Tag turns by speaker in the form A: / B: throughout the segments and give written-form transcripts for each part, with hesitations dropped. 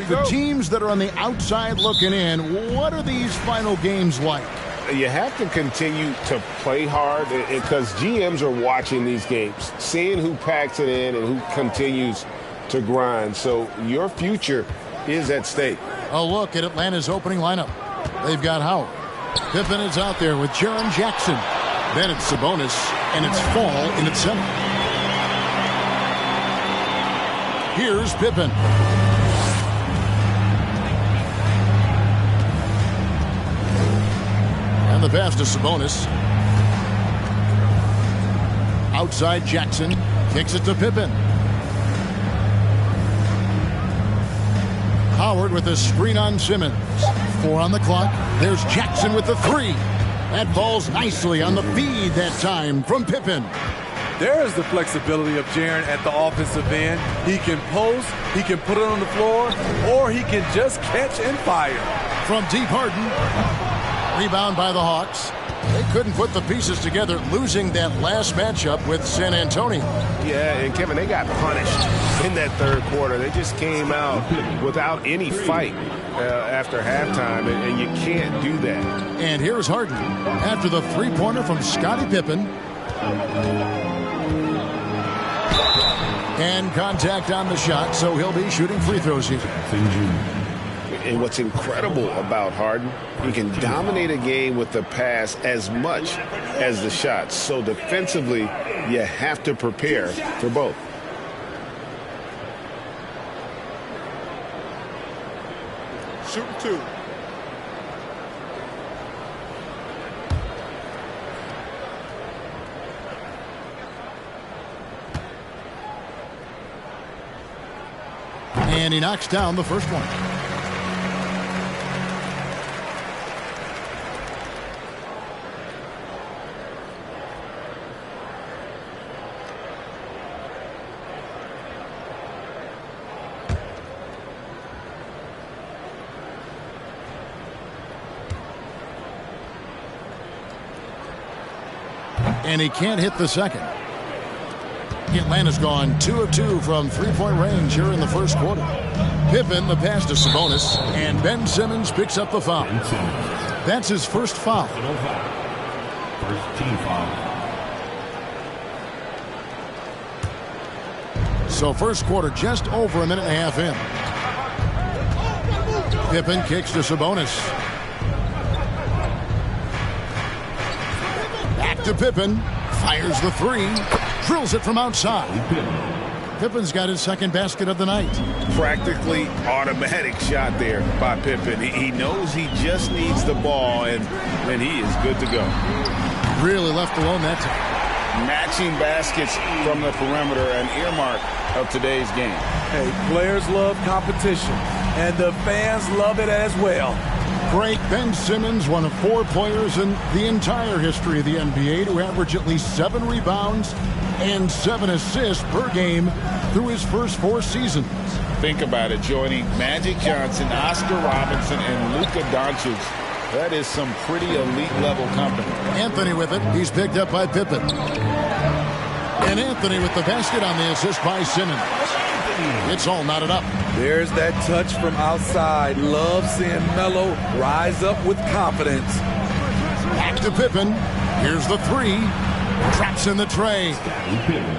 A: The teams that are on the outside looking in, what are these final games like?
B: You have to continue to play hard because GMs are watching these games, seeing who packs it in and who continues to grind. So your future is at stake.
A: A look at Atlanta's opening lineup. They've got Howard. Pippen is out there with Jaren Jackson. Then it's Sabonis, and it's Fall in at center. Here's Pippen. And the pass to Sabonis. Outside Jackson. Kicks it to Pippen. Howard with a screen on Simmons. 4 on the clock. There's Jackson with the 3. That falls nicely on the feed that time from Pippen.
C: There is the flexibility of Jaren at the offensive end. He can post, he can put it on the floor, or he can just catch and fire.
A: From deep Harden. Rebound by the Hawks. They couldn't put the pieces together, losing that last matchup with San Antonio.
B: Yeah, and Kevin, they got punished in that third quarter. They just came out without any fight after halftime, and you can't do that.
A: And here's Harden after the three-pointer from Scottie Pippen. And contact on the shot, so he'll be shooting free throws here.
B: And what's incredible about Harden, he can dominate a game with the pass as much as the shots. So defensively, you have to prepare for both.
D: Shooting 2.
A: And he knocks down the first one. And he can't hit the second. Atlanta's gone 2 of 2 from three-point range here in the first quarter. Pippen, the pass to Sabonis, and Ben Simmons picks up the foul. That's his first foul.
E: First team foul.
A: So first quarter just over a minute and a half in. Pippen kicks to Sabonis. Back to Pippen. Fires the 3. Drills it from outside. Pippen's got his second basket of the night.
B: Practically automatic shot there by Pippen. He knows he just needs the ball, and then he is good to go.
A: Really left alone that time.
D: Matching baskets from the perimeter, an earmark of today's game.
C: Hey, players love competition, and the fans love it as well.
A: Great. Ben Simmons, one of 4 players in the entire history of the NBA to average at least 7 rebounds and 7 assists per game through his first 4 seasons.
D: Think about it, joining Magic Johnson, Oscar Robinson, and Luka Doncic. That is some pretty elite level company.
A: Anthony with it. He's picked up by Pippen. And Anthony with the basket on the assist by Simmons. It's all knotted up.
C: There's that touch from outside. Love seeing Melo rise up with confidence.
A: Back to Pippen. Here's the 3. Traps in the tray.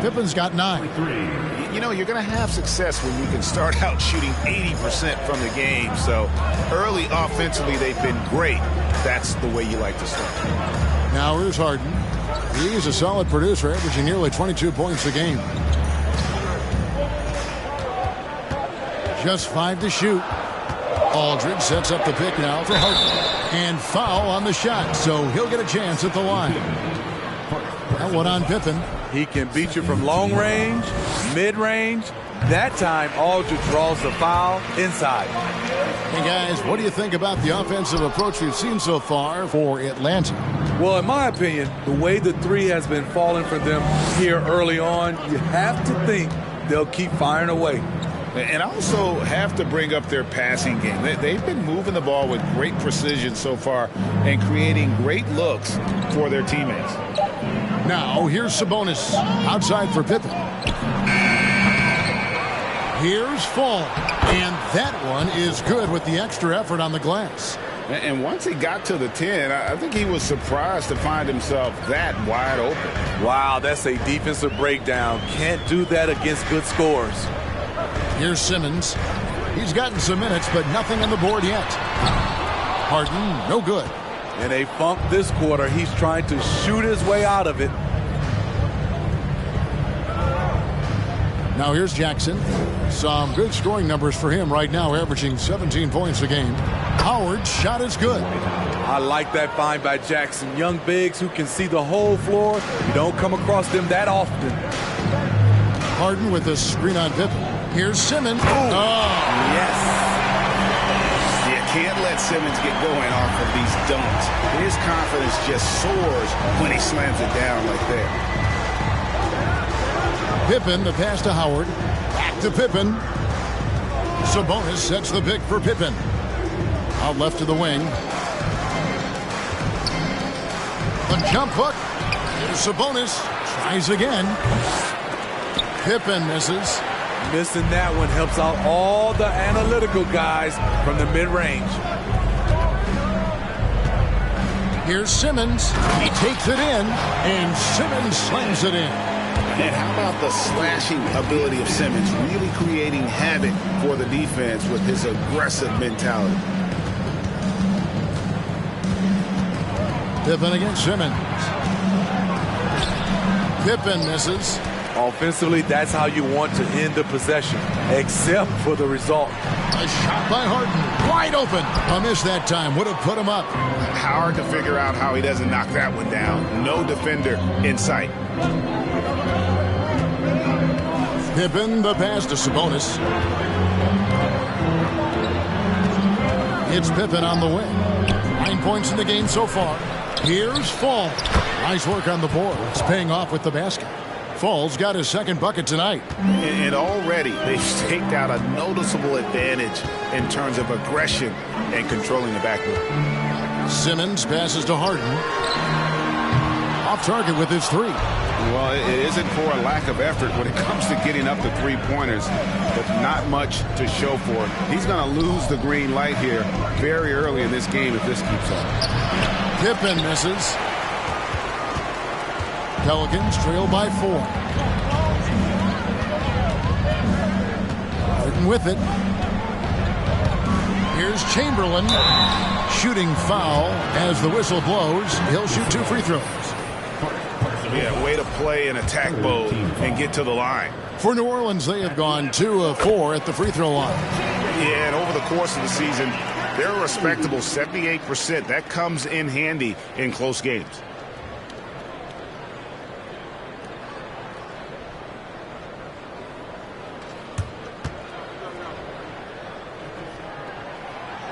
A: Pippen's got 9.
B: You know, you're going to have success when you can start out shooting 80% from the game. So early offensively, they've been great. That's the way you like to start.
A: Now here's Harden. He's a solid producer, averaging nearly 22 points a game. Just 5 to shoot. Aldridge sets up the pick now for Harden. And foul on the shot, so he'll get a chance at the line. That one on Pippen.
C: He can beat you from long range, mid-range. That time, Aldridge draws the foul inside.
A: Hey, guys, what do you think about the offensive approach we've seen so far for Atlanta?
C: Well, in my opinion, the way the 3 has been falling for them here early on, you have to think they'll keep firing away.
D: And also have to bring up their passing game. They've been moving the ball with great precision so far and creating great looks for their teammates.
A: Now, here's Sabonis outside for Pippen. Here's Fall. And that one is good with the extra effort on the glass.
D: And once he got to the 10, I think he was surprised to find himself that wide open.
C: Wow, that's a defensive breakdown. Can't do that against good scores.
A: Here's Simmons. He's gotten some minutes, but nothing on the board yet. Harden, no good.
C: In a funk this quarter, he's trying to shoot his way out of it.
A: Now here's Jackson. Some good scoring numbers for him right now, averaging 17 points a game. Howard's shot is good.
C: I like that find by Jackson. Young bigs who can see the whole floor. You don't come across them that often.
A: Harden with a screen on Pippen. Here's Simmons. Oh,
C: yes.
D: You can't let Simmons get going off of these dunks. His confidence just soars when he slams it down like that.
A: Pippen, the pass to Howard. Back to Pippen. Sabonis sets the pick for Pippen. Out left to the wing. The jump hook. Here's Sabonis. Tries again. Pippen misses.
C: Missing that one helps out all the analytical guys from the mid-range.
A: Here's Simmons. He takes it in, and Simmons slams it in.
D: And how about the slashing ability of Simmons, really creating havoc for the defense with his aggressive mentality.
A: Pippen against Simmons. Pippen misses.
C: Offensively, that's how you want to end the possession, except for the result.
A: A shot by Harden. Wide open. A miss that time. Would have put him up.
D: Hard to figure out how he doesn't knock that one down. No defender in sight.
A: Pippen, the pass to Sabonis. It's Pippen on the wing. 9 points in the game so far. Here's Fall. Nice work on the board. It's paying off with the basket. Fall's got his second bucket tonight.
D: And already they've staked out a noticeable advantage in terms of aggression and controlling the backcourt.
A: Simmons passes to Harden. Off target with his three.
D: Well, it isn't for a lack of effort when it comes to getting up to three-pointers, but not much to show for it. He's going to lose the green light here very early in this game if this keeps up.
A: Pippen misses. Pelicans trail by 4. Harden with it. Here's Chamberlain. Shooting foul as the whistle blows. He'll shoot 2 free throws.
D: Yeah, way to play in attack mode and get to the line.
A: For New Orleans, they have gone 2 of 4 at the free throw line.
D: Yeah, and over the course of the season, they're a respectable 78%. That comes in handy in close games.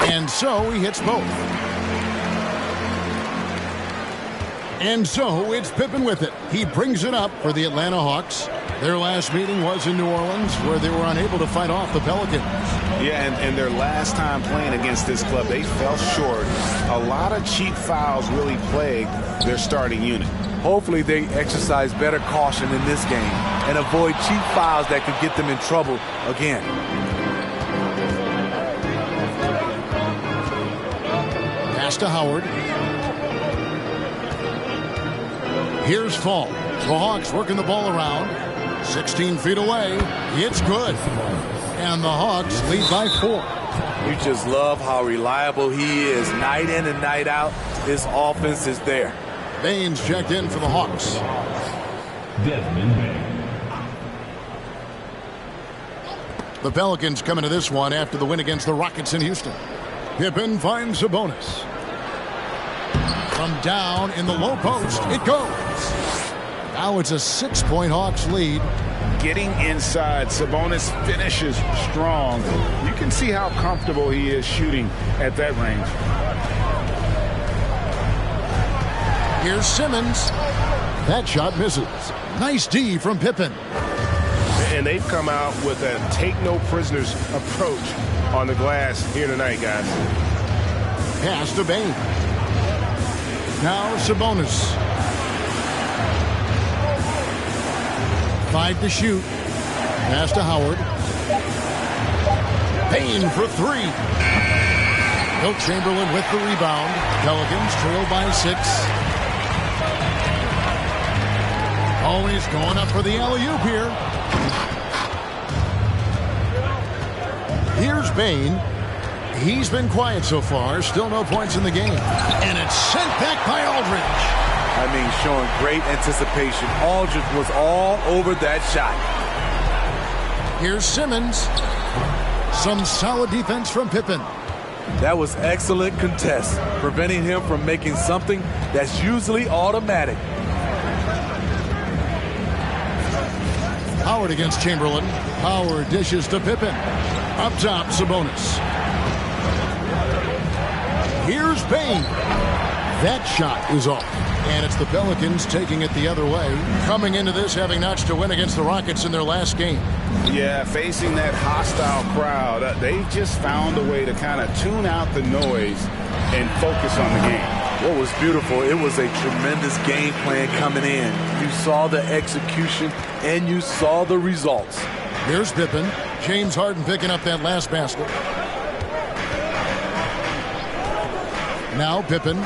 A: And so he hits both. And so it's Pippen with it. He brings it up for the Atlanta Hawks. Their last meeting was in New Orleans, where they were unable to fight off the Pelicans.
D: Yeah, and their last time playing against this club, they fell short. A lot of cheap fouls really plagued their starting unit.
C: Hopefully they exercise better caution in this game and avoid cheap fouls that could get them in trouble again.
A: Pass to Howard. Here's Fall. The Hawks working the ball around. 16 feet away. It's good. And the Hawks lead by 4.
C: You just love how reliable he is night in and night out. His offense is there.
A: Baines checked in for the Hawks.
E: Desmond Bain.
A: The Pelicans coming to this one after the win against the Rockets in Houston. Pippen finds Sabonis. From down in the low post, it goes. Now it's a 6-point Hawks lead.
D: Getting inside, Sabonis finishes strong. You can see how comfortable he is shooting at that range.
A: Here's Simmons. That shot misses. Nice D from Pippen.
B: And they've come out with a take-no-prisoners approach on the glass here tonight, guys.
A: Pass to Bain. Now Sabonis. 5 to shoot. Pass to Howard. Payne for three. Wilt Chamberlain with the rebound. Pelicans trail by 6. Always going up for the alley-oop here. Here's Bane. He's been quiet so far. Still no points in the game. And it's sent back by Aldridge.
C: I mean, showing great anticipation. Aldridge was all over that shot.
A: Here's Simmons. Some solid defense from Pippen.
C: That was excellent contest, preventing him from making something that's usually automatic.
A: Howard against Chamberlain. Howard dishes to Pippen. Up top, Sabonis. Here's Bane. That shot is off. And it's the Pelicans taking it the other way. Coming into this having notched a win against the Rockets in their last game.
D: Yeah, facing that hostile crowd, they've just found a way to kind of tune out the noise and focus on the game.
C: What was beautiful, it was a tremendous game plan coming in. You saw the execution and you saw the results.
A: Here's Pippen. James Harden picking up that last basket. Now Pippen.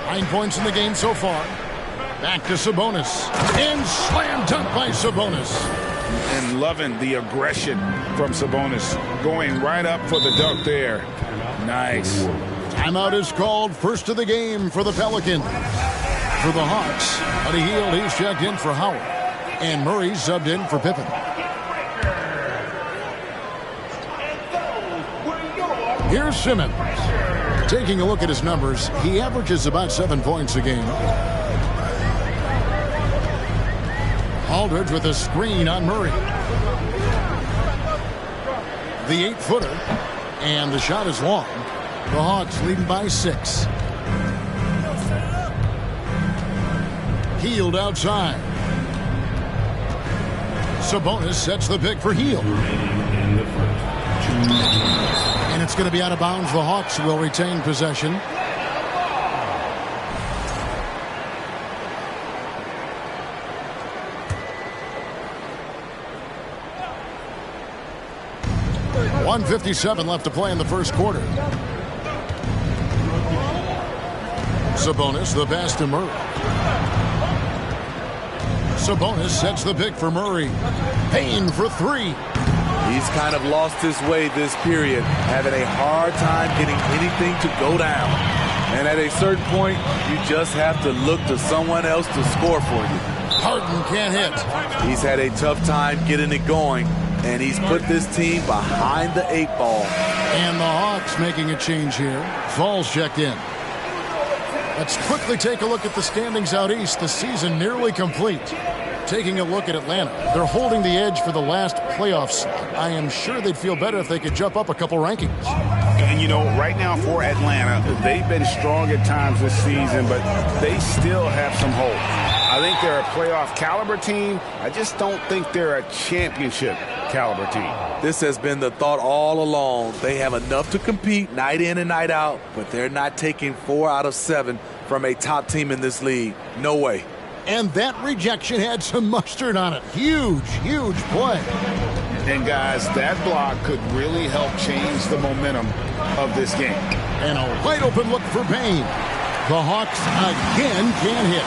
A: 9 points in the game so far. Back to Sabonis. And slam dunk by Sabonis.
D: And loving the aggression from Sabonis. Going right up for the dunk there. Nice.
A: Timeout is called. First of the game for the Pelicans. For the Hawks, Buddy Hield, he's checked in for Howard. And Murray subbed in for Pippen. Here's Simmons. Taking a look at his numbers, he averages about 7 points a game. Aldridge with a screen on Murray. The 8-footer. And the shot is long. The Hawks leading by 6. Hield outside. Sabonis sets the pick for Hield. And it's going to be out of bounds. The Hawks will retain possession. .157 left to play in the first quarter. Sabonis, the pass to Murray. Sabonis sets the pick for Murray. Payne for three.
C: He's kind of lost his way this period, having a hard time getting anything to go down. And at a certain point, you just have to look to someone else to score for you.
A: Harden can't hit.
C: He's had a tough time getting it going, and he's put this team behind the 8 ball.
A: And the Hawks making a change here. Falls checked in. Let's quickly take a look at the standings out east. The season nearly complete. Taking a look at Atlanta, they're holding the edge for the last playoffs. I am sure they'd feel better if they could jump up a couple rankings.
D: And, you know, right now for Atlanta, they've been strong at times this season, but they still have some hope. I think they're a playoff caliber team. I just don't think they're a championship caliber team.
C: This has been the thought all along. They have enough to compete night in and night out, but they're not taking 4 out of 7 from a top team in this league. No way.
A: And that rejection had some mustard on it. Huge, huge play.
D: And, guys, that block could really help change the momentum of this game.
A: And a wide open look for Payne. The Hawks again can't hit.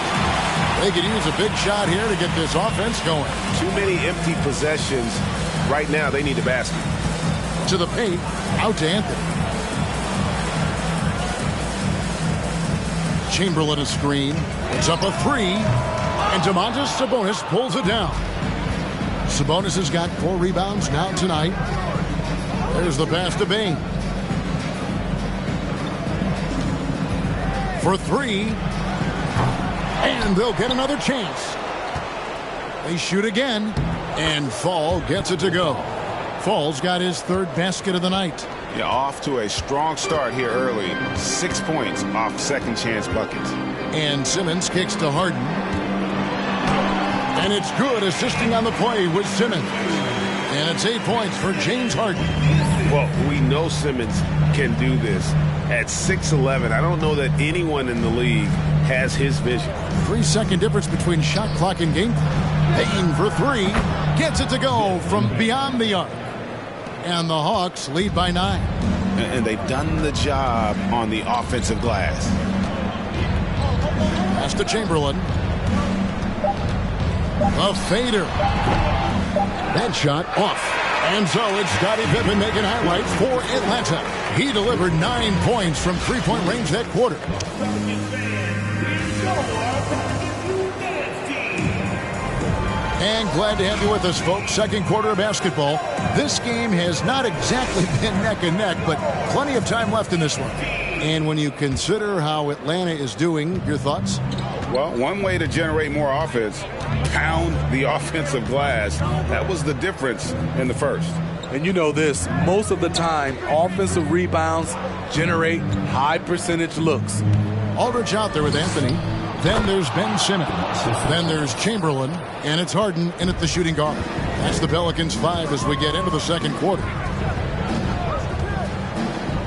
A: They could use a big shot here to get this offense going.
B: Too many empty possessions. Right now, they need a basket.
A: To the paint, out to Anthony. Chamberlain a screen. It's up a 3. And Domantas Sabonis pulls it down. Sabonis has got 4 rebounds now tonight. There's the pass to Bane. For 3. And they'll get another chance. They shoot again. And Fall gets it to go. Fall's got his 3rd basket of the night.
D: Yeah, off to a strong start here early. 6 points off second chance buckets.
A: And Simmons kicks to Harden. And it's good, assisting on the play with Simmons. And it's 8 points for James Harden.
B: Well, we know Simmons can do this. At 6'11", I don't know that anyone in the league has his vision.
A: 3-second difference between shot clock and game. Payne for 3. Gets it to go from beyond the arc. And the Hawks lead by 9.
D: And they've done the job on the offensive glass.
A: Pass to Chamberlain. A fader. That shot off. And so it's Scottie Pippen making highlights for Atlanta. He delivered 9 points from three-point range that quarter. And glad to have you with us, folks. Second quarter of basketball. This game has not exactly been neck and neck, but plenty of time left in this one. And when you consider how Atlanta is doing, your thoughts?
D: Well, one way to generate more offense, pound the offensive glass. That was the difference in the first.
C: And you know this, most of the time, offensive rebounds generate high percentage looks.
A: Aldridge out there with Anthony. Then there's Ben Simmons. Then there's Chamberlain. And it's Harden in at the shooting guard. That's the Pelicans 5 as we get into the second quarter.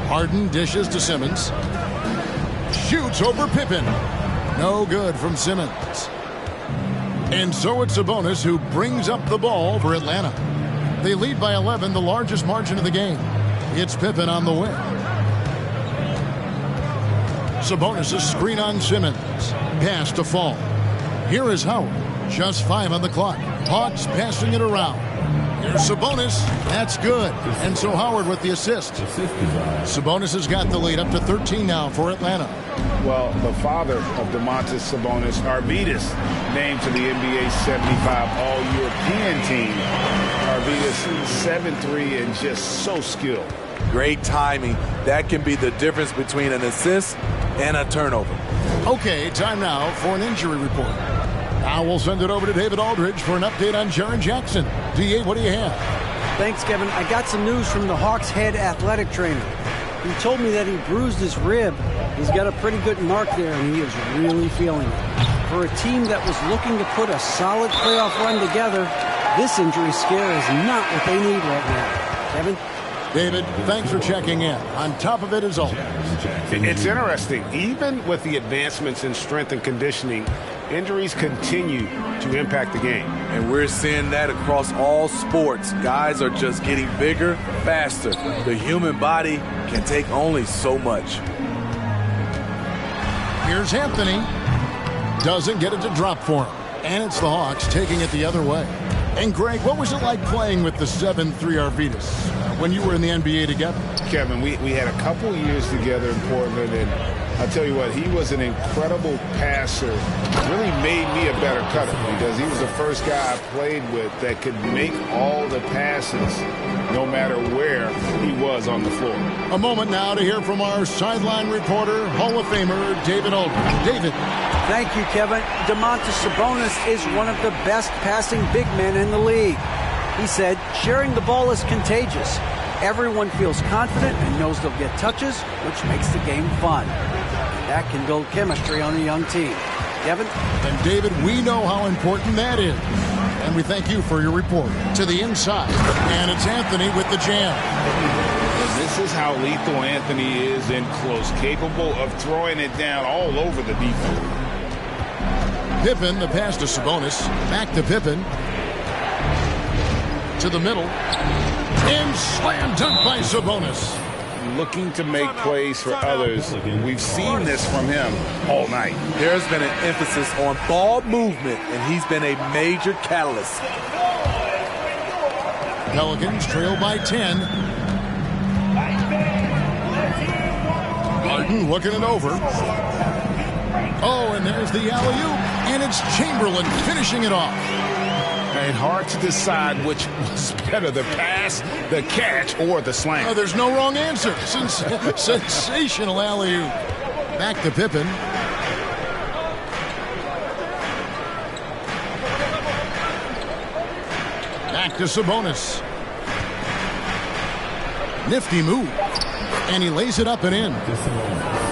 A: Harden dishes to Simmons. Shoots over Pippen. No good from Simmons. And so it's Sabonis who brings up the ball for Atlanta. They lead by 11, the largest margin of the game. It's Pippen on the win. Sabonis' screen on Simmons. Pass to Fall. Here is Howard. Just 5 on the clock. Hawks passing it around. Here's Sabonis. That's good. And so Howard with the assist. Sabonis has got the lead up to 13 now for Atlanta.
D: Well, the father of Domantas Sabonis, Arvydas, named to the NBA 75 All-European team. Arvydas 7'3" and just so skilled.
C: Great timing. That can be the difference between an assist and a turnover.
A: Okay, time now for an injury report. Now we'll send it over to David Aldridge for an update on Jaren Jackson. DA, what do you have?
F: Thanks, Kevin. I got some news from the Hawks head athletic trainer. He told me that he bruised his rib. He's got a pretty good mark there, and he is really feeling it. For a team that was looking to put a solid playoff run together, this injury scare is not what they need right now. Kevin?
A: David, thanks for checking in. On top of it is all.
D: It's interesting. Even with the advancements in strength and conditioning, injuries continue to impact the game.
C: And we're seeing that across all sports. Guys are just getting bigger, faster. The human body can take only so much.
A: Here's Anthony. Doesn't get it to drop for him. And it's the Hawks taking it the other way. And Greg, what was it like playing with the 7'3" Arvydas when you were in the NBA together?
D: Kevin, we had a couple years together in Portland, and I'll tell you what, he was an incredible passer. Really made me a better cutter because he was the first guy I played with that could make all the passes no matter where he was on the floor.
A: A moment now to hear from our sideline reporter, Hall of Famer David Aldridge. David.
F: Thank you, Kevin. Domantas Sabonis is one of the best passing big men in the league. He said, sharing the ball is contagious. Everyone feels confident and knows they'll get touches, which makes the game fun. That can build chemistry on a young team. Kevin?
A: And David, we know how important that is. And we thank you for your report. To the inside. And it's Anthony with the jam.
D: And this is how lethal Anthony is in close, capable of throwing it down all over the defense.
A: Pippen, the pass to Sabonis. Back to Pippen. To the middle. And slam dunk by Sabonis.
D: Looking to make plays for others. We've seen this from him all night.
C: There's been an emphasis on ball movement, and he's been a major catalyst.
A: Pelicans trail by 10. Harden looking it over. Oh, and there's the alley-oop. And it's Chamberlain finishing it off.
D: And hard to decide which was better, the pass, the catch, or the slam.
A: Oh, there's no wrong answer. Sensational alley-oop. Back to Pippen. Back to Sabonis. Nifty move. And he lays it up and in.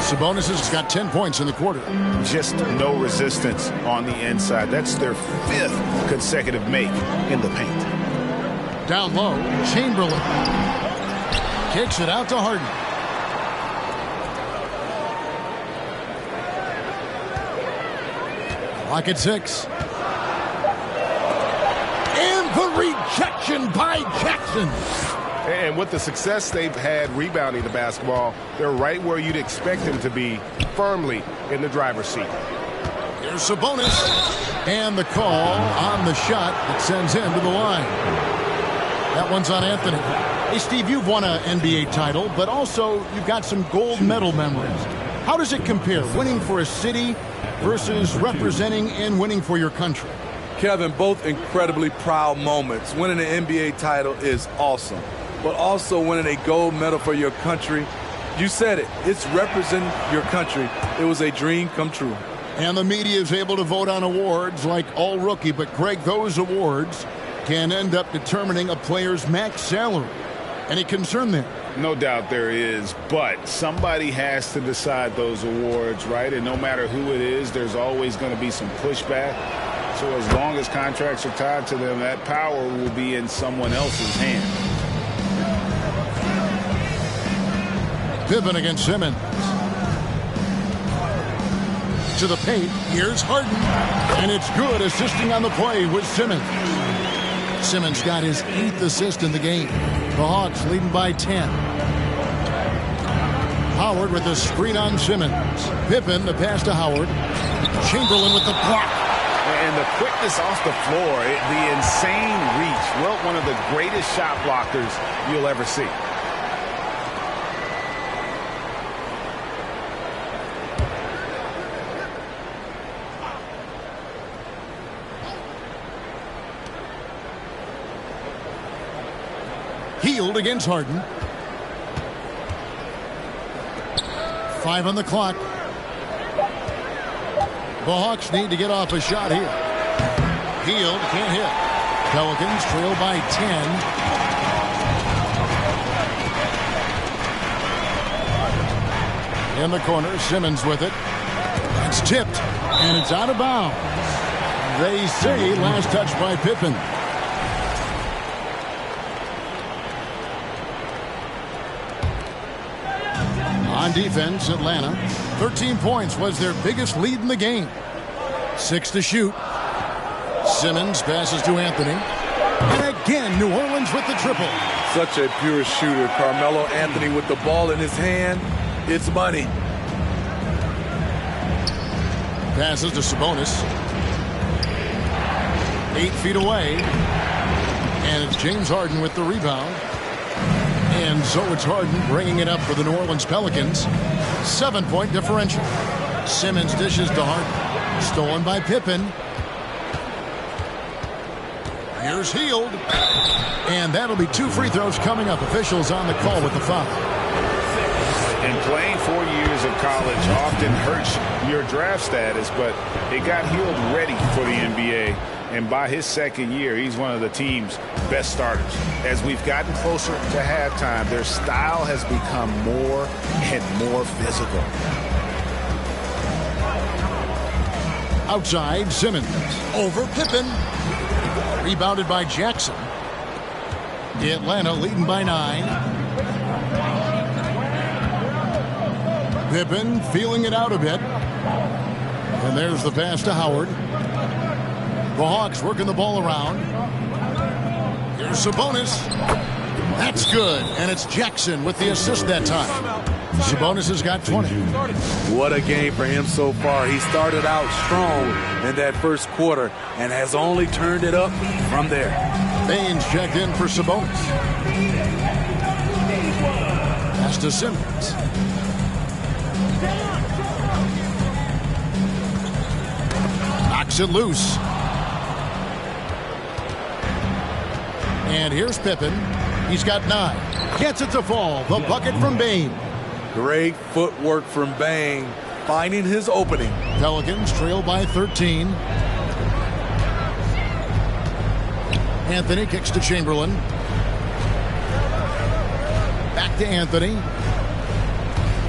A: Sabonis has got 10 points in the quarter.
D: Just no resistance on the inside. That's their 5th consecutive make in the paint.
A: Down low, Chamberlain. Kicks it out to Harden. Clock at 6. And the rejection by Jackson.
D: And with the success they've had rebounding the basketball, they're right where you'd expect them to be, firmly in the driver's seat.
A: Here's Sabonis. And the call on the shot that sends him to the line. That one's on Anthony. Hey, Steve, you've won an NBA title, but also you've got some gold medal memories. How does it compare, winning for a city versus representing and winning for your country?
C: Kevin, both incredibly proud moments. Winning an NBA title is awesome, but also winning a gold medal for your country, you said it, it's representing your country. It was a dream come true.
A: And the media is able to vote on awards like All Rookie, but Greg, those awards can end up determining a player's max salary. Any concern there?
D: No doubt there is, but somebody has to decide those awards, right? And no matter who it is, there's always going to be some pushback. So as long as contracts are tied to them, that power will be in someone else's hand.
A: Pippen against Simmons. To the paint. Here's Harden. And it's good, assisting on the play with Simmons. Simmons got his 8th assist in the game. The Hawks leading by 10. Howard with the screen on Simmons. Pippen, the pass to Howard. Chamberlain with the block.
D: And the quickness off the floor, the insane reach. Well, one of the greatest shot blockers you'll ever see.
A: Hield against Harden. 5 on the clock. The Hawks need to get off a shot here. Hield can't hit. Pelicans trail by 10. In the corner, Simmons with it. It's tipped, and it's out of bounds. They say last touch by Pippen. On defense, Atlanta. 13 points was their biggest lead in the game. 6 to shoot. Simmons passes to Anthony. And again, New Orleans with the triple.
C: Such a pure shooter. Carmelo Anthony with the ball in his hand. It's money.
A: Passes to Sabonis. 8 feet away. And it's James Harden with the rebound. And so it's Harden bringing it up for the New Orleans Pelicans. 7-point differential. Simmons dishes to Harden. Stolen by Pippen. Here's Hield. And that'll be 2 free throws coming up. Officials on the call with the foul.
D: And playing 4 years of college often hurts your draft status, but it got Hield ready for the NBA. And by his second year, he's one of the team's best starters. As we've gotten closer to halftime, their style has become more and more physical.
A: Outside, Simmons. Over Pippen. Rebounded by Jackson. Atlanta leading by 9. Pippen feeling it out a bit. And there's the pass to Howard. The Hawks working the ball around. Here's Sabonis. That's good. And it's Jackson with the assist that time. Sabonis has got 20.
C: What a game for him so far. He started out strong in that first quarter and has only turned it up from there.
A: Baines checked in for Sabonis. Pass to Simmons. Knocks it loose. And here's Pippen. He's got 9. Gets it to fall. The bucket from Bane.
C: Great footwork from Bane, finding his opening.
A: Pelicans trail by 13. Anthony kicks to Chamberlain. Back to Anthony.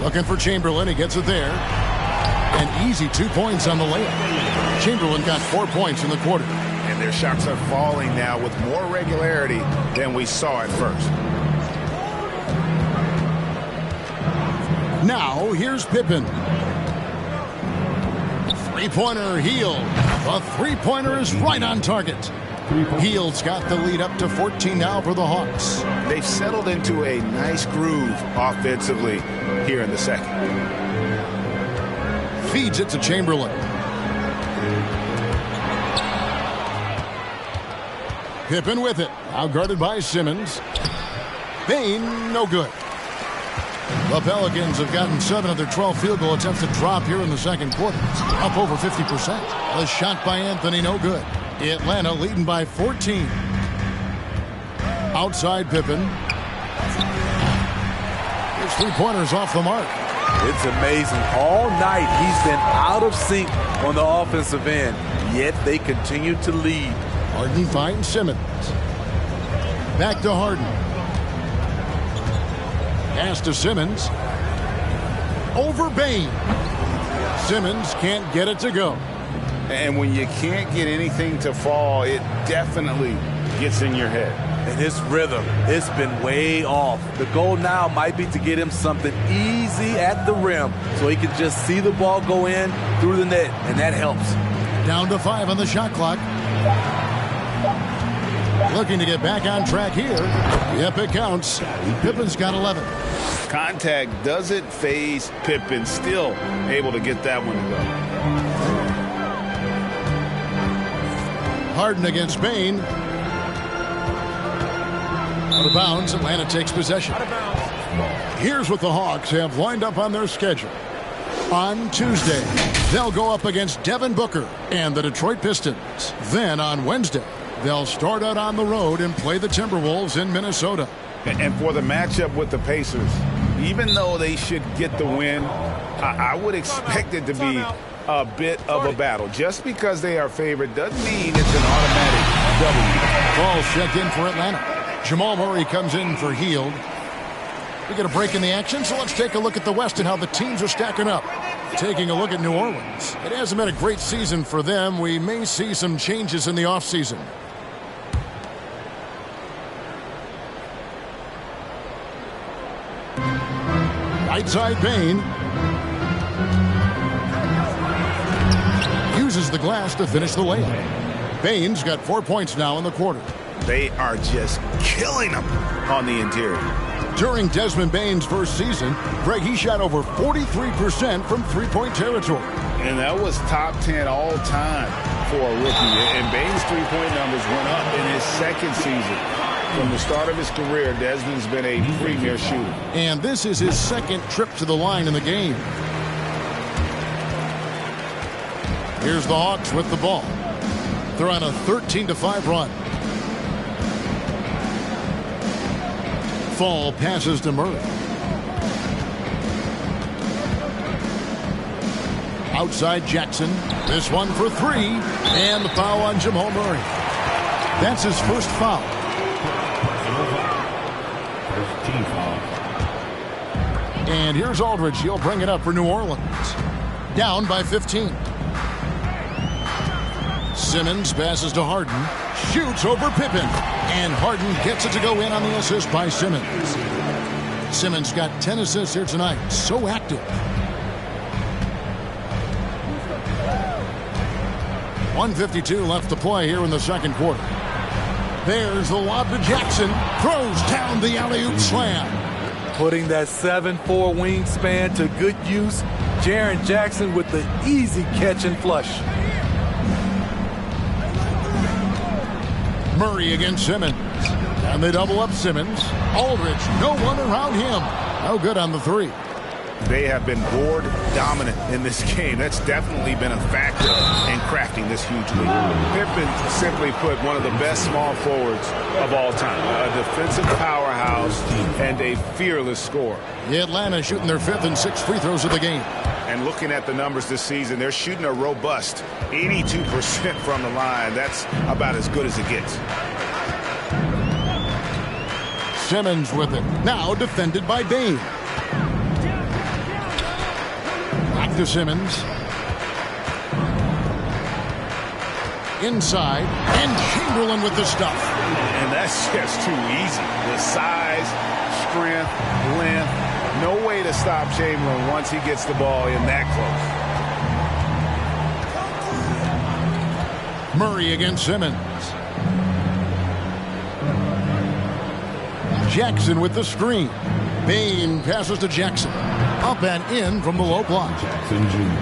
A: Looking for Chamberlain. He gets it there. An easy 2 points on the layup. Chamberlain got 4 points in the quarter.
D: And their shots are falling now with more regularity than we saw at first.
A: Now, here's Pippen. Three-pointer Hield. The three-pointer is right on target. Hield's got the lead up to 14 now for the Hawks.
D: They've settled into a nice groove offensively here in the second.
A: Feeds it to Chamberlain. Pippen with it. Now guarded by Simmons. Bane, no good. The Pelicans have gotten 7 of their 12 field goal attempts to drop here in the second quarter. Up over 50%. The shot by Anthony, no good. Atlanta leading by 14. Outside Pippen. His three-pointers off the mark.
C: It's amazing. All night he's been out of sync on the offensive end, yet they continue to lead.
A: Harden finds Simmons. Back to Harden. Pass to Simmons. Over Bane. Simmons can't get it to go.
D: And when you can't get anything to fall, it definitely gets in your head.
C: And his rhythm, it's been way off. The goal now might be to get him something easy at the rim so he can just see the ball go in through the net, and that helps.
A: Down to 5 on the shot clock. Looking to get back on track here. Yep, it counts. Pippen's got 11.
D: Contact doesn't phase Pippen. Still able to get that one to go.
A: Harden against Bane. Out of bounds. Atlanta takes possession. Here's what the Hawks have lined up on their schedule. On Tuesday, they'll go up against Devin Booker and the Detroit Pistons. Then on Wednesday, they'll start out on the road and play the Timberwolves in Minnesota.
D: And for the matchup with the Pacers, even though they should get the win, I would expect it to be a bit of a battle. Just because they are favored doesn't mean it's an automatic W.
A: Ball checked in for Atlanta. Jamal Murray comes in for Hield. We get a break in the action, so let's take a look at the West and how the teams are stacking up. Taking a look at New Orleans. It hasn't been a great season for them. We may see some changes in the offseason. Right side Bane. Uses the glass to finish the layup. Bane's got 4 points now in the quarter.
D: They are just killing them on the interior.
A: During Desmond Bane's first season, Greg, he shot over 43% from three-point territory.
D: And that was top 10 all time for a rookie. And Bane's three-point numbers went up in his second season. From the start of his career, Desmond's been a premier shooter.
A: And this is his second trip to the line in the game. Here's the Hawks with the ball. They're on a 13-5 run. Fall passes to Murray. Outside Jackson. This one for 3. And the foul on Jamal Murray. That's his first foul. And here's Aldridge. He'll bring it up for New Orleans. Down by 15. Simmons passes to Harden. Shoots over Pippen. And Harden gets it to go in on the assist by Simmons. Simmons got 10 assists here tonight. So active. .152 left to play here in the second quarter. There's the lob to Jackson. Throws down the alley-oop slam.
C: Putting that 7'4" wingspan to good use. Jaren Jackson with the easy catch and flush.
A: Murray against Simmons. And they double up Simmons. Aldridge, no one around him. No good on the 3.
D: They have been board dominant in this game. That's definitely been a factor in crafting this huge lead. Pippen, simply put, one of the best small forwards of all time. A defensive powerhouse and a fearless scorer.
A: Atlanta shooting their 5th and 6th free throws of the game.
D: And looking at the numbers this season, they're shooting a robust 82% from the line. That's about as good as it gets.
A: Simmons with it. Now defended by Bane. Back to Simmons. Inside. And Chamberlain with the stuff.
D: And that's just too easy. The size, strength, length. No way to stop Chamberlain once he gets the ball in that close.
A: Murray against Simmons. Jackson with the screen. Bain passes to Jackson. Up and in from the low block.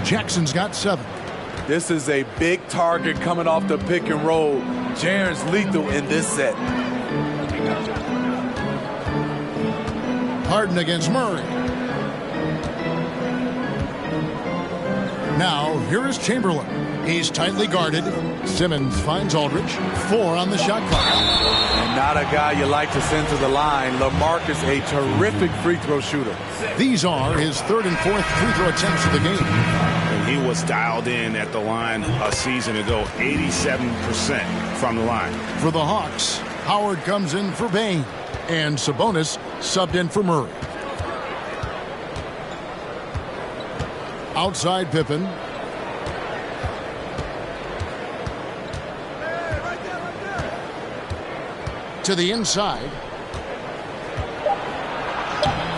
A: Jackson's got 7.
C: This is a big target coming off the pick and roll. Jaren's lethal in this set.
A: Harden against Murray. Now, here is Chamberlain. He's tightly guarded. Simmons finds Aldridge. 4 on the shot clock.
C: And not a guy you like to send to the line. LaMarcus, a terrific free throw shooter.
A: These are his 3rd and 4th free throw attempts of the game.
D: He was dialed in at the line a season ago, 87% from the line.
A: For the Hawks, Howard comes in for Bain. And Sabonis subbed in for Murray. Outside Pippen. To the inside.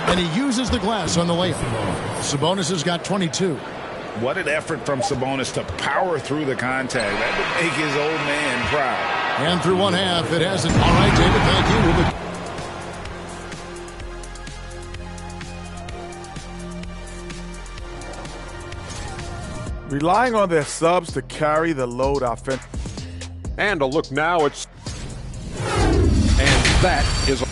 A: And he uses the glass on the layup. Sabonis has got 22.
D: What an effort from Sabonis to power through the contact. That would make his old man proud.
A: And through one half, it hasn't. All right, David, thank you.
G: Relying on their subs to carry the load offense.
H: And a look now, it's... And that is...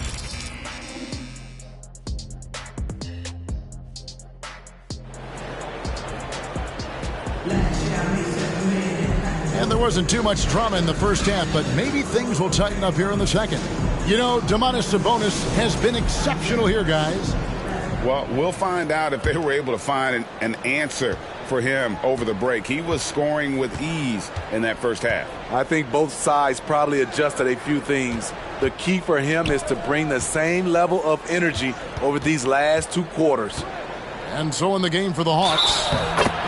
A: And there wasn't too much drama in the first half, but maybe things will tighten up here in the second. You know, Domantas Sabonis has been exceptional here, guys.
D: Well, we'll find out if they were able to find an answer for him over the break. He was scoring with ease in that first half.
C: I think both sides probably adjusted a few things. The key for him is to bring the same level of energy over these last 2 quarters.
A: And so in the game for the Hawks,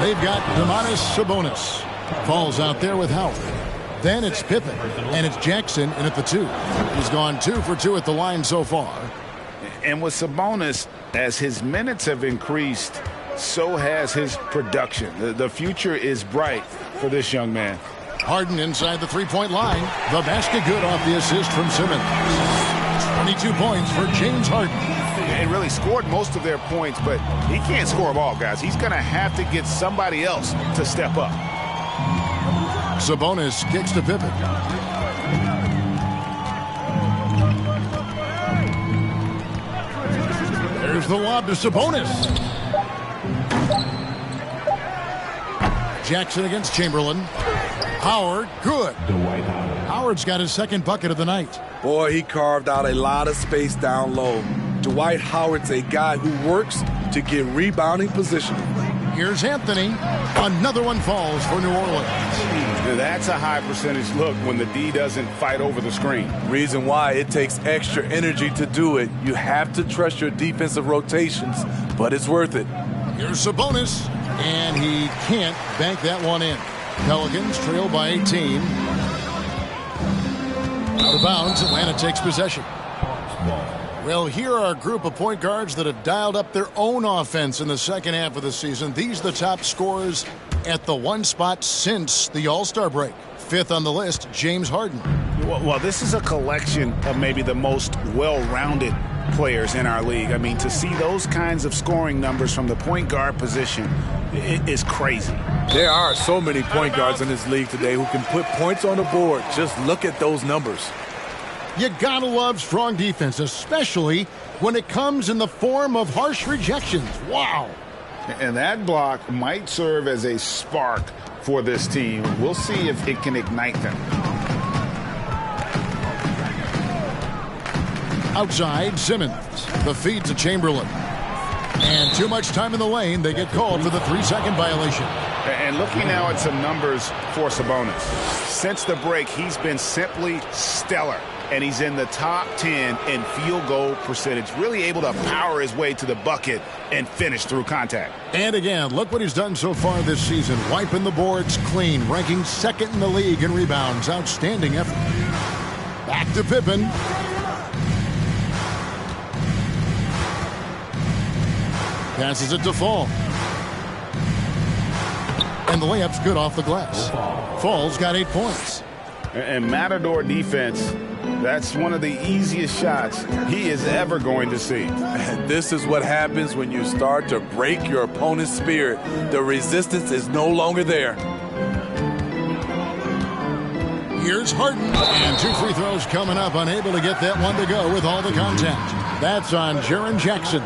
A: they've got Domantas Sabonis. Falls out there with Howard. Then it's Pippen, and it's Jackson in at the 2. He's gone 2 for 2 at the line so far.
D: And with Sabonis, as his minutes have increased, so has his production. The future is bright for this young man.
A: Harden inside the three-point line. The basket good off the assist from Simmons. 22 points for James Harden.
D: And really scored most of their points, but he can't score them all, guys. He's going to have to get somebody else to step up.
A: Sabonis kicks to Pippen. There's the lob to Sabonis. Jackson against Chamberlain. Howard, good.
E: Dwight Howard.
A: Howard's got his 2nd bucket of the night.
C: Boy, he carved out a lot of space down low. Dwight Howard's a guy who works to get rebounding position.
A: Here's Anthony. Another one falls for New Orleans.
D: That's a high percentage look when the D doesn't fight over the screen.
C: Reason why it takes extra energy to do it. You have to trust your defensive rotations, but it's worth it.
A: Here's Sabonis, and he can't bank that one in. Pelicans trail by 18. Out of bounds, Atlanta takes possession. Well, here are a group of point guards that have dialed up their own offense in the second half of the season. These are the top scorers at the one spot since the All-Star break. 5th on the list, James Harden.
D: Well, this is a collection of maybe the most well-rounded players in our league. I mean, to see those kinds of scoring numbers from the point guard position is crazy.
C: There are so many point guards in this league today who can put points on the board. Just look at those numbers.
A: You gotta love strong defense, especially when it comes in the form of harsh rejections. Wow.
D: And that block might serve as a spark for this team. We'll see if it can ignite them.
A: Outside, Simmons. The feed to Chamberlain. And too much time in the lane. They get called for the 3-second violation.
D: And looking now at some numbers for Sabonis. Since the break, he's been simply stellar. And he's in the top 10 in field goal percentage. Really able to power his way to the bucket and finish through contact.
A: And again, look what he's done so far this season. Wiping the boards clean. Ranking 2nd in the league in rebounds. Outstanding effort. Back to Pippen. Passes it to Fall. And the layup's good off the glass. Fall's got 8 points.
D: And Matador defense That's one of the easiest shots he is ever going to see.
C: And this is what happens when you start to break your opponent's spirit. The resistance is no longer there.
A: Here's Harden, and 2 free throws coming up, unable to get that one to go with all the contact. That's on Jaren Jackson.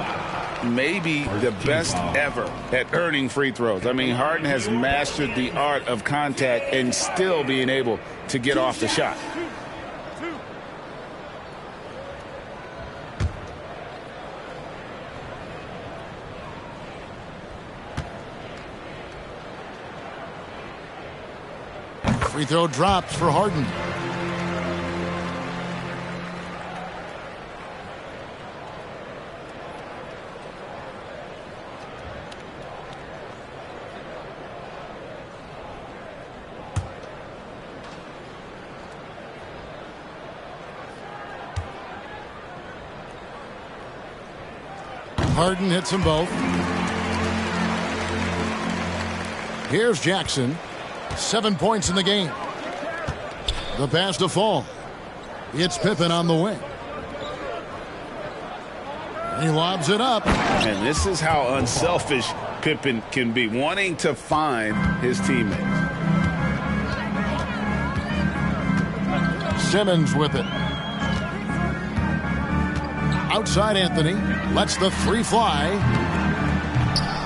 D: Maybe the best ever at earning free throws. I mean, Harden has mastered the art of contact and still being able to get off the shot.
A: Free throw drops for Harden. Harden hits them both. Here's Jackson. 7 points in the game. The pass to Fall. It's Pippen on the wing. He lobs it up.
D: And this is how unselfish Pippen can be, wanting to find his teammates.
A: Simmons with it. Outside Anthony. Lets the 3 fly.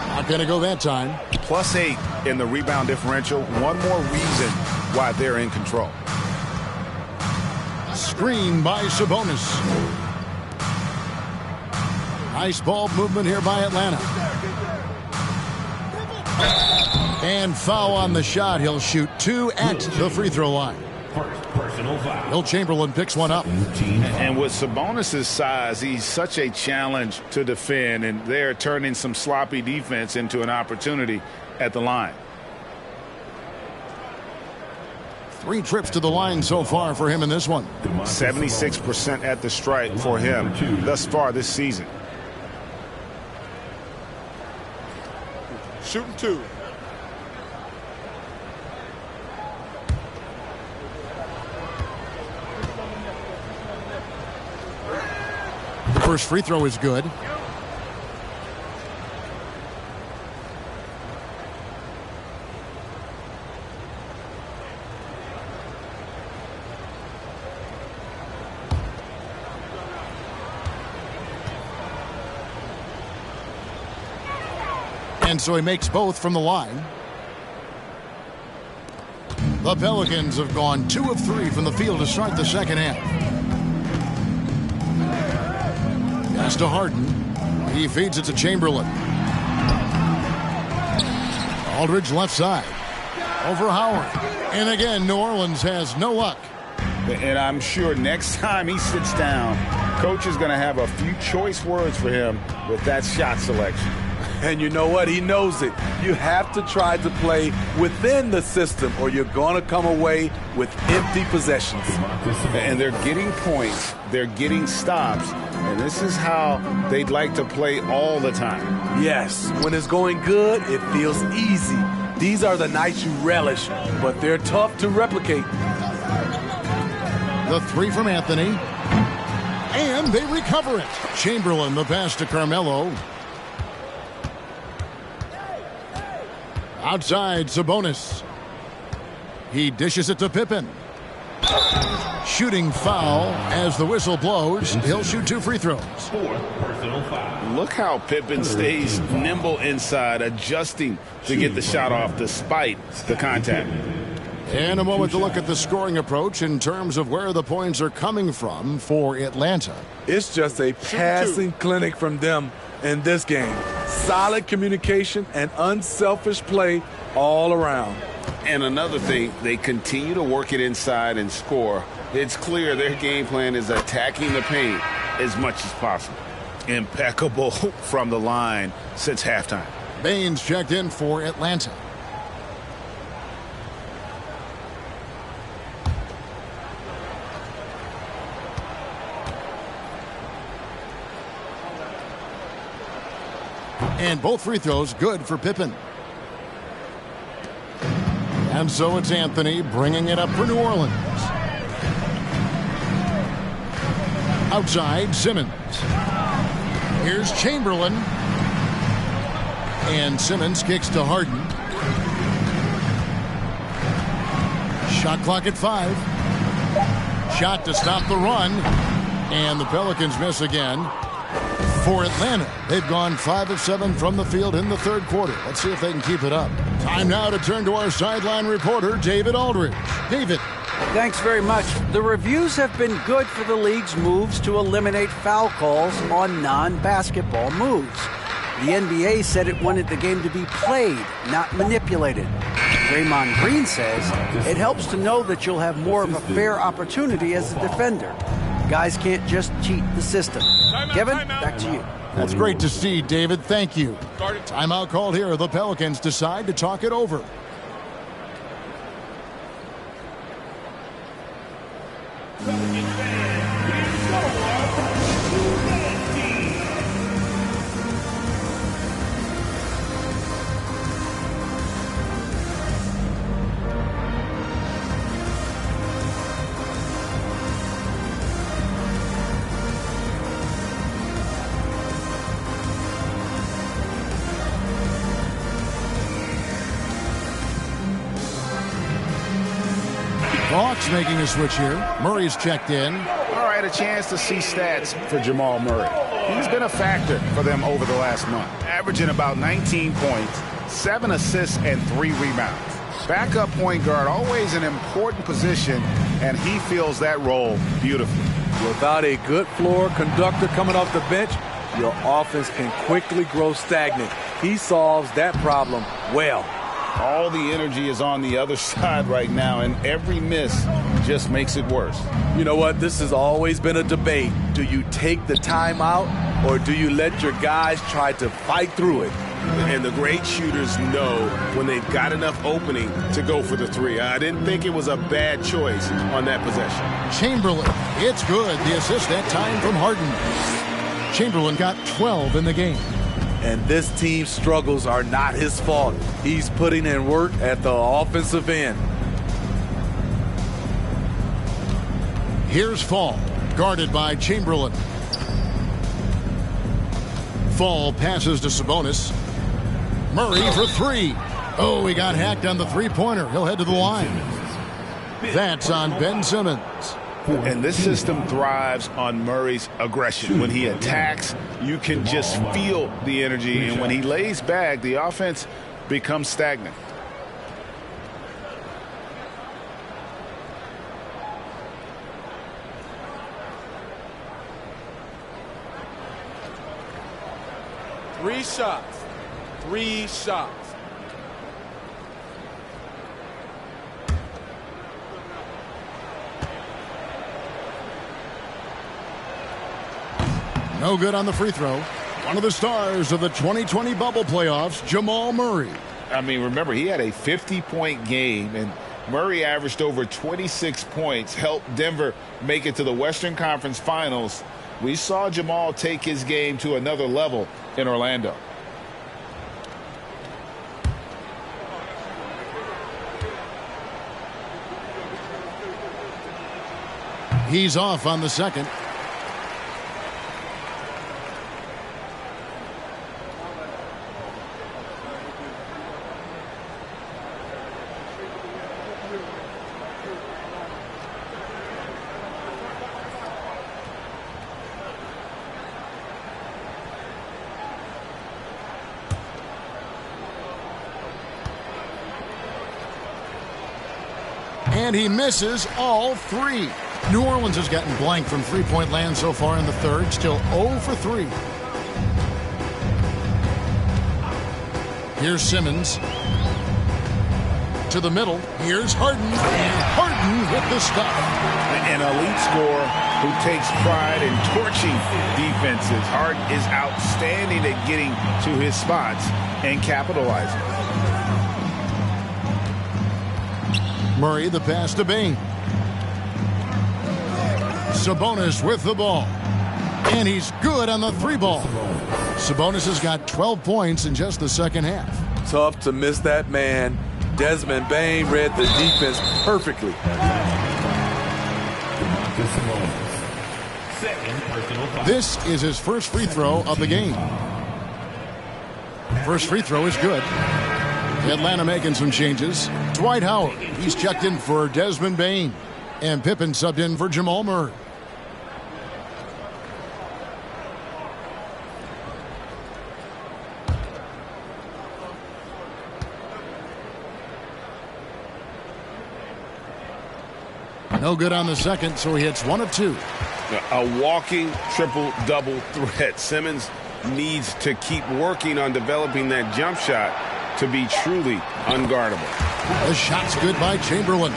A: Not going to go that time.
D: +8 in the rebound differential. One more reason why they're in control.
A: Screen by Sabonis. Nice ball movement here by Atlanta. And foul on the shot. He'll shoot 2 at the free throw line. Will Chamberlain picks one up.
D: And with Sabonis' size, he's such a challenge to defend, and they're turning some sloppy defense into an opportunity at the line.
A: 3 trips to the line so far for him in this one.
D: 76% at the stripe for him thus far this season.
G: Shooting 2.
A: The first free throw is good. And so he makes both from the line. The Pelicans have gone 2 of 3 from the field to start the second half. Pass to Harden. He feeds it to Chamberlain. Aldridge left side. Over Howard. And again, New Orleans has no luck.
D: And I'm sure next time he sits down, coach is going to have a few choice words for him with that shot selection.
C: And you know what? He knows it. You have to try to play within the system or you're going to come away with empty possessions.
D: And they're getting points. They're getting stops. And this is how they'd like to play all the time.
C: Yes. When it's going good, it feels easy. These are the nights you relish, but they're tough to replicate.
A: The 3 from Anthony. And they recover it. Chamberlain, the pass to Carmelo. Outside, Sabonis. He dishes it to Pippen. Shooting foul as the whistle blows. He'll shoot 2 free throws.
D: Look how Pippen stays nimble inside, adjusting to get the shot off despite the contact.
A: In a moment to look at the scoring approach in terms of where the points are coming from for Atlanta.
C: It's just a passing clinic from them in this game. Solid communication and unselfish play all around.
D: And another thing, they continue to work it inside and score. It's clear their game plan is attacking the paint as much as possible. Impeccable from the line since halftime.
A: Baines checked in for Atlanta. And both free throws good for Pippen. And so it's Anthony bringing it up for New Orleans. Outside, Simmons. Here's Chamberlain. And Simmons kicks to Harden. Shot clock at 5. Shot to stop the run. And the Pelicans miss again. For Atlanta, they've gone 5 of 7 from the field in the third quarter. Let's see if they can keep it up. Time now to turn to our sideline reporter, David Aldridge. David.
F: Thanks very much. The reviews have been good for the league's moves to eliminate foul calls on non-basketball moves. The NBA said it wanted the game to be played, not manipulated. Draymond Green says it helps to know that you'll have more of a fair opportunity as a defender. Guys can't just cheat the system. Kevin, back to you.
A: That's great to see, David. Thank you. Timeout called here. The Pelicans decide to talk it over. Hawks making a switch here. Murray's checked in.
D: All right, a chance to see stats for Jamal Murray. He's been a factor for them over the last month, averaging about 19 points, 7 assists, and 3 rebounds. Backup point guard, always an important position, and he fills that role beautifully.
C: Without a good floor conductor coming off the bench, your offense can quickly grow stagnant. He solves that problem well.
D: All the energy is on the other side right now, and every miss just makes it worse.
C: You know what? This has always been a debate. Do you take the timeout, or do you let your guys try to fight through it?
B: And the great shooters know when they've got enough opening to go for the 3. I didn't think it was a bad choice on that possession.
A: Chamberlain, it's good. The assist that time from Harden. Chamberlain got 12 in the game.
C: And this team's struggles are not his fault. He's putting in work at the offensive end.
A: Here's Fall, guarded by Chamberlain. Fall passes to Sabonis. Murray for 3. Oh, he got hacked on the three-pointer. He'll head to the line. That's on Ben Simmons.
D: And this system thrives on Murray's aggression. When he attacks, you can just feel the energy. And when he lays back, the offense becomes stagnant.
G: Three shots.
A: No good on the free throw. One of the stars of the 2020 bubble playoffs, Jamal Murray.
D: I mean, remember, he had a 50-point game, and Murray averaged over 26 points, helped Denver make it to the Western Conference Finals. We saw Jamal take his game to another level in Orlando.
A: He's off on the second. And he misses all 3. New Orleans has gotten blank from three-point land so far in the third. Still 0 for 3. Here's Simmons. To the middle. Here's Harden. And Harden with the stuff.
D: An elite scorer who takes pride in torching defenses. Harden is outstanding at getting to his spots and capitalizing.
A: Murray, the pass to Bane. Sabonis with the ball. And he's good on the 3-ball. Sabonis has got 12 points in just the second half.
C: Tough to miss that man. Desmond Bane read the defense perfectly.
E: Second Personal foul.
A: This is his first free throw of the game. First free throw is good. Atlanta making some changes. Dwight Howard, he's checked in for Desmond Bane. And Pippen subbed in for Jamal Murray. No good on the second, so he hits 1 of 2.
B: A walking triple-double threat. Simmons needs to keep working on developing that jump shot to be truly unguardable.
A: The shot's good by Chamberlain.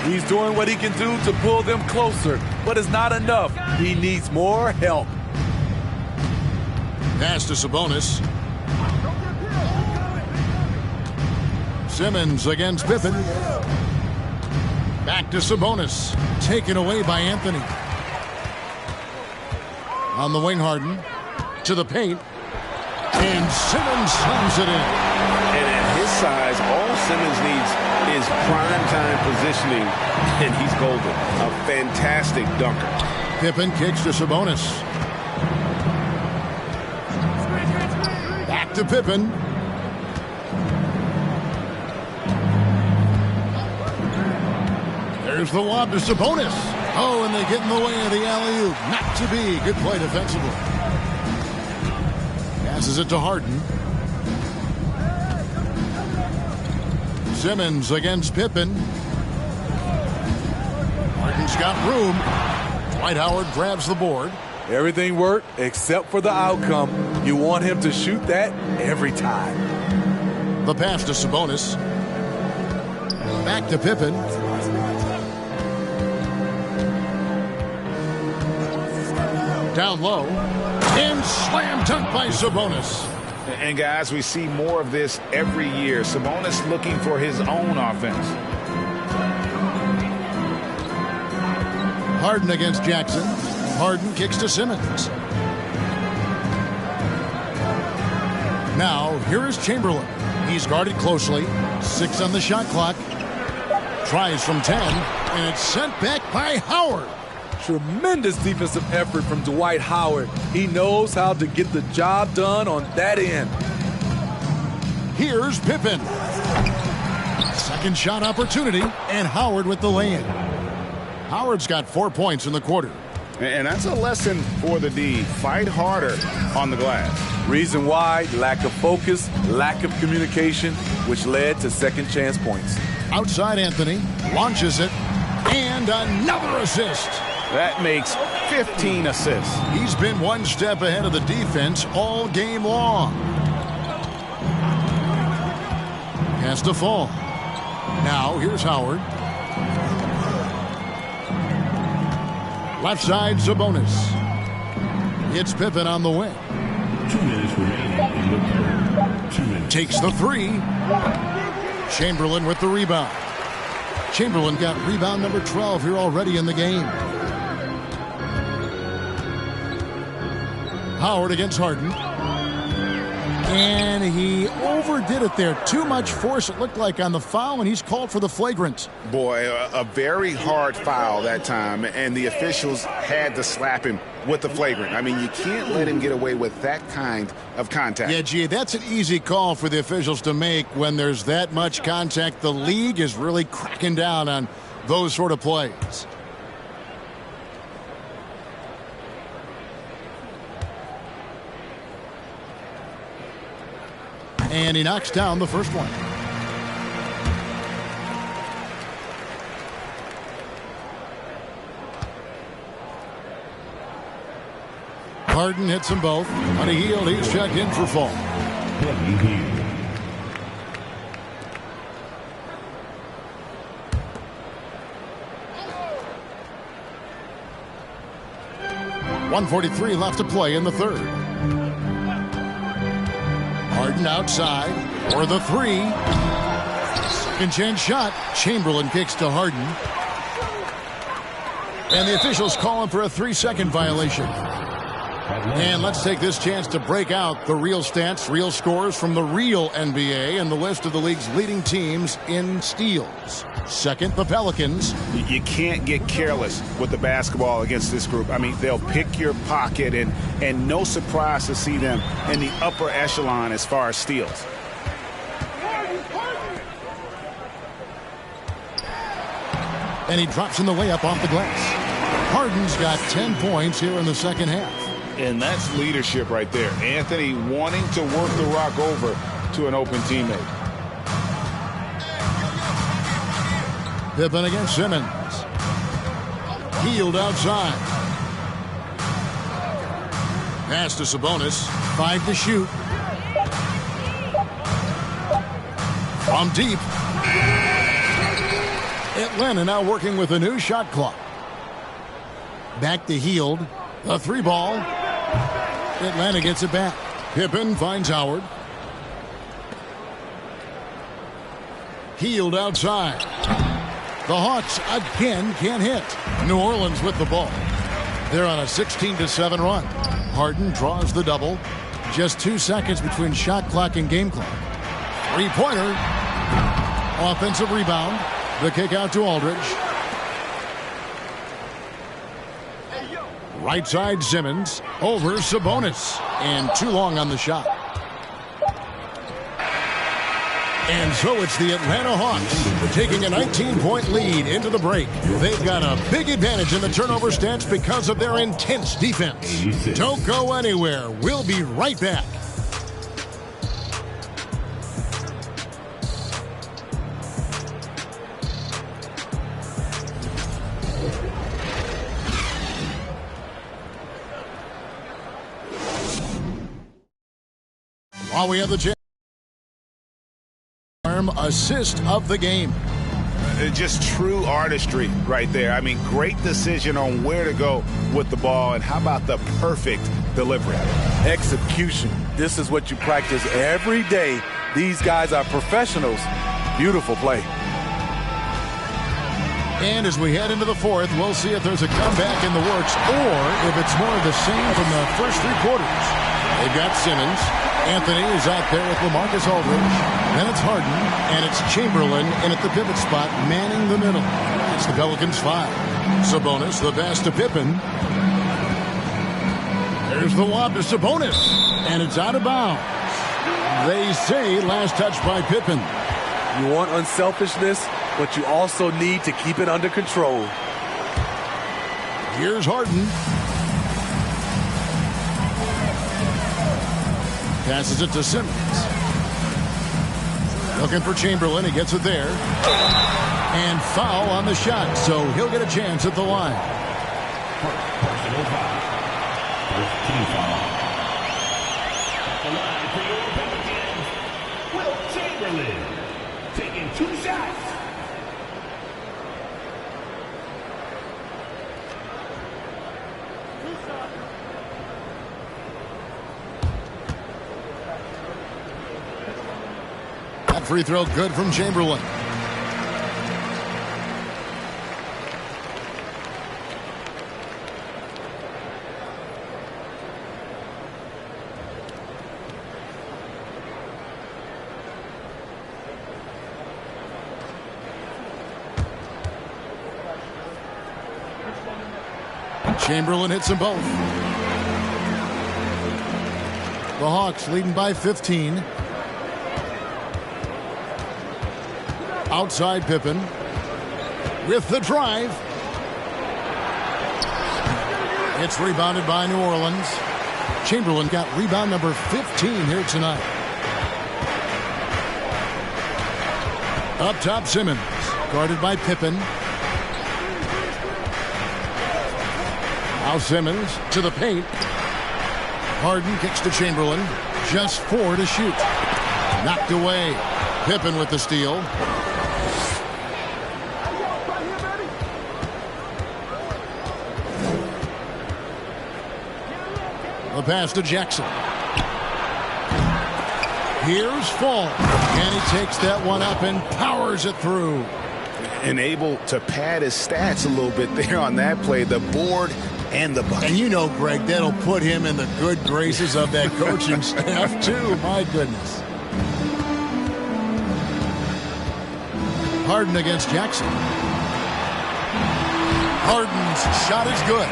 C: He's doing what he can do to pull them closer, but it's not enough. He needs more help.
A: Pass to Sabonis. Simmons against Pippen. Back to Sabonis. Taken away by Anthony. On the wing, Harden. To the paint. And Simmons slams it in.
B: And at his size, all Simmons needs is prime-time positioning, and he's golden. A fantastic dunker.
A: Pippen kicks to Sabonis. Back to Pippen. There's the lob to Sabonis. Oh, and they get in the way of the alley-oop. Not to be. Good play defensively. Passes it to Harden. Simmons against Pippen. Harden's got room. Dwight Howard grabs the board.
C: Everything worked except for the outcome. You want him to shoot that every time.
A: The pass to Sabonis. Back to Pippen. Down low. And slam dunk by Sabonis.
D: And guys, we see more of this every year. Sabonis looking for his own offense.
A: Harden against Jackson. Harden kicks to Simmons. Now, here is Chamberlain. He's guarded closely. 6 on the shot clock. Tries from 10, and it's sent back by Howard.
C: Tremendous defensive effort from Dwight Howard. He knows how to get the job done on that end.
A: Here's Pippen. Second shot opportunity, and Howard with the lay-in. Howard's got 4 points in the quarter.
D: And that's a lesson for the D. Fight harder on the glass.
C: Reason why: lack of focus, lack of communication, which led to second chance points.
A: Outside Anthony, launches it, and another assist.
D: That makes 15 assists.
A: He's been one step ahead of the defense all game long. Has to fall. Now, here's Howard. Left side, Sabonis. It's Pippen on the wing.
E: 2 minutes remaining in the third. 2 minutes.
A: Takes the three. Chamberlain with the rebound. Chamberlain got rebound number 12 here already in the game. Howard against Harden. And he overdid it there. Too much force, it looked like, on the foul, and he's called for the flagrant.
D: Boy, a very hard foul that time, and the officials had to slap him with the flagrant. I mean, you can't let him get away with that kind of contact.
A: Yeah, gee, that's an easy call for the officials to make when there's that much contact. The league is really cracking down on those sort of plays. And he knocks down the first one. Harden hits them both. On a heel, he's checked in for fall.
E: Buddy Hield.
A: .143 left to play in the third. Harden outside for the three. Second chance shot. Chamberlain kicks to Harden. And the officials calling for a 3-second violation. And let's take this chance to break out the real stats, real scores from the real NBA and the list of the league's leading teams in steals. Second, the Pelicans.
D: You can't get careless with the basketball against this group. I mean, they'll pick your pocket, and no surprise to see them in the upper echelon as far as steals.
A: And he drops in the layup off the glass. Harden's got 10 points here in the second half.
B: And that's leadership right there. Anthony wanting to work the rock over to an open teammate.
A: Pippen against Simmons. Hield outside. Pass to Sabonis. 5 to shoot. From deep. Atlanta now working with a new shot clock. Back to Hield. The 3-ball. Atlanta gets it back. Pippen finds Howard. Hield outside. The Hawks again can't hit. New Orleans with the ball. They're on a 16-7 run. Harden draws the double. Just 2 seconds between shot clock and game clock. 3-pointer. Offensive rebound. The kick out to Aldridge. Right side Simmons over Sabonis. And too long on the shot. And so it's the Atlanta Hawks taking a 19-point lead into the break. They've got a big advantage in the turnover stats because of their intense defense. Don't go anywhere. We'll be right back. While we have the chance. Assist of the game.
D: Just true artistry right there. I mean, great decision on where to go with the ball, and how about the perfect delivery?
C: Execution. This is what you practice every day. These guys are professionals. Beautiful play.
A: And as we head into the fourth, we'll see if there's a comeback in the works or if it's more of the same from the first 3 quarters. They've got Simmons. Anthony is out there with LaMarcus Aldridge. Then it's Harden, and it's Chamberlain in at the pivot spot, manning the middle. It's the Pelicans 5. Sabonis, the pass to Pippen. There's the lob to Sabonis, and it's out of bounds. They say last touch by Pippen.
C: You want unselfishness, but you also need to keep it under control.
A: Here's Harden. Passes it to Simmons. Looking for Chamberlain. He gets it there. And foul on the shot, so he'll get a chance at the line.
E: Personal foul. First team foul. At the line for your Pelicans, Wilt Chamberlain. Taking 2 shots.
A: That free throw good from Chamberlain. Chamberlain hits them both. The Hawks leading by 15. Outside Pippen with the drive. It's rebounded by New Orleans. Chamberlain got rebound number 15 here tonight. Up top Simmons, guarded by Pippen. Now Simmons to the paint. Harden kicks to Chamberlain. Just 4 to shoot. Knocked away. Pippen with the steal. The pass to Jackson. Here's Fall. And he takes that one up and powers it through.
D: And able to pad his stats a little bit there on that play. The board and the bucket.
A: And you know, Greg, that'll put him in the good graces of that coaching staff, too. My goodness. Harden against Jackson. Harden's shot is good.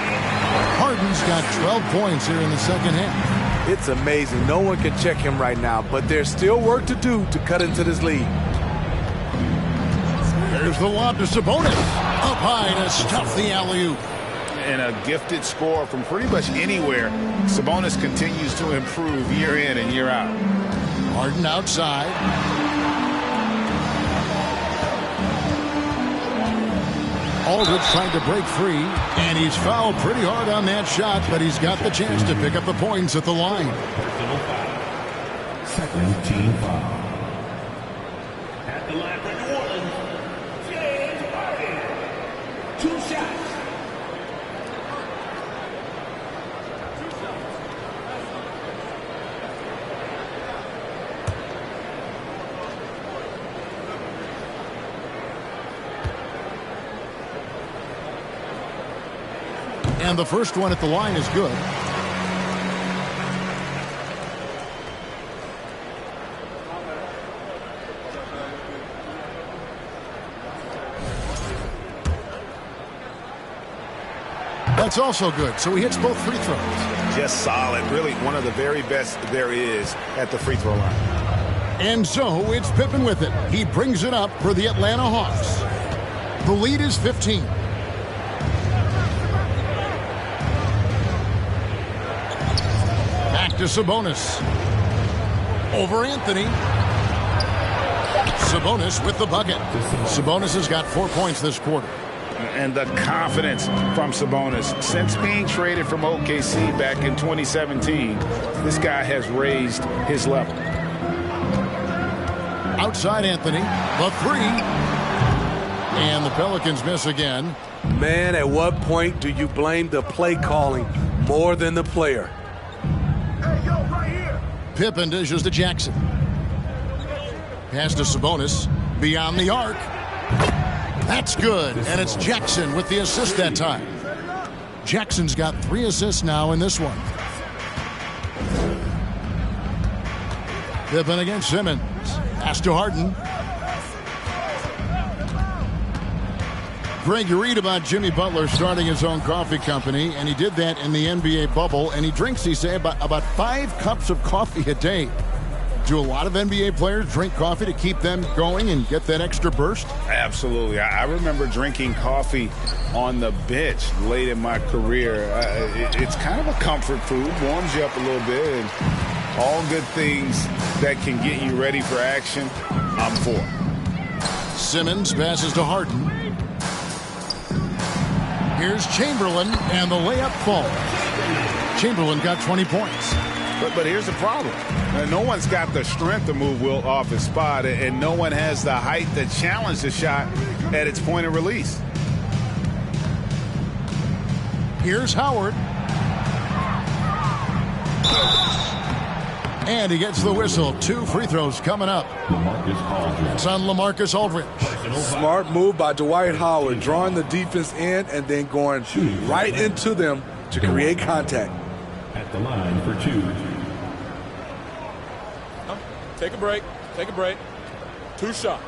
A: Harden's got 12 points here in the second half.
C: It's amazing. No one can check him right now, but there's still work to do to cut into this lead.
A: There's the lob to Sabonis. Up high to stuff the alley-oop.
D: And a gifted score from pretty much anywhere. Sabonis continues to improve year in and year out.
A: Harden outside. Aldridge trying to break free, and he's fouled pretty hard on that shot, but he's got the chance to pick up the points at the line.
E: Second team foul. At the line for New Orleans, James Harden. 2 shots.
A: And the first one at the line is good. That's also good. So he hits both free throws.
D: Just solid. Really one of the very best there is at the free throw line.
A: And so it's Pippen with it. He brings it up for the Atlanta Hawks. The lead is 15. Back to Sabonis. Over Anthony. Sabonis with the bucket. Sabonis has got 4 points this quarter.
D: And the confidence from Sabonis. Since being traded from OKC back in 2017, this guy has raised his level.
A: Outside Anthony. The three. And the Pelicans miss again.
C: Man, at what point do you blame the play calling more than the player?
A: Pippen dishes to Jackson. Pass to Sabonis. Beyond the arc. That's good. And it's Jackson with the assist that time. Jackson's got 3 assists now in this one. Pippen against Simmons. Pass to Harden. Greg, you read about Jimmy Butler starting his own coffee company, and he did that in the NBA bubble, and he drinks, he say, about 5 cups of coffee a day. Do a lot of NBA players drink coffee to keep them going and get that extra burst?
D: Absolutely. I remember drinking coffee on the bench late in my career. It's kind of a comfort food, warms you up a little bit, and all good things that can get you ready for action, I'm for.
A: Simmons passes to Harden. Here's Chamberlain, and the layup falls. Chamberlain got 20 points.
D: But here's the problem. No one's got the strength to move Wilt off his spot, and no one has the height to challenge the shot at its point of release.
A: Here's Howard. And he gets the whistle. 2 free throws coming up. It's on LaMarcus Aldridge.
C: Smart move by Dwight Howard, drawing the defense in and then going right into them to create contact.
E: At the line for 2.
G: Take a break. Take a break. 2 shots.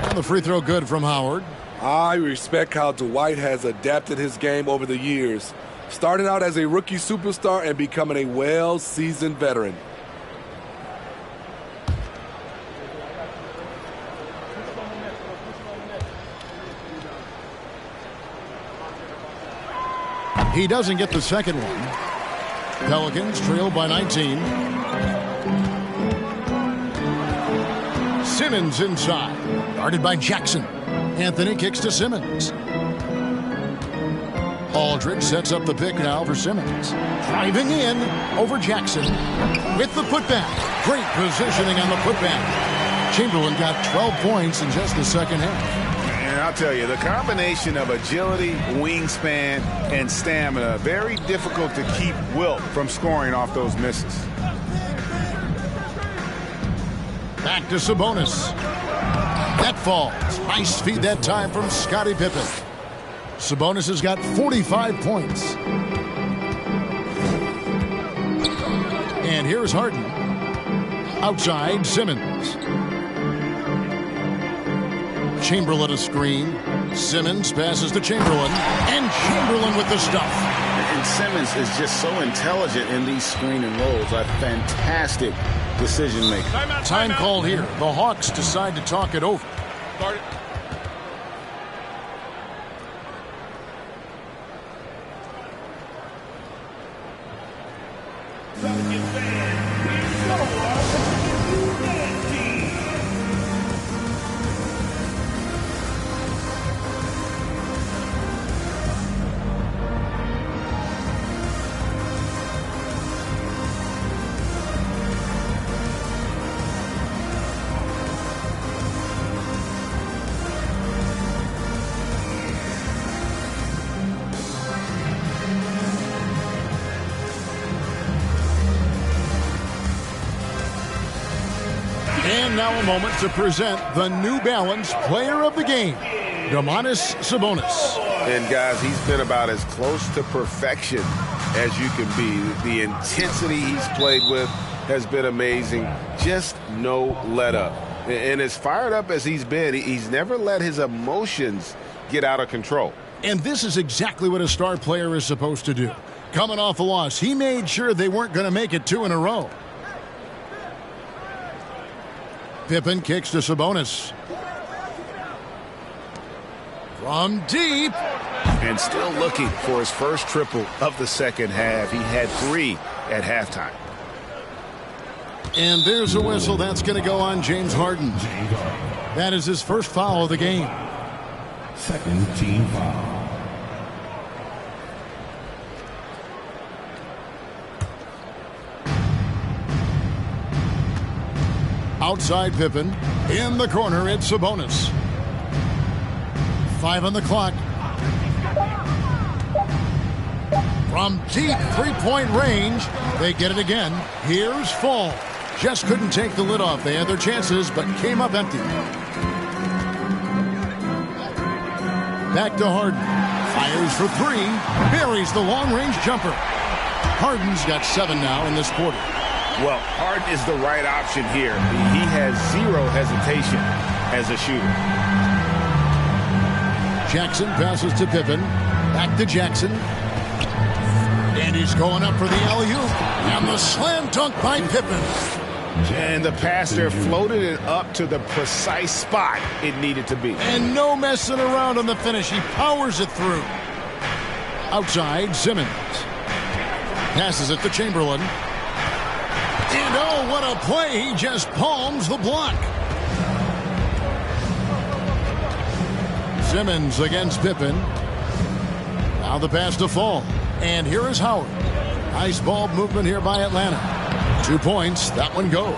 A: And the free throw good from Howard.
C: I respect how Dwight has adapted his game over the years, starting out as a rookie superstar and becoming a well-seasoned veteran.
A: He doesn't get the second one. Pelicans trail by 19. Simmons inside. Guarded by Jackson. Anthony kicks to Simmons. Aldridge sets up the pick now for Simmons. Driving in over Jackson with the putback. Great positioning on the putback. Chamberlain got 12 points in just the second half.
D: And I'll tell you, the combination of agility, wingspan, and stamina, very difficult to keep Wilt from scoring off those misses.
A: Back to Sabonis. That falls. Nice feed that time from Scottie Pippen. Sabonis has got 45 points. And here's Harden. Outside, Simmons. Chamberlain a screen. Simmons passes to Chamberlain. And Chamberlain with the stuff.
D: And Simmons is just so intelligent in these screen and rolls. A fantastic decision maker.
A: Time called here. The Hawks decide to talk it over.
G: Start it.
A: And now a moment to present the New Balance Player of the Game, Domantas Sabonis.
B: And guys, he's been about as close to perfection as you can be. The intensity he's played with has been amazing. Just no let up. And as fired up as he's been, he's never let his emotions get out of control.
A: And this is exactly what a star player is supposed to do. Coming off a loss, he made sure they weren't going to make it 2 in a row. Pippen kicks to Sabonis. From deep.
D: And still looking for his first triple of the second half. He had 3 at halftime.
A: And there's a whistle. That's going to go on James Harden. That is his first foul of the game.
E: Second team foul.
A: Outside Pippen. In the corner, it's Sabonis. 5 on the clock. From deep three-point range, they get it again. Here's Fall. Just couldn't take the lid off. They had their chances, but came up empty. Back to Harden. Fires for 3. Buries the long-range jumper. Harden's got 7 now in this quarter.
B: Well, Harden is the right option here. He has 0 hesitation as a shooter.
A: Jackson passes to Pippen. Back to Jackson. And he's going up for the alley-oop. And the slam dunk by Pippen.
B: And the pass there floated it up to the precise spot it needed to be.
A: And no messing around on the finish. He powers it through. Outside, Simmons. Passes it to Chamberlain. And oh, what a play. He just palms the block. Simmons against Pippen. Now the pass to Fall. And here is Howard. Nice ball movement here by Atlanta. 2 points. That one goes.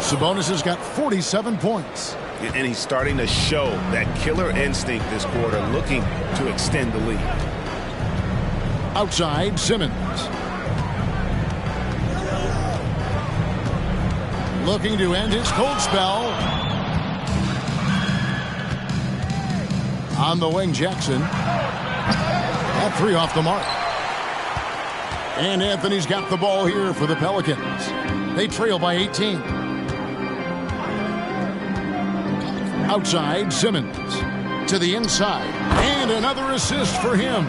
A: Sabonis has got 47 points.
B: And he's starting to show that killer instinct this quarter, looking to extend the lead.
A: Outside, Simmons. Looking to end his cold spell. On the wing, Jackson. That 3 off the mark. And Anthony's got the ball here for the Pelicans. They trail by 18. Outside, Simmons. To the inside. And another assist for him.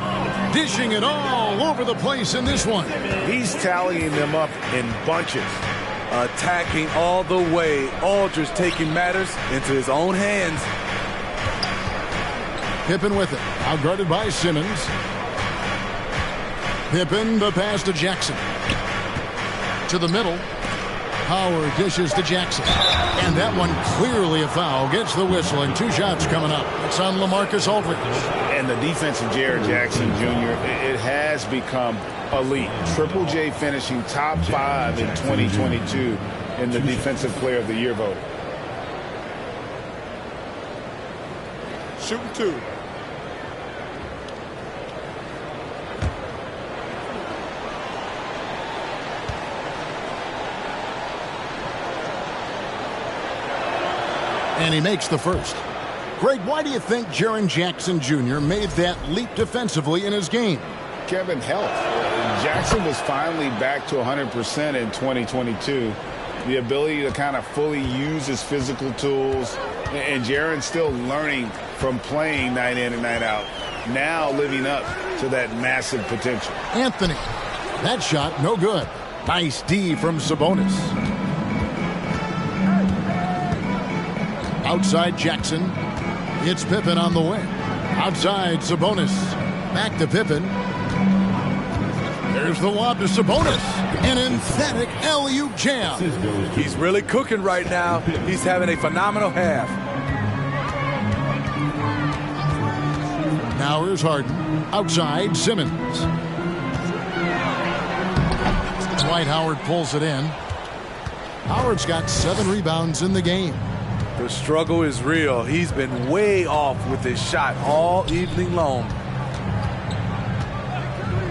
A: Dishing it all over the place in this one.
B: He's tallying them up in bunches.
C: Attacking all the way. Aldridge taking matters into his own hands.
A: Pippen with it. Outguarded by Simmons. Pippen, the pass to Jackson. To the middle. Howard dishes to Jackson. And that one clearly a foul. Gets the whistle and 2 shots coming up. It's on LaMarcus Aldridge.
B: And the defense of Jaren Jackson Jr., it has become elite. Triple J finishing top 5 in 2022 in the Defensive Player of the Year voting.
G: Shooting 2.
A: And he makes the first. Greg, why do you think Jaren Jackson Jr. made that leap defensively in his game?
D: Kevin, health. Jackson was finally back to 100% in 2022. The ability to kind of fully use his physical tools. And Jaren's still learning from playing night in and night out. Now living up to that massive potential.
A: Anthony. That shot, no good. Nice D from Sabonis. Outside Jackson. It's Pippen on the wing. Outside Sabonis. Back to Pippen. There's the lob to Sabonis. An emphatic alley-oop jam.
C: He's really cooking right now. He's having a phenomenal half.
A: Now here's Harden. Outside Simmons. Dwight Howard pulls it in. Howard's got 7 rebounds in the game.
C: The struggle is real. He's been way off with his shot all evening long.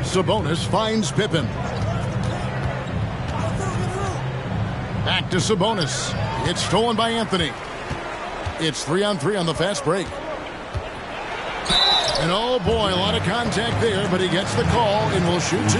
A: Sabonis finds Pippen. Back to Sabonis. It's stolen by Anthony. It's 3-on-3 on the fast break. And oh boy, a lot of contact there, but he gets the call and will shoot 2.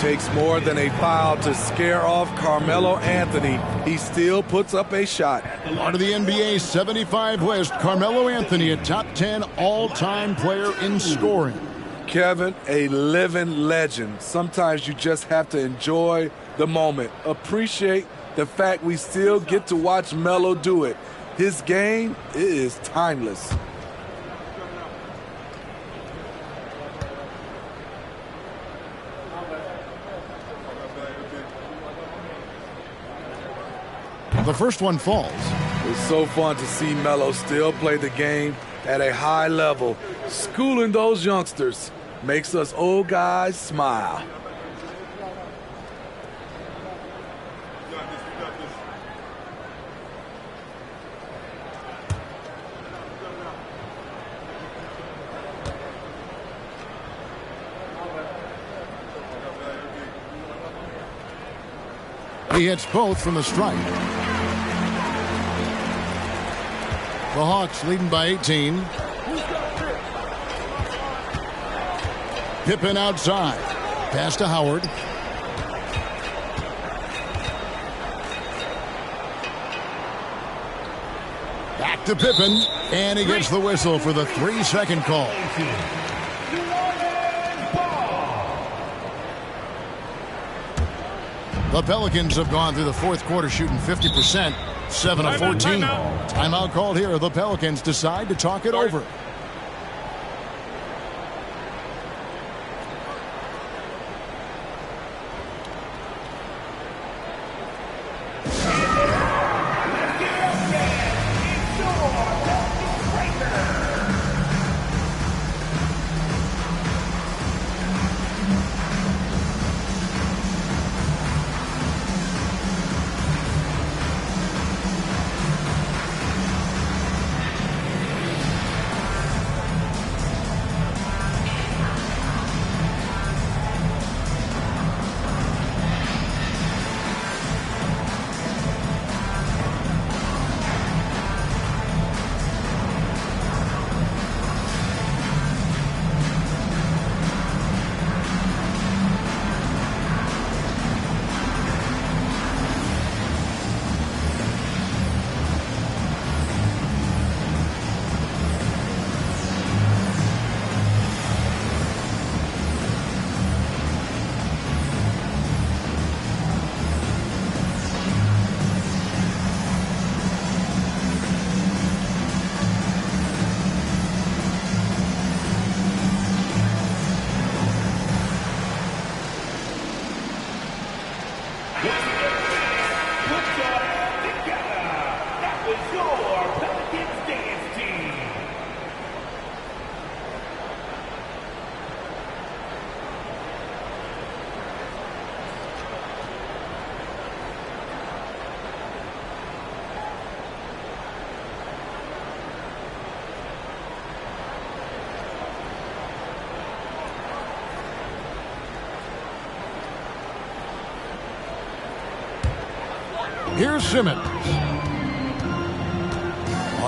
C: Takes more than a foul to scare off Carmelo Anthony. He still puts up a shot.
A: Part of the NBA 75 West, Carmelo Anthony, a top 10 all-time player in scoring.
C: Kevin, a living legend. Sometimes you just have to enjoy the moment. Appreciate the fact we still get to watch Melo do it. His game is timeless.
A: The first one falls.
C: It's so fun to see Melo still play the game at a high level. Schooling those youngsters makes us old guys smile.
A: He hits both from the stripe. The Hawks leading by 18. Pippen outside. Pass to Howard. Back to Pippen. And he gets the whistle for the 3-second call. The Pelicans have gone through the fourth quarter shooting 50%, 7 of 14. Timeout called here. The Pelicans decide to talk it over. Here's Simmons.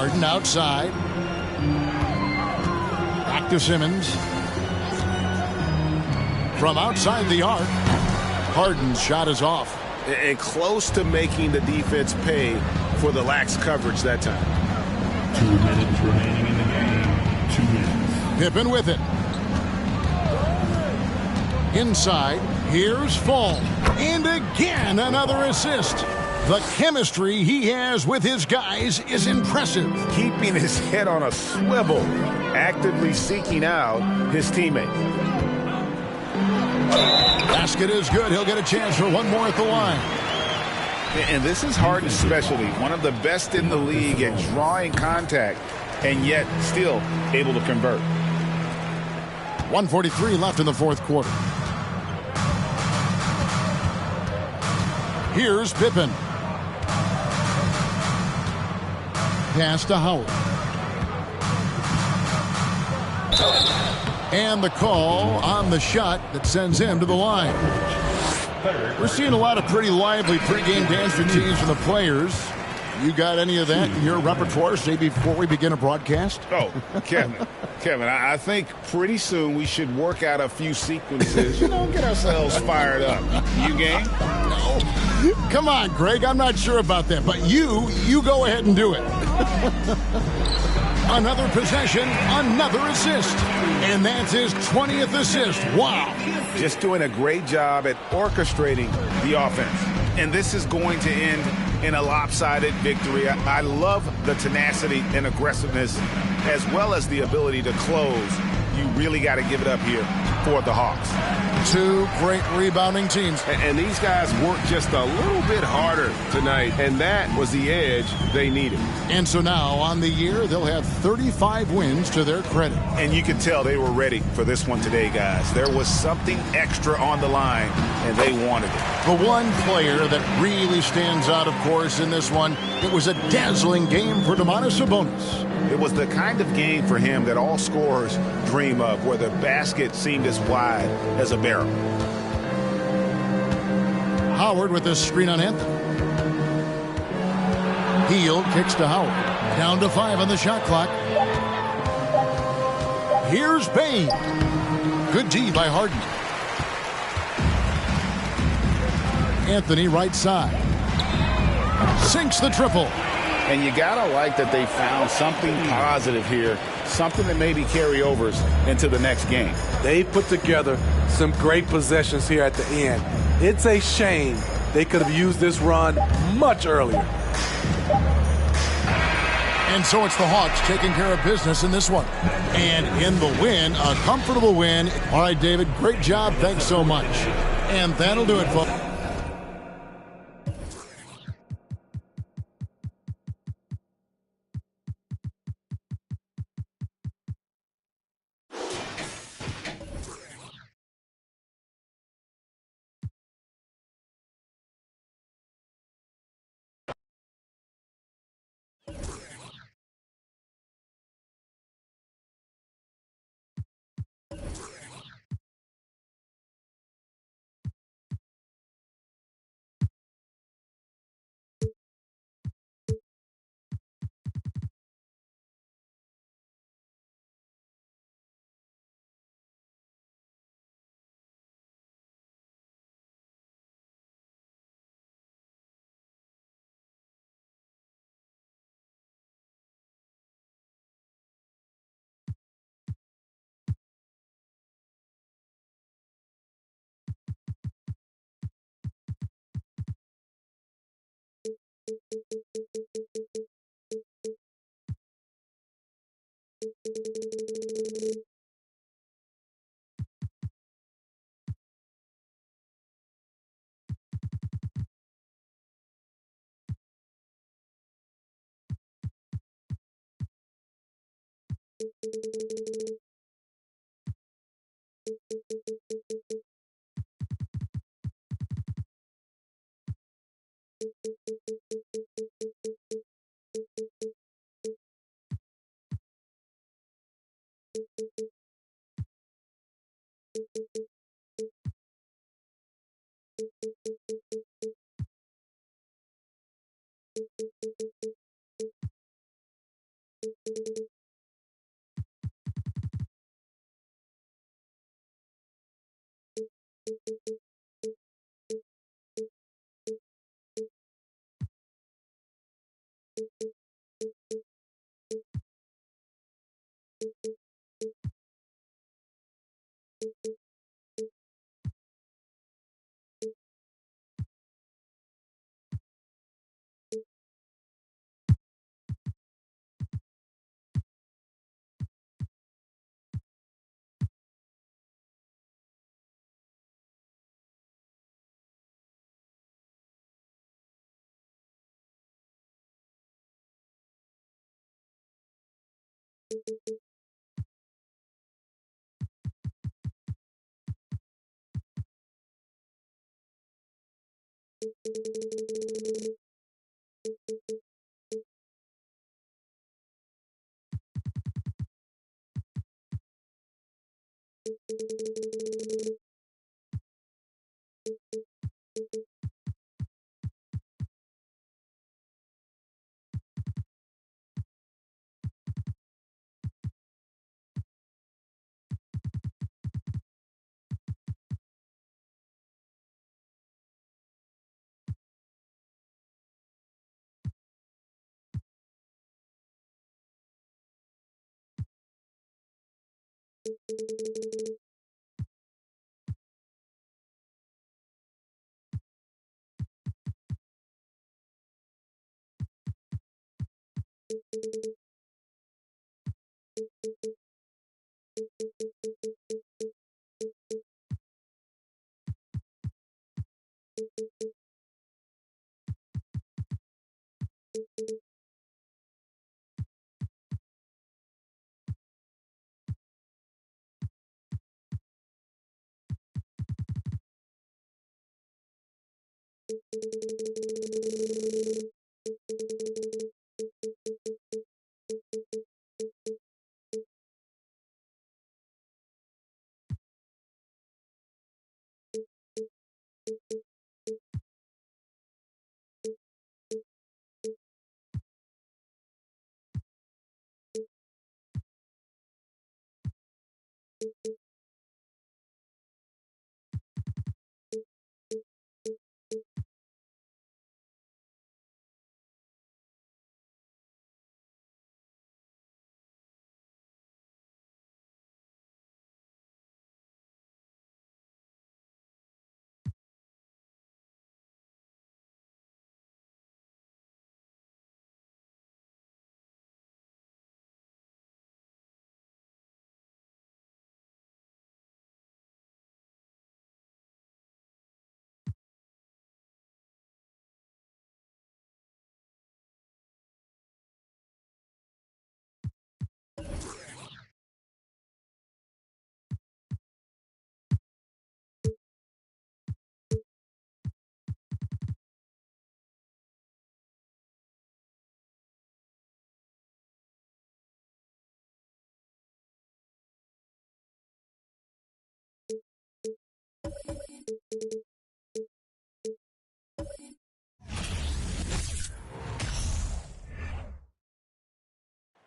A: Harden outside. Back to Simmons. From outside the arc, Harden's shot is off.
B: And close to making the defense pay for the lax coverage that time.
E: 2 minutes remaining in the game. 2 minutes.
A: Pippen with it. Inside, here's Fall. And again, another assist. The chemistry he has with his guys is impressive.
D: Keeping his head on a swivel, actively seeking out his teammate.
A: Basket is good. He'll get a chance for one more at the line.
D: And this is Harden's specialty. One of the best in the league at drawing contact and yet still able to convert.
A: 1:43 left in the fourth quarter. Here's Pippen. Pass to Howard. And the call on the shot that sends him to the line. We're seeing a lot of pretty lively pregame dance routines from the players. You got any of that in your repertoire, say, before we begin a broadcast?
D: Oh, Kevin, I think pretty soon we should work out a few sequences, get ourselves fired up. You game?
A: No. Come on, Greg, I'm not sure about that, but you go ahead and do it. Another possession, another assist. And that's his 20th assist. Wow.
D: Just doing a great job at orchestrating the offense. And this is going to end in a lopsided victory. I love the tenacity and aggressiveness as well as the ability to close. You really got to give it up here for the Hawks.
A: Two great rebounding teams.
B: And these guys worked just a little bit harder tonight, and that was the edge they needed.
A: And so now, on the year, they'll have 35 wins to their credit.
D: And you could tell they were ready for this one today, guys. There was something extra on the line, and they wanted it.
A: The one player that really stands out, of course, in this one, it was a dazzling game for Domantas Sabonis.
D: It was the kind of game for him that all scorers dream of, where the basket seemed as wide as a barrel.
A: Howard with this screen on Anthony. Hield kicks to Howard. Down to 5 on the shot clock. Here's Bane. Good D by Harden. Anthony right side. Sinks the triple.
D: And you gotta like that they found something positive here, something that maybe carry overs into the next game.
C: They put together some great possessions here at the end. It's a shame they could have used this run much earlier.
A: And so it's the Hawks taking care of business in this one. And in the win, a comfortable win. All right, David, great job. Thanks so much. And that'll do it, folks.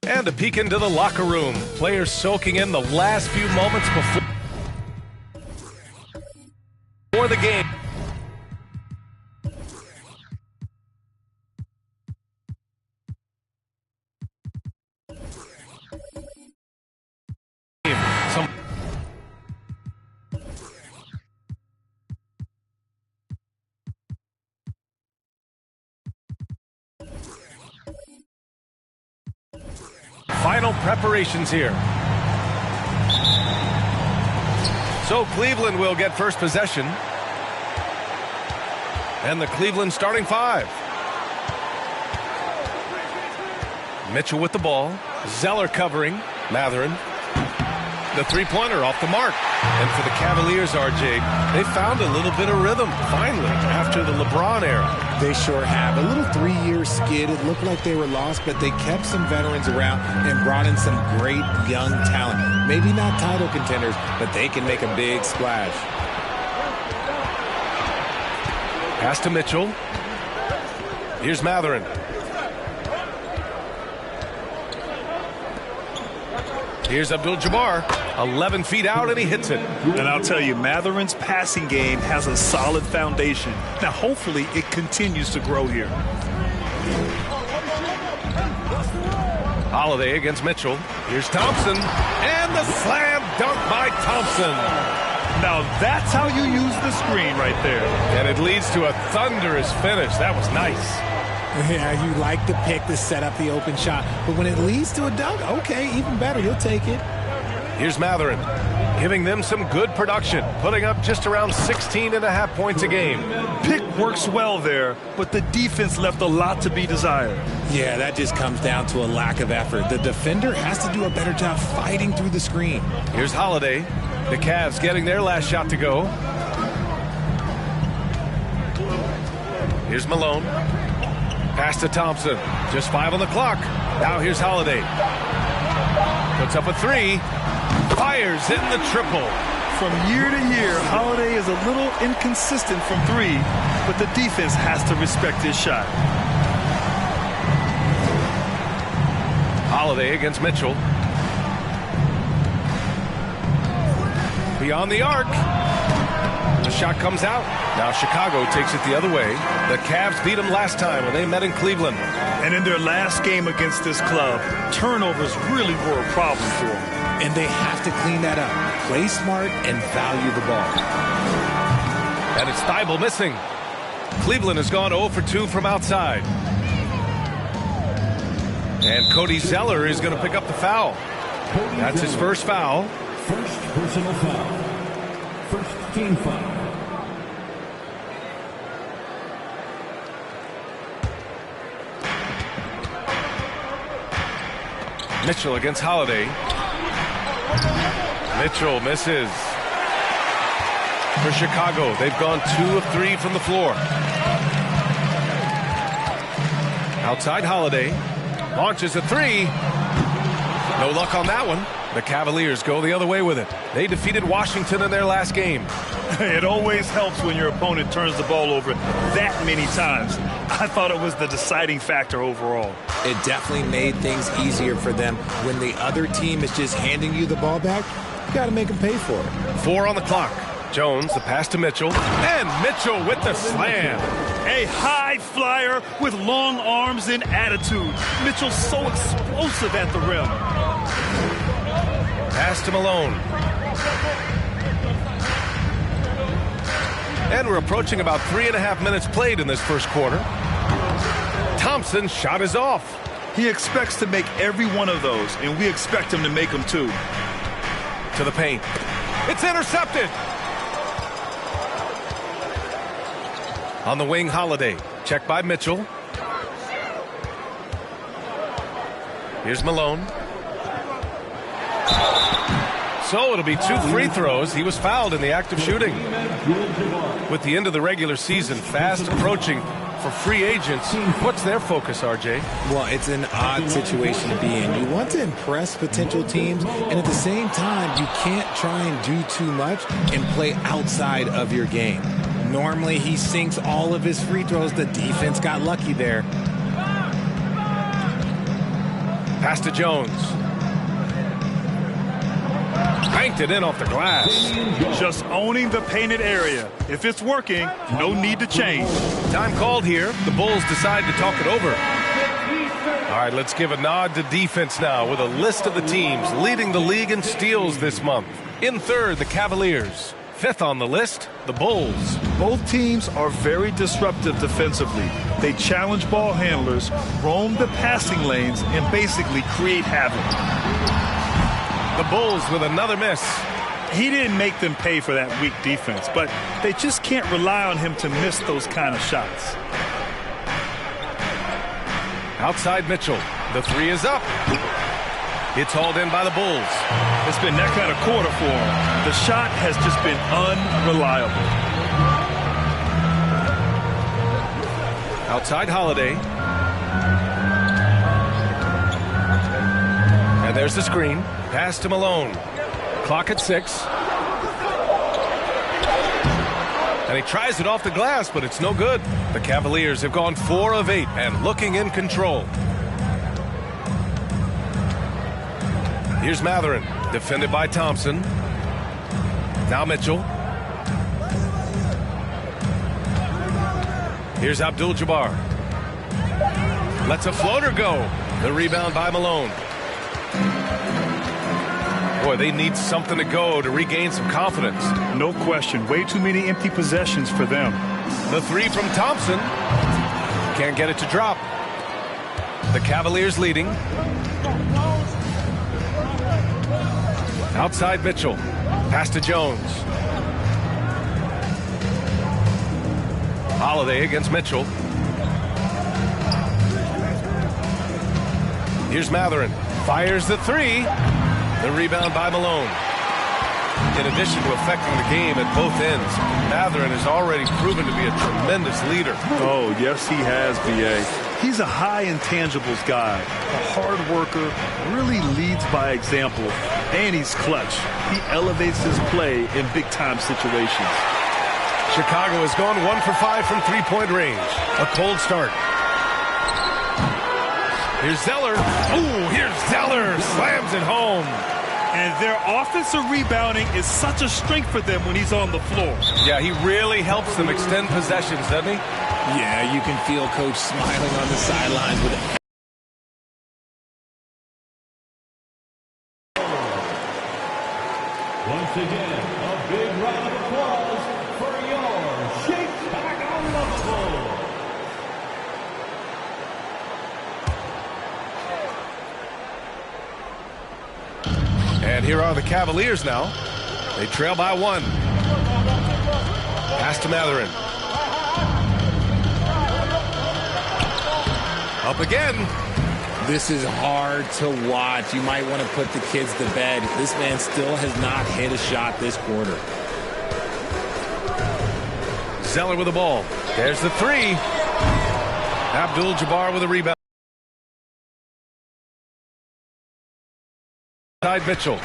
I: And a peek into the locker room. Players soaking in the last few moments before the game. Final preparations here. So Cleveland will get first possession. And the Cleveland starting five. Mitchell with the ball. Zeller covering. Mathurin. The three-pointer off the mark. And for the Cavaliers, RJ, they found a little bit of rhythm, finally, after the LeBron era.
J: They sure have. A little 3-year skid. It looked like they were lost, but they kept some veterans around and brought in some great young talent. Maybe not title contenders, but they can make a big splash.
I: Pass to Mitchell. Here's Mathurin. Here's Abdul-Jabbar. 11 feet out, and he hits it.
K: And I'll tell you, Matherin's passing game has a solid foundation. Now, hopefully, it continues to grow here.
I: Holiday against Mitchell. Here's Thompson, and the slam dunk by Thompson.
K: Now, that's how you use the screen right there.
I: And it leads to a thunderous finish. That was nice.
J: Yeah, you like the pick to set up the open shot. But when it leads to a dunk, okay, even better. You'll take it.
I: Here's Matherin, giving them some good production, putting up just around 16.5 points a game.
K: Pick works well there, but the defense left a lot to be desired.
J: Yeah, that just comes down to a lack of effort. The defender has to do a better job fighting through the screen.
I: Here's Holiday. The Cavs getting their last shot to go. Here's Malone. Pass to Thompson. Just 5 on the clock. Now here's Holiday. Puts up a 3. Fires in the triple.
K: From year to year, Holiday is a little inconsistent from 3, but the defense has to respect his shot.
I: Holiday against Mitchell. Beyond the arc. The shot comes out. Now Chicago takes it the other way. The Cavs beat them last time when they met in Cleveland.
K: And in their last game against this club, turnovers really were a problem for them.
J: And they have to clean that up. Play smart and value the ball.
I: And it's Thibault missing. Cleveland has gone 0 for 2 from outside. And Cody Zeller is going to pick up the foul. That's his first foul.
E: First personal foul. First team foul.
I: Mitchell against Holiday. Mitchell misses. For Chicago, they've gone 2 of 3 from the floor. Outside Holiday. Launches a 3. No luck on that one. The Cavaliers go the other way with it. They defeated Washington in their last game.
K: It always helps when your opponent turns the ball over that many times. I thought it was the deciding factor overall.
J: It definitely made things easier for them. When the other team is just handing you the ball back, you got to make them pay for it.
I: 4 on the clock. Jones, the pass to Mitchell. And Mitchell with the slam.
K: A high flyer with long arms and attitude. Mitchell's so explosive at the rim.
I: Pass to Malone. And we're approaching about 3.5 minutes played in this first quarter. Thompson's shot is off.
K: He expects to make every one of those, and we expect him to make them too.
I: To the paint. It's intercepted. On the wing, Holiday. Checked by Mitchell. Here's Malone. So it'll be 2 free throws. He was fouled in the act of shooting. With the end of the regular season fast approaching for free agents, what's their focus, RJ?
J: Well, it's an odd situation to be in. You want to impress potential teams, and at the same time, you can't try and do too much and play outside of your game. Normally, he sinks all of his free throws. The defense got lucky there.
I: Pass to Jones. Banked it in off the glass.
K: Just owning the painted area. If it's working, no need to change.
I: Time called here. The Bulls decide to talk it over. All right, let's give a nod to defense now with a list of the teams leading the league in steals this month. In third, the Cavaliers. Fifth on the list, the Bulls.
K: Both teams are very disruptive defensively. They challenge ball handlers, roam the passing lanes, and basically create havoc.
I: The Bulls with another miss.
K: He didn't make them pay for that weak defense, but they just can't rely on him to miss those kind of shots.
I: Outside Mitchell. The 3 is up. It's hauled in by the Bulls.
K: It's been that kind of quarter for him. The shot has just been unreliable.
I: Outside Holiday. And there's the screen. Pass to Malone. Clock at 6. And he tries it off the glass, but it's no good. The Cavaliers have gone 4 of 8 and looking in control. Here's Matherin. Defended by Thompson. Now Mitchell. Here's Abdul-Jabbar. Lets a floater go. The rebound by Malone. Boy, they need something to go to regain some confidence.
K: No question. Way too many empty possessions for them.
I: The three from Thompson. Can't get it to drop. The Cavaliers leading. Outside Mitchell. Pass to Jones. Holiday against Mitchell. Here's Mathurin. Fires the three. The rebound by Malone. In addition to affecting the game at both ends, Mathurin has already proven to be a tremendous leader.
K: Oh, yes, he has, B.A. He's a high intangibles guy, a hard worker, really leads by example, and he's clutch. He elevates his play in big-time situations.
I: Chicago has gone 1 for 5 from three-point range. A cold start. Here's Zeller. Ooh, here's Zeller. Slams it home.
K: And their offensive rebounding is such a strength for them when he's on the floor.
I: Yeah, he really helps them extend possessions, doesn't he?
J: Yeah, you can feel Coach smiling on the sidelines with it.
E: Once again, a big round of applause for your Chicago Lovable.
I: And here are the Cavaliers now. They trail by 1. Pass to Mathurin. Up again.
J: This is hard to watch. You might want to put the kids to bed. This man still has not hit a shot this quarter.
I: Zeller with the ball. There's the three. Abdul-Jabbar with a rebound. Side Mitchell.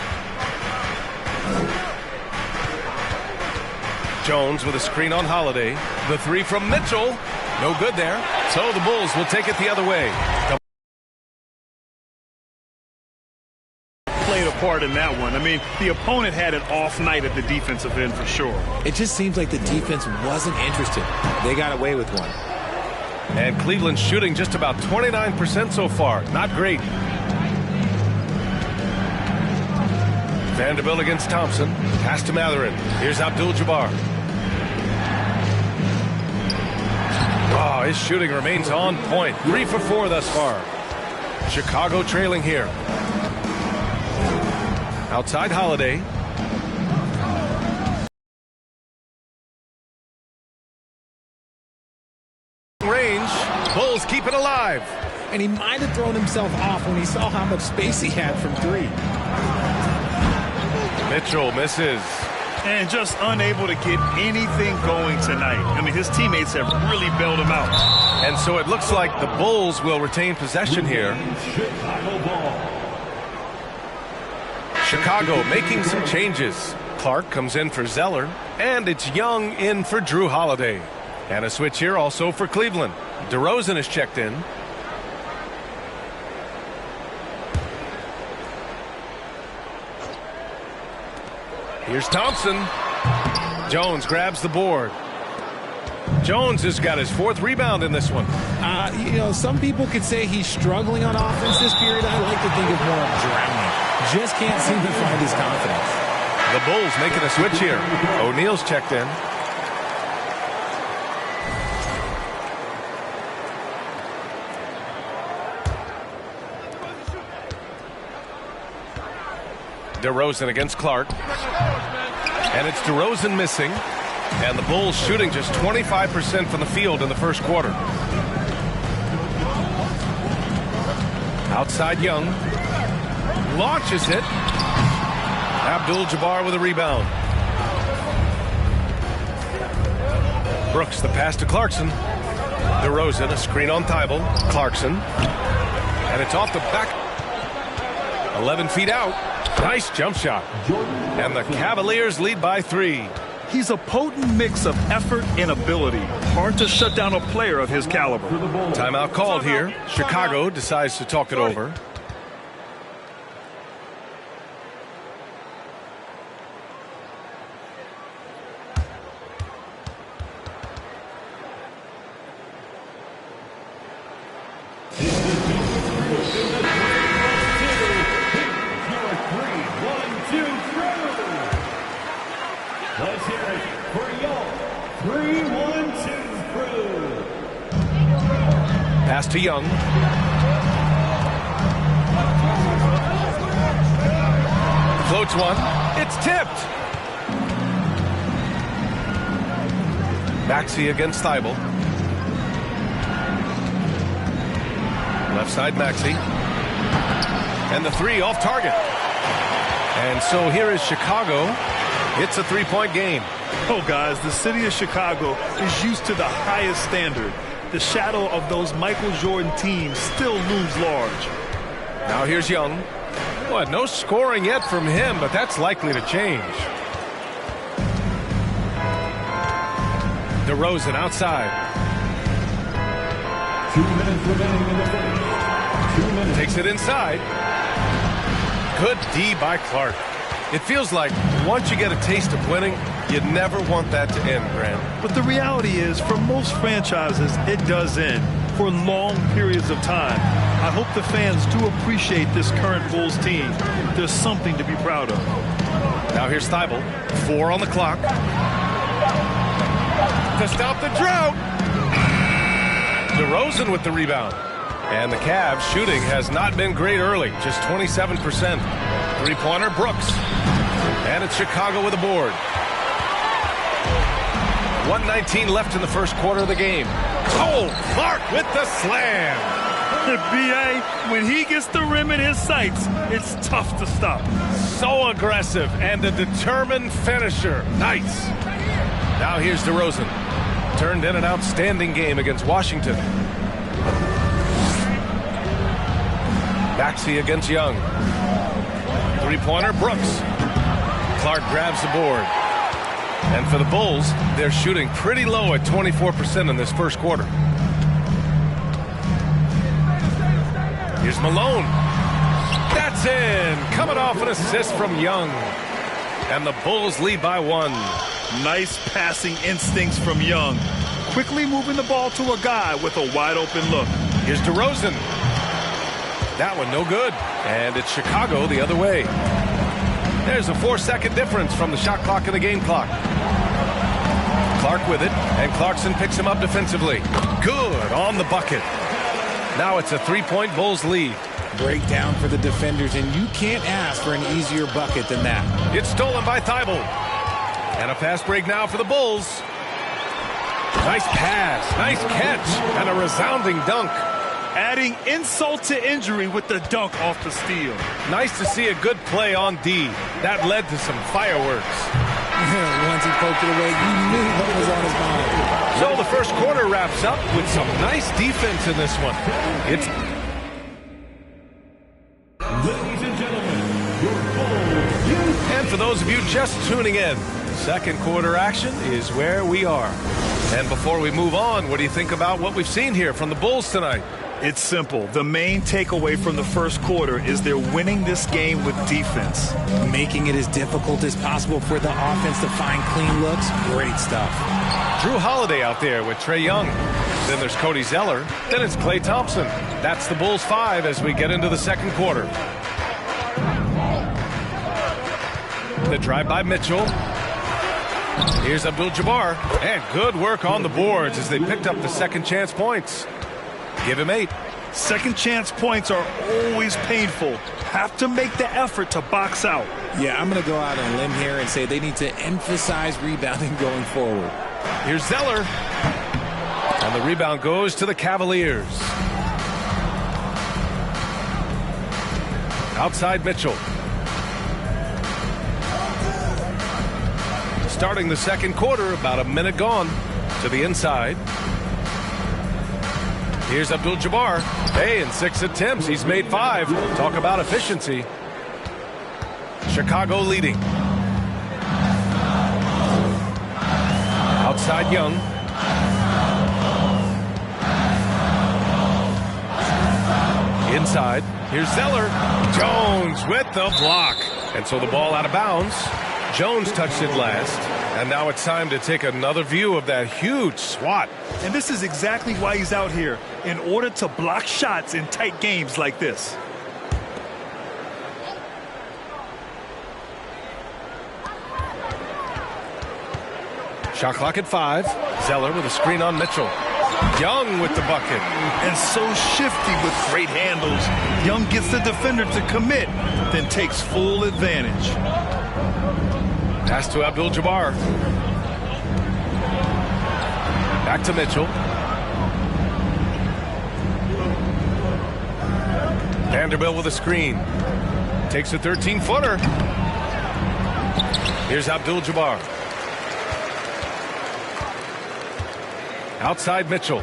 I: Jones with a screen on Holiday. The three from Mitchell. No good there. So the Bulls will take it the other way.
K: Played a part in that one. I mean, the opponent had an off night at the defensive end for sure.
J: It just seems like the defense wasn't interested. They got away with one.
I: And Cleveland's shooting just about 29% so far. Not great. Vanderbilt against Thompson. Pass to Mathurin. Here's Abdul-Jabbar. Oh, his shooting remains on point. 3 for 4 thus far. Chicago trailing here. Outside Holiday. Range. Bulls keep it alive.
J: And he might have thrown himself off when he saw how much space he had from 3.
I: Mitchell misses.
K: And just unable to get anything going tonight. I mean, his teammates have really bailed him out.
I: And so it looks like the Bulls will retain possession here. Chicago making some changes. Clark comes in for Zeller. And it's Young in for Drew Holiday. And a switch here also for Cleveland. DeRozan is checked in. Here's Thompson. Jones grabs the board. Jones has got his 4th rebound in this one.
J: You know, some people could say he's struggling on offense this period. I like to think of more of drowning. Just can't seem to find his confidence.
I: The Bulls making a switch here. O'Neal's checked in. DeRozan against Clark. And it's DeRozan missing. And the Bulls shooting just 25% from the field in the first quarter. Outside Young. Launches it. Abdul-Jabbar with a rebound. Brooks the pass to Clarkson. DeRozan, a screen on Thibault. Clarkson. And it's off the back. 11 feet out. Nice jump shot. And the Cavaliers lead by 3.
K: He's a potent mix of effort and ability. Hard to shut down a player of his caliber.
I: Timeout called here. Chicago decides to talk it over.
E: Let's hear it for your 3-1-2 crew.
I: Pass to Young. Floats one. It's tipped. Maxey against Thibault. Left side Maxey. And the three off target. And so here is Chicago. It's a three-point game.
K: Oh, guys, the city of Chicago is used to the highest standard. The shadow of those Michael Jordan teams still looms large.
I: Now here's Young. What, no scoring yet from him, but that's likely to change. DeRozan outside.
E: 2 minutes remaining in the first. 2 minutes.
I: Takes it inside. Good D by Clark. It feels like once you get a taste of winning, you never want that to end, Grant.
K: But the reality is, for most franchises, it does end for long periods of time. I hope the fans do appreciate this current Bulls team. There's something to be proud of.
I: Now here's Thibault. 4 on the clock. To stop the drought. DeRozan with the rebound. And the Cavs shooting has not been great early. Just 27%. Three-pointer Brooks. And it's Chicago with a board. 1:19 left in the first quarter of the game. Oh, Clark with the slam.
K: B.A., when he gets the rim in his sights, it's tough to stop.
I: So aggressive and a determined finisher. Nice. Now here's DeRozan. Turned in an outstanding game against Washington. Maxey against Young. Three-pointer Brooks. Clark grabs the board. And for the Bulls, they're shooting pretty low at 24% in this first quarter. Here's Malone. That's in. Coming off an assist from Young. And the Bulls lead by 1.
K: Nice passing instincts from Young. Quickly moving the ball to a guy with a wide-open look.
I: Here's DeRozan. That one no good. And it's Chicago the other way. There's a 4-second difference from the shot clock and the game clock. Clark with it, and Clarkson picks him up defensively. Good on the bucket. Now it's a 3-point Bulls lead.
J: Breakdown for the defenders, and you can't ask for an easier bucket than that.
I: It's stolen by Thibault. And a fast break now for the Bulls. Nice pass, nice catch, and a resounding dunk.
K: Adding insult to injury with the dunk off the steal.
I: Nice to see a good play on D. That led to some fireworks.
J: Once he poked it away, you knew what was on his mind.
I: So the first quarter wraps up with some nice defense in this one. It's...
E: Ladies and gentlemen, your Bulls.
I: And for those of you just tuning in, second quarter action is where we are. And before we move on, what do you think about what we've seen here from the Bulls tonight?
K: It's simple. The main takeaway from the first quarter is they're winning this game with defense.
J: Making it as difficult as possible for the offense to find clean looks. Great stuff.
I: Drew Holiday out there with Trae Young. Then there's Cody Zeller. Then it's Klay Thompson. That's the Bulls 5 as we get into the second quarter. The drive by Mitchell. Here's Abdul-Jabbar. And good work on the boards as they picked up the second chance points. Give him 8.
K: Second chance points are always painful. Have to make the effort to box out.
J: Yeah, I'm going to go out on a limb here and say they need to emphasize rebounding going forward.
I: Here's Zeller. And the rebound goes to the Cavaliers. Outside Mitchell. Starting the second quarter, about a minute gone. To the inside. Here's Abdul-Jabbar. Hey, in 6 attempts, he's made 5. Talk about efficiency. Chicago leading. Outside Young. Inside. Here's Zeller. Jones with the block. And so the ball out of bounds. Jones touched it last. And now it's time to take another view of that huge swat.
K: And this is exactly why he's out here, in order to block shots in tight games like this.
I: Shot clock at 5. Zeller with a screen on Mitchell. Young with the bucket.
K: And so shifty with great handles. Young gets the defender to commit, then takes full advantage.
I: Pass to Abdul-Jabbar. Back to Mitchell. Vanderbilt with a screen. Takes a 13-footer. Here's Abdul-Jabbar. Outside Mitchell.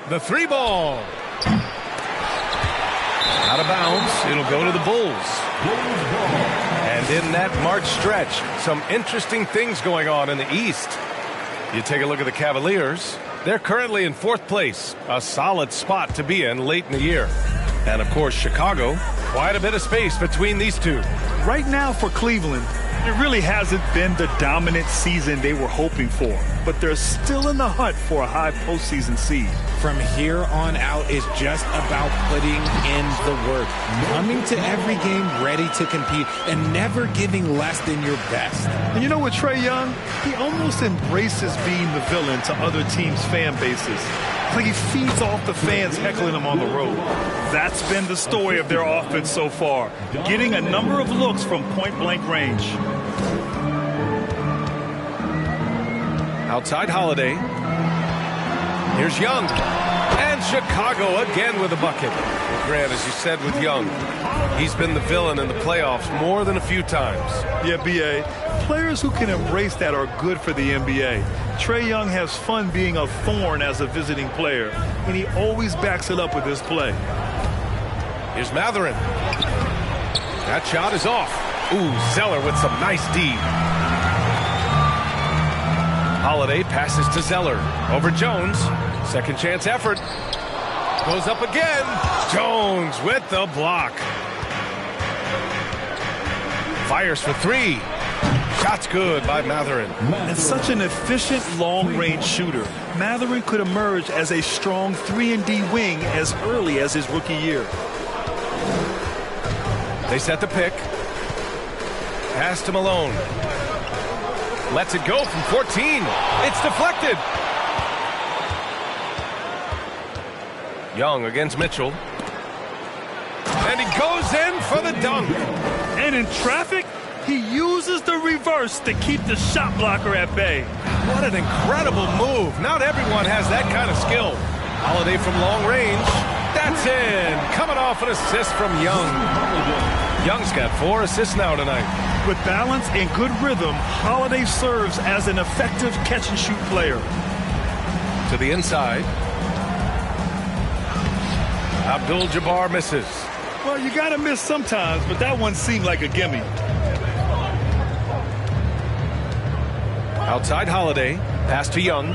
I: The 3 ball. Out of bounds. It'll go to the Bulls. And in that March stretch, some interesting things going on in the East. You take a look at the Cavaliers. They're currently in 4th place, a solid spot to be in late in the year. And, of course, Chicago, quite a bit of space between these two.
K: Right now for Cleveland, it really hasn't been the dominant season they were hoping for, but they're still in the hunt for a high postseason seed.
J: From here on out is just about putting in the work, coming to every game ready to compete, and never giving less than your best.
K: And you know what, Trae Young? He almost embraces being the villain to other teams' fan bases. It's like he feeds off the fans heckling him on the road. That's been the story of their offense so far, getting a number of looks from point-blank range.
I: Outside Holiday. Here's Young. And Chicago again with a bucket. Grant, as you said with Young, he's been the villain in the playoffs more than a few times.
K: Yeah, B.A. Players who can embrace that are good for the NBA. Trae Young has fun being a thorn as a visiting player, and he always backs it up with his play.
I: Here's Mathurin. That shot is off. Ooh, Zeller with some nice D. Holiday passes to Zeller. Over Jones. Second chance effort. Goes up again. Jones with the block. Fires for 3. Shot's good by Mathurin.
K: And such an efficient long-range shooter. Mathurin could emerge as a strong 3-and-D wing as early as his rookie year.
I: They set the pick. Pass to Malone. Lets it go from 14. It's deflected. Young against Mitchell. And he goes in for the dunk.
K: And in traffic, he uses the reverse to keep the shot blocker at bay.
I: What an incredible move. Not everyone has that kind of skill. Holiday from long range. That's in. Coming off an assist from Young. Young's got 4 assists now tonight.
K: With balance and good rhythm, Holiday serves as an effective catch-and-shoot player.
I: To the inside. Abdul-Jabbar misses.
K: Well, you got to miss sometimes, but that one seemed like a gimme.
I: Outside Holiday. Pass to Young.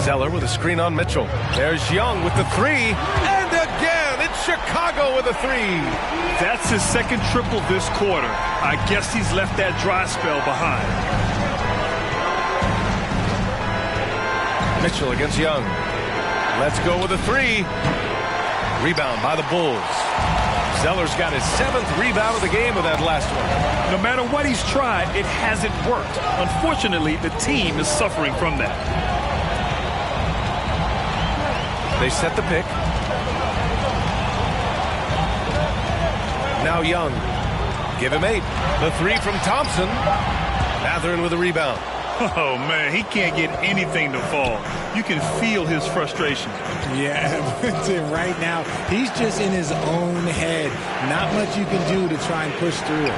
I: Zeller with a screen on Mitchell. There's Young with the 3. And again, it's Chicago with a 3.
K: That's his second triple this quarter. I guess he's left that dry spell behind.
I: Mitchell against Young. Let's go with a 3. Rebound by the Bulls. Zeller's got his 7th rebound of the game with that last one.
K: No matter what he's tried, it hasn't worked. Unfortunately, the team is suffering from that.
I: They set the pick. Now Young. Give him 8. The 3 from Thompson. Mathurin with a rebound.
K: Oh, man, he can't get anything to fall. You can feel his frustration.
J: Yeah, right now, he's just in his own head. Not much you can do to try and push through it.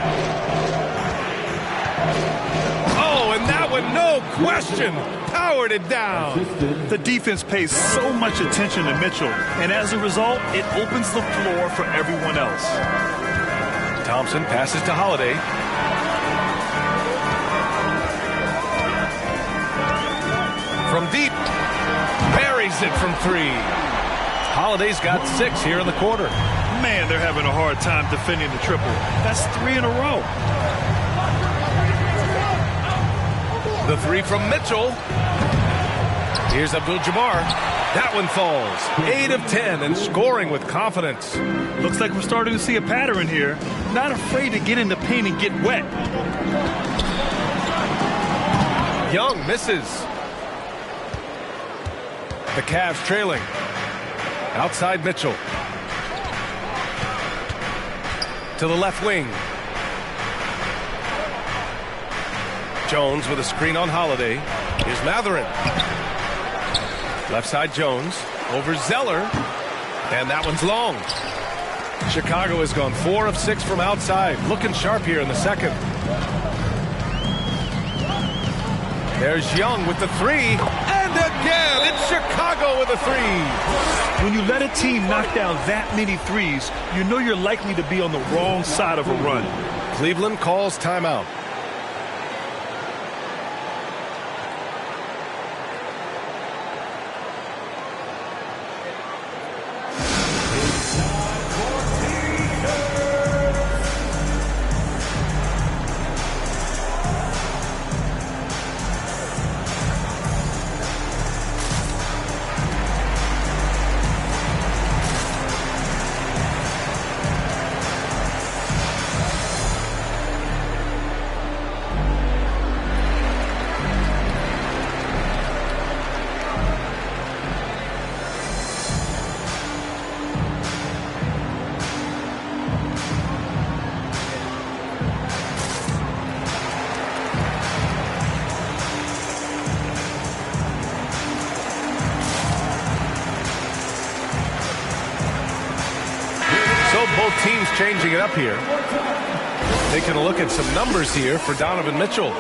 I: Oh, and that one, no question, powered it down.
K: The defense pays so much attention to Mitchell, and as a result, it opens the floor for everyone else.
I: Thompson passes to Holiday. From deep, buries it from 3. Holiday's got 6 here in the quarter.
K: Man, they're having a hard time defending the triple. That's 3 in a row.
I: The 3 from Mitchell. Here's Abdul-Jabbar. That one falls. 8 of 10 and scoring with confidence.
K: Looks like we're starting to see a pattern here. Not afraid to get in the paint and get wet.
I: Young misses. The Cavs trailing. Outside Mitchell. To the left wing. Jones with a screen on Holiday. Here's Mathurin. Left side Jones. Over Zeller. And that one's long. Chicago has gone 4 of 6 from outside. Looking sharp here in the second. There's Young with the 3. And again, it's Chicago with a 3.
K: When you let a team knock down that many threes, you know you're likely to be on the wrong side of a run.
I: Cleveland calls timeout. Both teams changing it up here. Taking a look at some numbers here for Donovan Mitchell.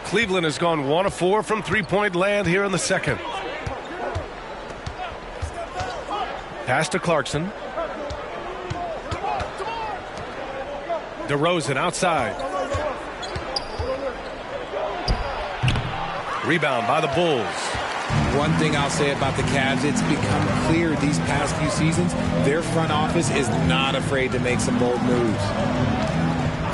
I: Cleveland has gone 1 of 4 from three-point land here in the second. Pass to Clarkson. DeRozan outside. Rebound by the Bulls.
J: One thing I'll say about the Cavs, it's become clear these past few seasons, their front office is not afraid to make some bold moves.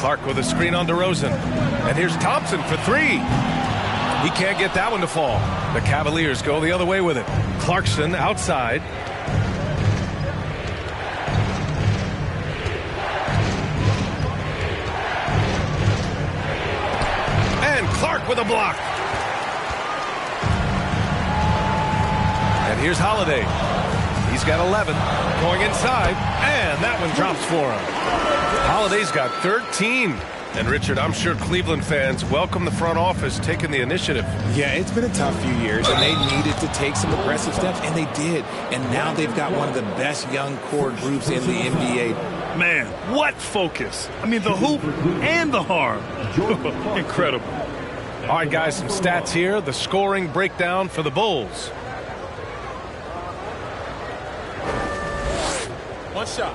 I: Clark with a screen on DeRozan. And here's Thompson for 3. He can't get that one to fall. The Cavaliers go the other way with it. Clarkson outside. And Clark with a block. And here's Holiday. He's got 11. Going inside. And that one drops for him. Holiday's got 13. And Richard, I'm sure Cleveland fans welcome the front office taking the initiative.
J: Yeah, it's been a tough few years, and they needed to take some aggressive steps, and they did. And now they've got one of the best young core groups in the NBA.
K: Man, what focus. I mean, the hoop and the harm. Incredible.
I: All right, guys, some stats here. The scoring breakdown for the Bulls.
G: One shot.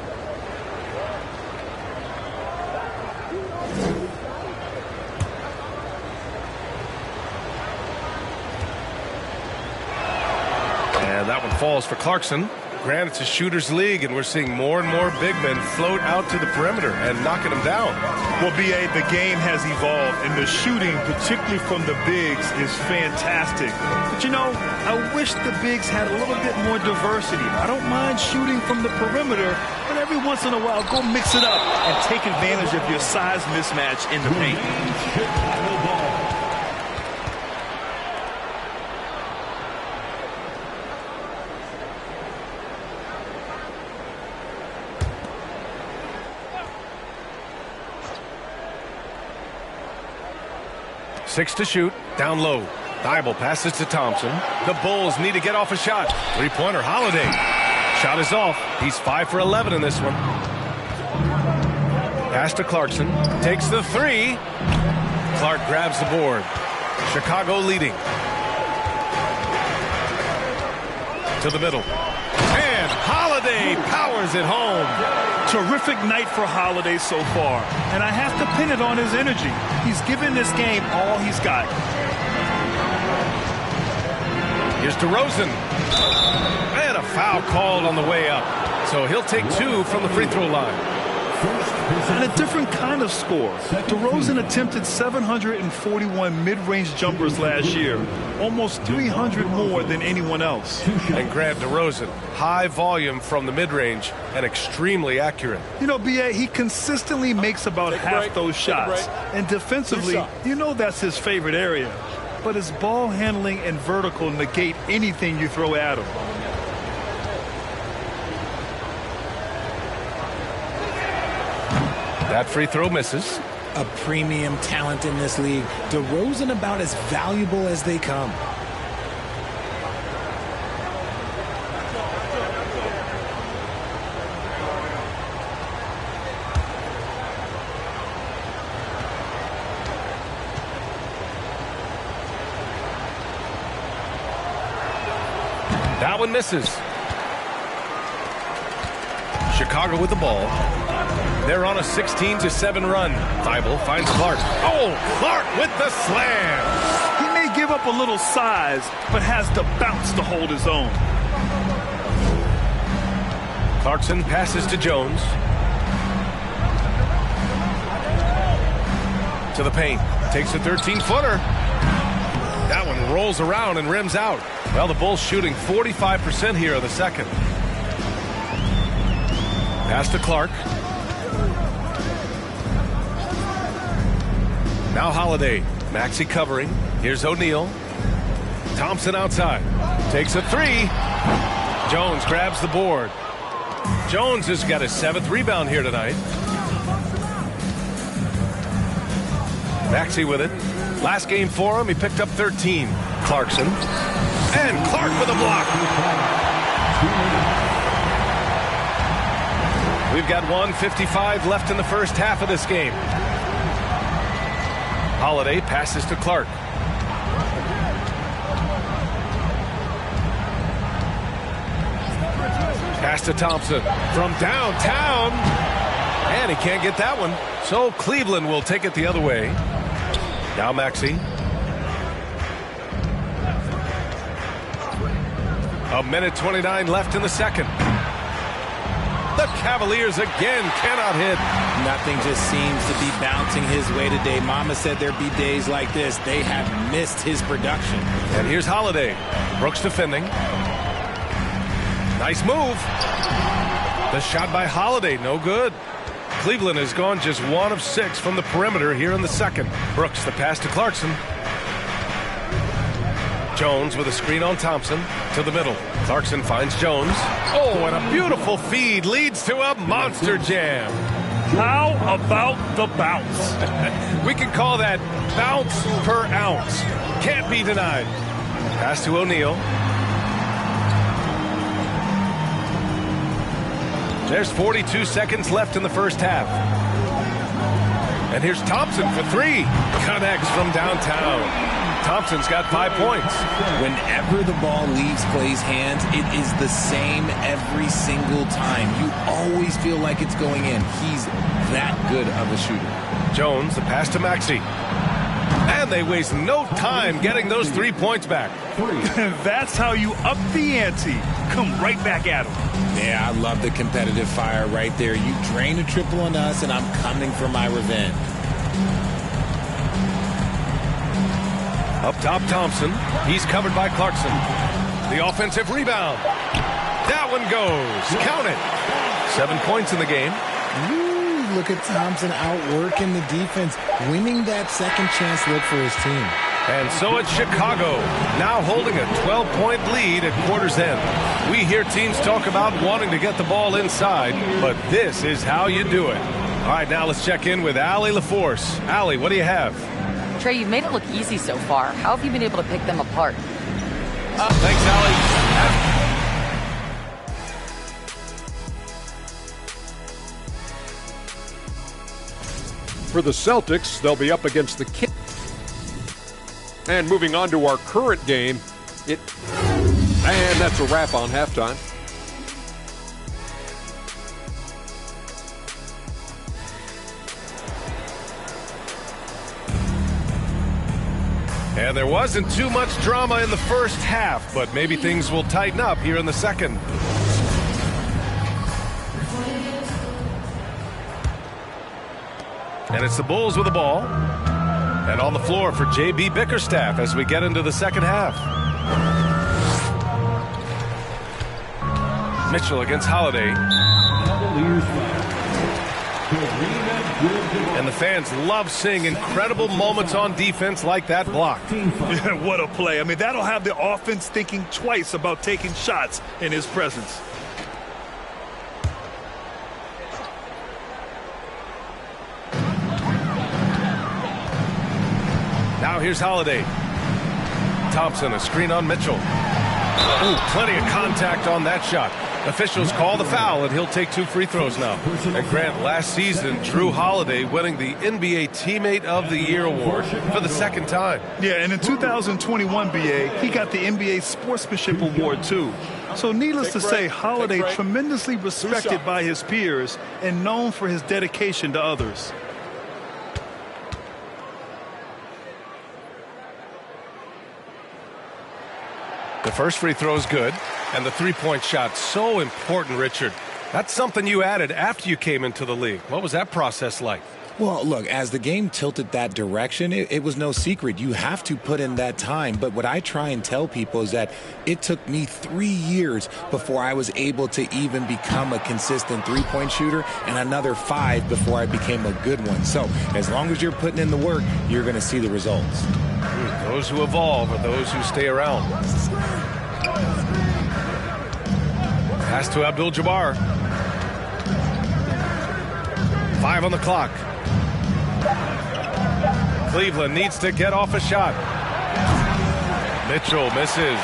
I: And that one falls for Clarkson. Granted, it's a shooter's league, and we're seeing more and more big men float out to the perimeter and knocking them down.
K: Well, B.A., the game has evolved, and the shooting, particularly from the bigs, is fantastic. But, you know, I wish the bigs had a little bit more diversity. I don't mind shooting from the perimeter, but every once in a while, go mix it up and take advantage of your size mismatch in the paint.
I: Six to shoot, down low. Thibault passes to Thompson. The Bulls need to get off a shot. Three-pointer, Holiday. Shot is off. He's 5 for 11 in this one. Pass to Clarkson. Takes the 3. Clark grabs the board. Chicago leading. To the middle. And Holiday powers it home.
K: Terrific night for Holiday so far, and I have to pin it on his energy. He's given this game all he's got.
I: Here's DeRozan. And a foul called on the way up. So he'll take 2 from the free throw line.
K: And a different kind of score. DeRozan attempted 741 mid-range jumpers last year, almost 300 more than anyone else.
I: And Grant, DeRozan, high volume from the mid-range and extremely accurate.
K: You know, B.A., he consistently makes about half those shots. And defensively, you know that's his favorite area. But his ball handling and vertical negate anything you throw at him.
I: That free throw misses.
J: A premium talent in this league. DeRozan about as valuable as they come.
I: That one misses. Chicago with the ball. They're on a 16-7 run. Thibault finds Clark. Oh, Clark with the slam.
K: He may give up a little size, but has the bounce to hold his own.
I: Clarkson passes to Jones. To the paint. Takes a 13-footer. That one rolls around and rims out. Well, the Bulls shooting 45% here in the second. Pass to Clark. Now Holiday. Maxey covering. Here's O'Neal. Thompson outside. Takes a three. Jones grabs the board. Jones has got his 7th rebound here tonight. Maxey with it. Last game for him, he picked up 13. Clarkson. And Clark with a block. We've got 1:55 left in the first half of this game. Holiday passes to Clark. Pass to Thompson from downtown. And he can't get that one. So Cleveland will take it the other way. Now Maxey. A minute 29 left in the second. The Cavaliers again cannot hit.
J: Nothing just seems to be bouncing his way today. Mama said there'd be days like this. They have missed his production.
I: And here's Holiday. Brooks defending. Nice move. The shot by Holiday, no good. Cleveland has gone just 1 of 6 from the perimeter here in the second. Brooks, the pass to Clarkson. Jones with a screen on Thompson to the middle. Clarkson finds Jones. Oh, and a beautiful feed leads to a monster jam.
K: How about the bounce?
I: We can call that bounce per ounce. Can't be denied. Pass to O'Neal. There's 42 seconds left in the first half. And here's Thompson for 3. Connects from downtown. Thompson's got 5 points.
J: Whenever the ball leaves Clay's hands, it is the same every single time. You always feel like it's going in. He's that good of a shooter.
I: Jones, the pass to Maxey. And they waste no time getting those 3 points back.
K: That's how you up the ante. Come right back at him.
J: Yeah, I love the competitive fire right there. You drain a triple on us, and I'm coming for my revenge.
I: Up top, Thompson. He's covered by Clarkson. The offensive rebound. That one goes. Count it. 7 points in the game.
J: Ooh, look at Thompson outworking the defense, winning that second chance look for his team.
I: And so it's Chicago, now holding a 12-point lead at quarter's end. We hear teams talk about wanting to get the ball inside, but this is how you do it. All right, now let's check in with Allie LaForce. Allie, what do you have?
L: Trey, you've made it look easy so far. How have you been able to pick them apart?
I: Thanks, Allie.
H: For the Celtics, they'll be up against the Kings. And moving on to our current game, and that's a wrap on halftime.
I: And there wasn't too much drama in the first half, but maybe things will tighten up here in the second. And it's the Bulls with the ball. And on the floor for J.B. Bickerstaff as we get into the second half. Mitchell against Holiday. And the fans love seeing incredible moments on defense like that block.
K: Yeah, what a play. I mean, that'll have the offense thinking twice about taking shots in his presence.
I: Now here's Holiday. Thompson, a screen on Mitchell. Ooh, plenty of contact on that shot. Officials call the foul, and he'll take 2 free throws now. And Grant, last season, Drew Holiday winning the NBA Teammate of the Year award for the second time.
K: Yeah, and in 2021, BA, he got the NBA Sportsmanship Award, too. So needless to say, Holiday tremendously respected by his peers and known for his dedication to others.
I: The first free throw is good, and the three-point shot so important, Richard. That's something you added after you came into the league. What was that process like?
J: Well, look, as the game tilted that direction, it was no secret. You have to put in that time. But what I try and tell people is that it took me 3 years before I was able to even become a consistent three-point shooter, and another 5 before I became a good one. So as long as you're putting in the work, you're going to see the results.
I: Those who evolve are those who stay around. Pass to Abdul-Jabbar. 5 on the clock. Cleveland needs to get off a shot. Mitchell misses.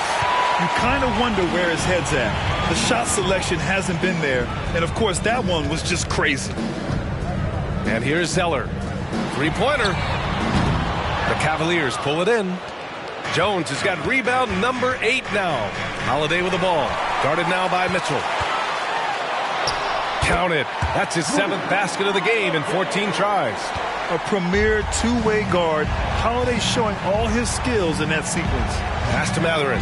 K: You kind of wonder where his head's at. The shot selection hasn't been there. And, of course, that one was just crazy.
I: And here's Zeller. Three-pointer. The Cavaliers pull it in. Jones has got rebound number 8 now. Holiday with the ball. Guarded now by Mitchell. Count it. That's his 7th basket of the game in 14 tries.
K: A premier two-way guard. Holiday showing all his skills in that sequence.
I: Pass to Mathurin.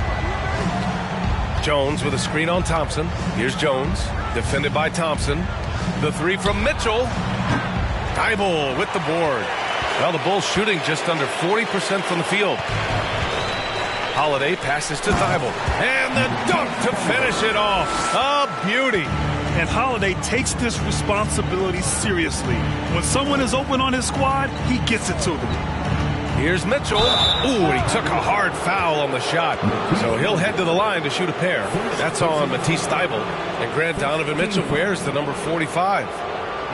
I: Jones with a screen on Thompson. Here's Jones. Defended by Thompson. The 3 from Mitchell. Thybulle with the board. Well, the Bulls shooting just under 40% from the field. Holiday passes to Thybulle. And the dunk to finish it off. A beauty.
K: And Holiday takes this responsibility seriously. When someone is open on his squad, he gets it to them.
I: Here's Mitchell. Ooh, he took a hard foul on the shot. So he'll head to the line to shoot a pair. That's on Matisse Thybulle. And Grant Donovan Mitchell wears the number 45.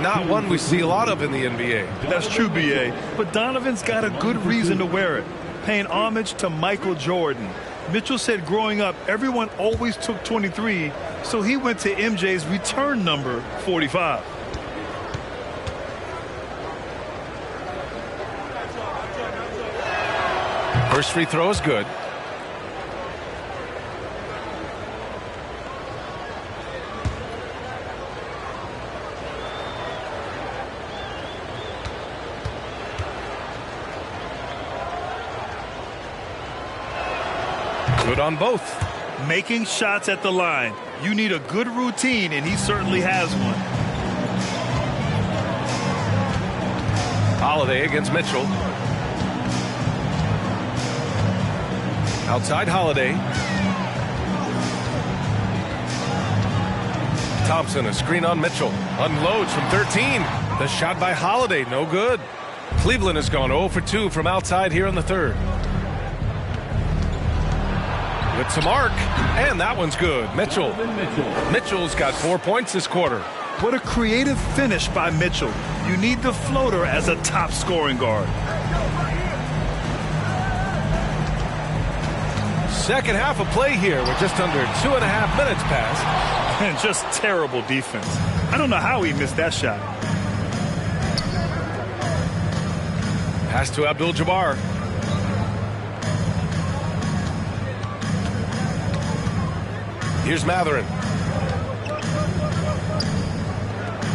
I: Not one we see a lot of in the NBA.
K: That's true, B.A. But Donovan's got a good reason to wear it, paying homage to Michael Jordan. Mitchell said growing up, everyone always took 23, so he went to MJ's return number 45.
I: First free throw is good. Good on both.
K: Making shots at the line. You need a good routine, and he certainly has one.
I: Holiday against Mitchell. Outside Holiday. Thompson, a screen on Mitchell. Unloads from 13. The shot by Holiday, no good. Cleveland has gone 0 for 2 from outside here in the third. With some arc, and that one's good. Mitchell's got 4 points this quarter.
K: What a creative finish by Mitchell. You need the floater as a top scoring guard.
I: Second half of play here with just under 2.5 minutes passed.
K: And just terrible defense. I don't know how he missed that shot.
I: Pass to Abdul-Jabbar. Here's Mathurin.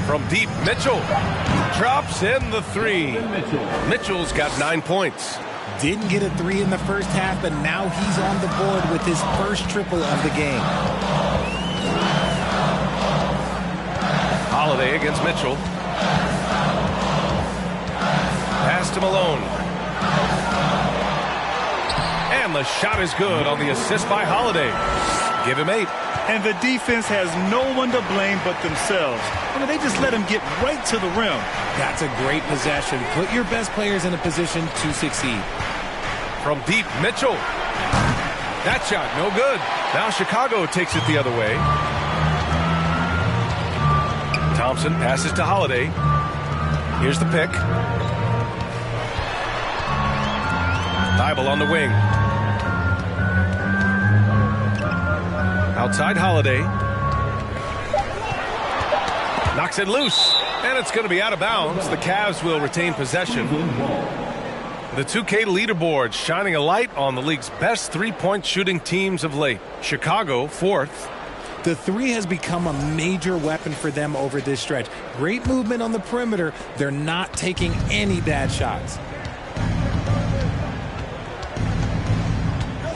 I: From deep, Mitchell drops in the 3. Mitchell's got 9 points.
J: Didn't get a 3 in the first half, but now he's on the board with his first triple of the game.
I: Holiday against Mitchell. pass to Malone. And the shot is good on the assist by Holiday. Give him 8.
K: And the defense has no one to blame but themselves. I mean, they just let him get right to the rim.
J: That's a great possession. Put your best players in a position to succeed.
I: From deep, Mitchell. That shot, no good. Now Chicago takes it the other way. Thompson passes to Holiday. Here's the pick. Thibault on the wing. Outside Holiday. Knocks it loose. And it's going to be out of bounds. The Cavs will retain possession. The 2K leaderboard shining a light on the league's best three-point shooting teams of late. Chicago, 4th.
J: The 3 has become a major weapon for them over this stretch. Great movement on the perimeter. They're not taking any bad shots.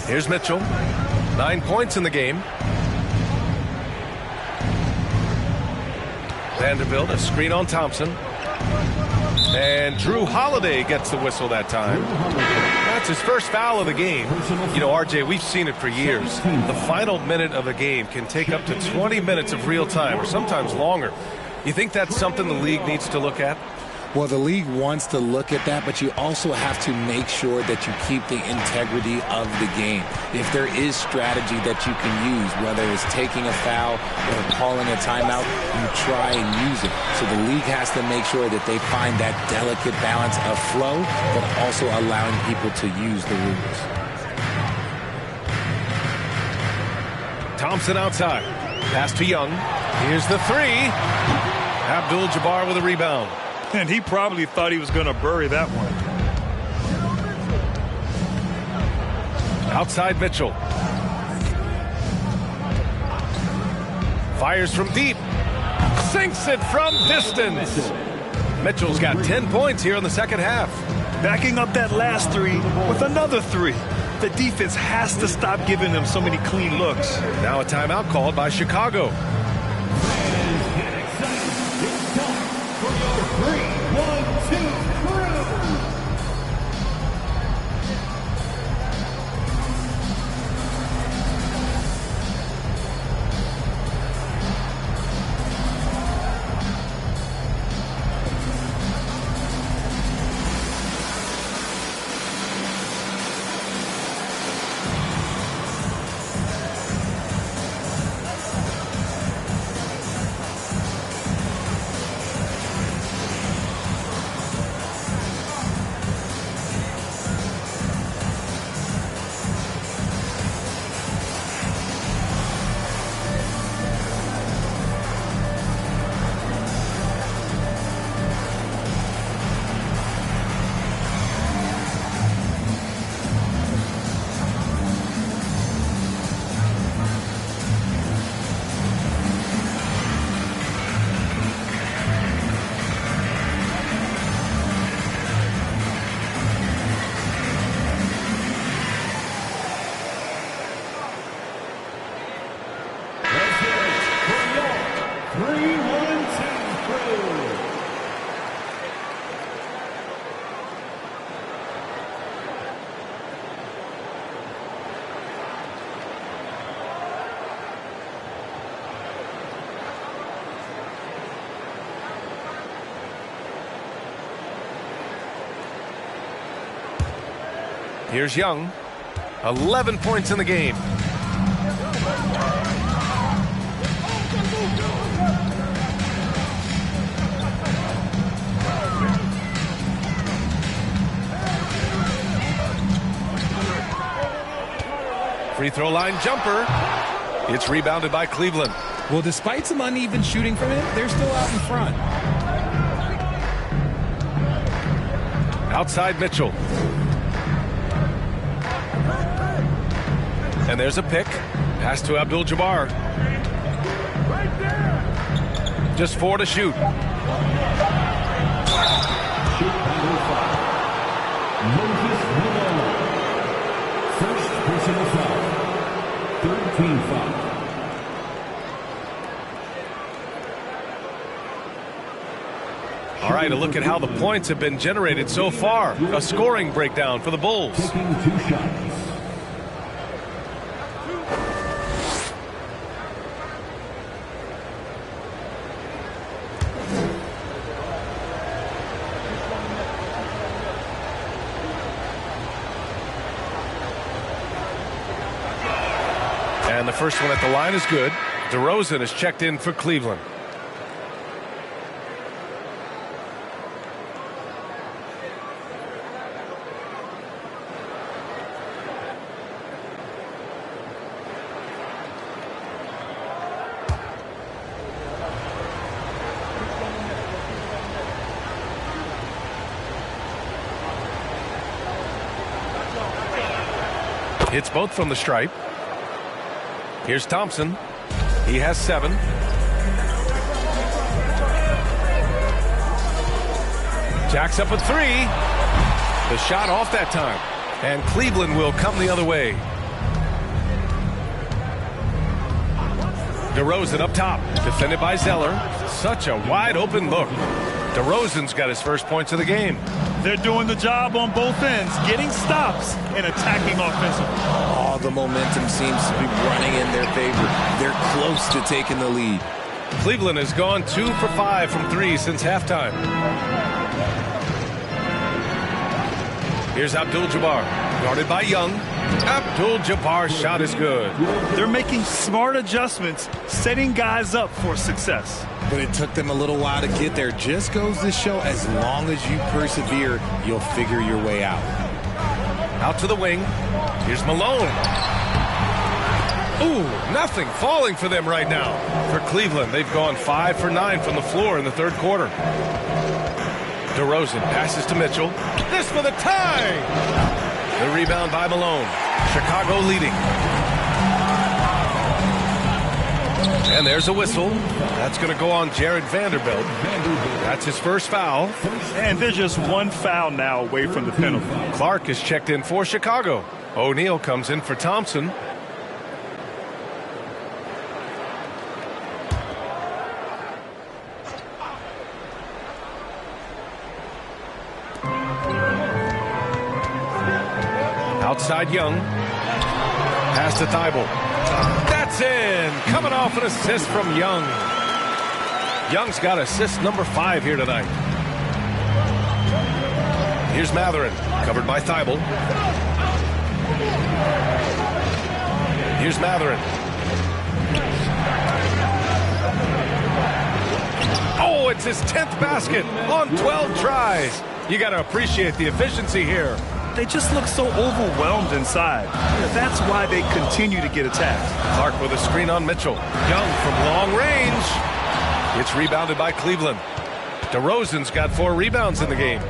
I: Here's Mitchell. 9 points in the game. Vanderbilt, a screen on Thompson. And Drew Holiday gets the whistle that time. That's his first foul of the game. You know, RJ, we've seen it for years. The final minute of a game can take up to 20 minutes of real time, or sometimes longer. You think that's something the league needs to look at?
J: Well, the league wants to look at that, but you also have to make sure that you keep the integrity of the game. If there is strategy that you can use, whether it's taking a foul or calling a timeout, you try and use it. So the league has to make sure that they find that delicate balance of flow, but also allowing people to use the rules.
I: Thompson outside. Pass to Young. Here's the 3. Abdul-Jabbar with a rebound.
K: And he probably thought he was going to bury that one.
I: Outside Mitchell. Fires from deep. Sinks it from distance. Mitchell's got 10 points here in the second half.
K: Backing up that last 3 with another 3. The defense has to stop giving them so many clean looks.
I: Now a timeout called by Chicago. Here's Young. 11 points in the game. Free throw line jumper. It's rebounded by Cleveland.
J: Well, despite some uneven shooting from him, they're still out in front.
I: Outside Mitchell. And there's a pick. Pass to Abdul-Jabbar. Just 4 to shoot.
E: First personal foul. 13 foul.
I: All right. tonight, a look at how the points have been generated so far. A scoring breakdown for the Bulls.
E: Taking 2 shots.
I: And the first one at the line is good. DeRozan is checked in for Cleveland. Hits both from the stripe. Here's Thompson. He has 7. Jacks up with 3. The shot off that time. And Cleveland will come the other way. DeRozan up top. Defended by Zeller. Such a wide open look. DeRozan's got his first points of the game.
K: They're doing the job on both ends, getting stops and attacking offensively.
J: All the momentum seems to be running in their favor. They're close to taking the lead.
I: Cleveland has gone 2 for 5 from 3 since halftime. Here's Abdul-Jabbar, guarded by Young. Abdul-Jabbar's shot is good.
K: They're making smart adjustments, setting guys up for success.
J: But it took them a little while to get there. Just goes to show, as long as you persevere, you'll figure your way out.
I: Out to the wing. Here's Malone. Ooh, nothing falling for them right now. For Cleveland, they've gone 5 for 9 from the floor in the third quarter. DeRozan passes to Mitchell. This for the tie! The rebound by Malone. Chicago leading. And there's a whistle. That's going to go on Jared Vanderbilt. That's his first foul.
K: And they're just 1 foul now away from the penalty.
I: Clark is checked in for Chicago. O'Neal comes in for Thompson. Outside Young. Pass to Thibault. That's in. Coming off an assist from Young. Young's got assist number 5 here tonight. Here's Mathurin, covered by Thibault. Here's Mathurin. Oh, it's his 10th basket on 12 tries. You got to appreciate the efficiency here.
K: They just look so overwhelmed inside. That's why they continue to get attacked.
I: Clark with a screen on Mitchell. Young from long range. It's rebounded by Cleveland. DeRozan's got 4 rebounds in the game.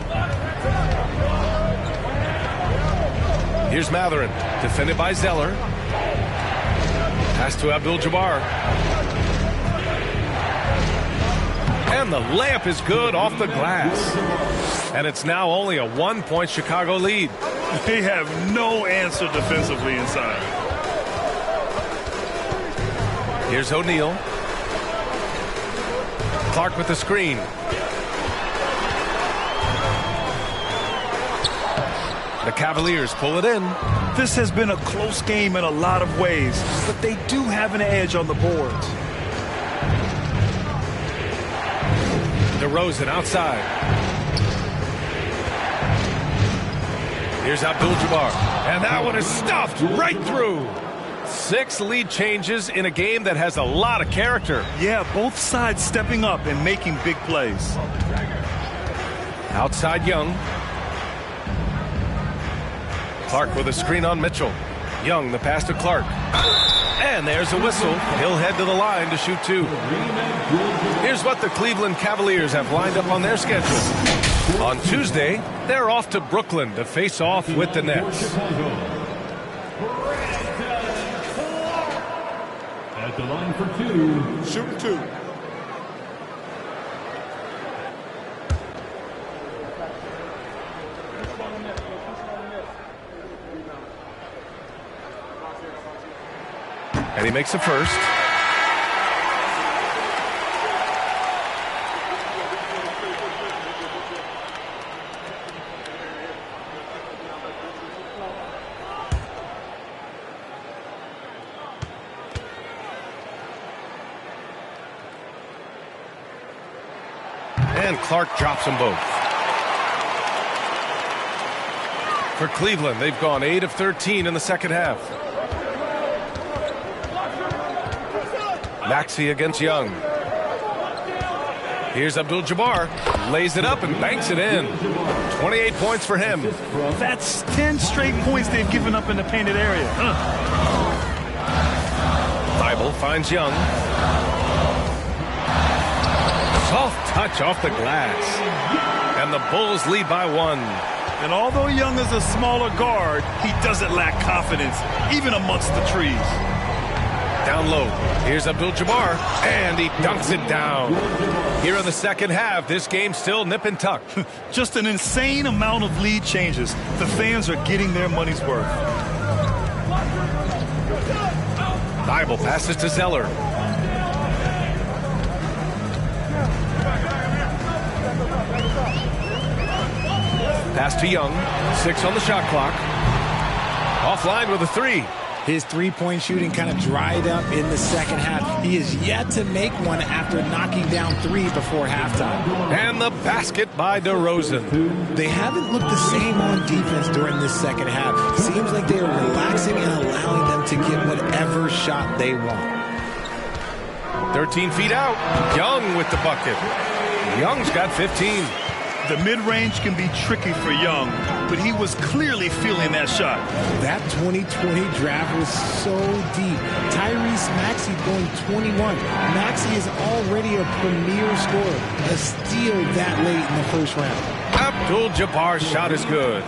I: Here's Mathurin, defended by Zeller. Pass to Abdul-Jabbar. And the layup is good off the glass. And it's now only a 1-point Chicago lead.
K: They have no answer defensively inside.
I: Here's O'Neal. Clark with the screen. The Cavaliers pull it in.
K: This has been a close game in a lot of ways, but they do have an edge on the boards.
I: DeRozan outside. Here's Abdul-Jabbar. And that one is stuffed right through. 6 lead changes in a game that has a lot of character.
K: Yeah, both sides stepping up and making big plays.
I: Outside Young. Clark with a screen on Mitchell. Young, the pass to Clark. And there's a whistle. He'll head to the line to shoot 2. Here's what the Cleveland Cavaliers have lined up on their schedule. On Tuesday, they're off to Brooklyn to face off with the Nets.
E: At the line for 2.
G: Shooting 2.
I: And he makes a first. And Clark drops them both. For Cleveland, they've gone 8 of 13 in the second half. Maxey against Young. Here's Abdul-Jabbar. Lays it up and banks it in. 28 points for him.
K: That's 10 straight points they've given up in the painted area.
I: Thibault finds Young. Soft touch off the glass. And the Bulls lead by 1.
K: And although Young is a smaller guard, he doesn't lack confidence, even amongst the trees.
I: Down low. Here's Abdul-Jabbar, and he dunks it down. Here in the second half, this game's still nip and tuck.
K: Just an insane amount of lead changes. The fans are getting their money's worth.
I: Thibault passes to Zeller. Pass to Young. 6 on the shot clock. Offline with a 3.
J: His three-point shooting kind of dried up in the second half. He is yet to make one after knocking down 3 before halftime.
I: And the basket by DeRozan.
J: They haven't looked the same on defense during this second half. Seems like they are relaxing and allowing them to get whatever shot they want.
I: 13 feet out. Young with the bucket. Young's got 15.
K: The mid-range can be tricky for Young, but he was clearly feeling that shot.
J: That 2020 draft was so deep. Tyrese Maxey going 21. Maxey is already a premier scorer. A steal that late in the first round.
I: Abdul-Jabbar's shot is good.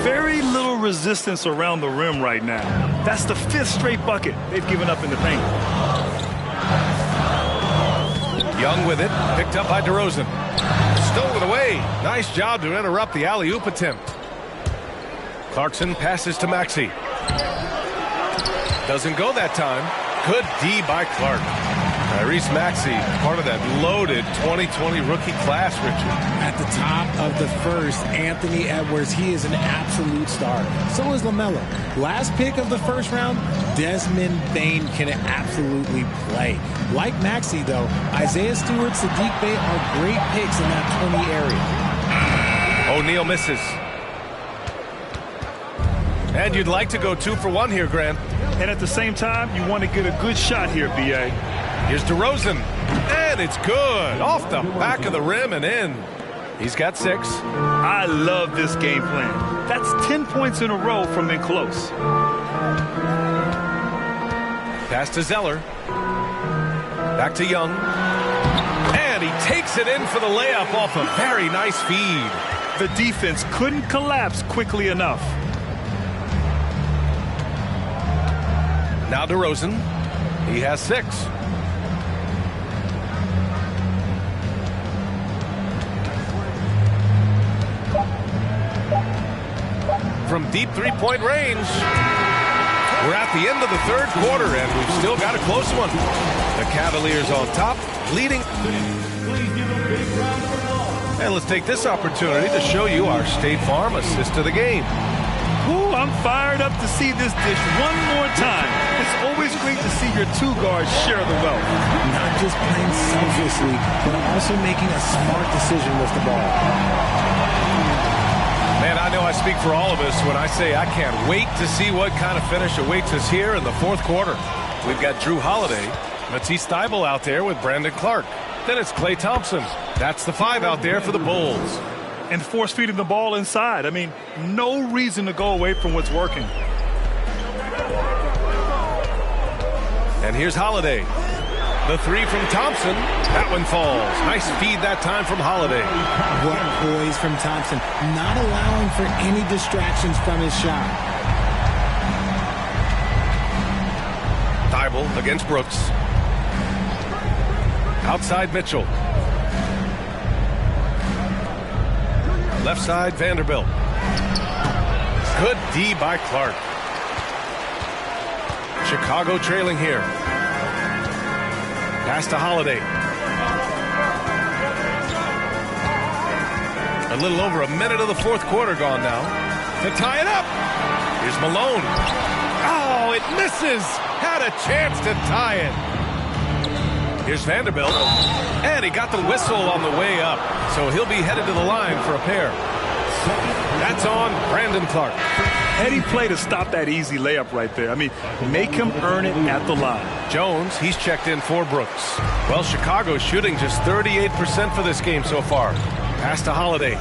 K: Very little resistance around the rim right now. That's the 5th straight bucket they've given up in the paint.
I: Young with it, picked up by DeRozan. Stole it away. Nice job to interrupt the alley-oop attempt. Clarkson passes to Maxey. Doesn't go that time. Good D by Clark. Tyrese Maxey, part of that loaded 2020 rookie class, Richard.
J: At the top of the first, Anthony Edwards, he is an absolute star. So is LaMelo. Last pick of the first round, Desmond Bane can absolutely play. Like Maxey, though, Isaiah Stewart, Saddiq Bey are great picks in that 20 area.
I: O'Neal misses. And you'd like to go 2 for 1 here, Grant.
K: And at the same time, you want to get a good shot here, B.A.
I: Here's DeRozan. And it's good. Off the back of the rim and in. He's got 6.
K: I love this game plan. That's 10 points in a row from in close.
I: Pass to Zeller. Back to Young. And he takes it in for the layup off a very nice feed.
K: The defense couldn't collapse quickly enough.
I: Now DeRozan. He has 6. From deep three-point range. We're at the end of the third quarter, and we've still got a close one. The Cavaliers on top, leading. And let's take this opportunity to show you our State Farm assist of the game.
K: Ooh, I'm fired up to see this dish one more time. It's always great to see your 2 guards share the wealth.
J: Not just playing selflessly, but also making a smart decision with the ball.
I: Man, I know I speak for all of us when I say I can't wait to see what kind of finish awaits us here in the fourth quarter. We've got Drew Holiday, Matisse Thybulle out there with Brandon Clark. Then it's Klay Thompson. That's the 5 out there for the Bulls.
K: And force-feeding the ball inside. I mean, no reason to go away from what's working.
I: And here's Holiday. The 3 from Thompson. That one falls. Nice feed that time from Holiday.
J: What poise from Thompson. Not allowing for any distractions from his shot.
I: Thybulle against Brooks. Outside Mitchell. Left side Vanderbilt. Good D by Clark. Chicago trailing here. Pass to Holiday. A little over a minute of the fourth quarter gone now. To tie it up. Here's Malone. Oh, it misses. Had a chance to tie it. Here's Vanderbilt. And he got the whistle on the way up. So he'll be headed to the line for a pair. That's on Brandon Clark.
K: Heady play to stop that easy layup right there. I mean, make him earn it at the line.
I: Jones, he's checked in for Brooks. Well, Chicago's shooting just 38% for this game so far. Pass to Holiday.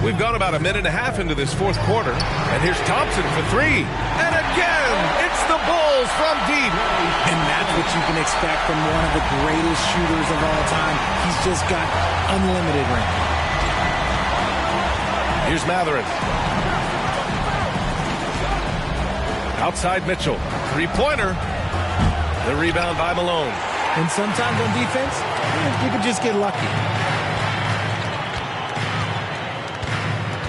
I: We've gone about a minute and a half into this fourth quarter. And here's Thompson for three. And again, it's the Bulls from deep.
J: And that's what you can expect from one of the greatest shooters of all time. He's just got unlimited range.
I: Here's Mathurin. Outside Mitchell. Three-pointer. The rebound by Malone.
J: And sometimes on defense, you can just get lucky.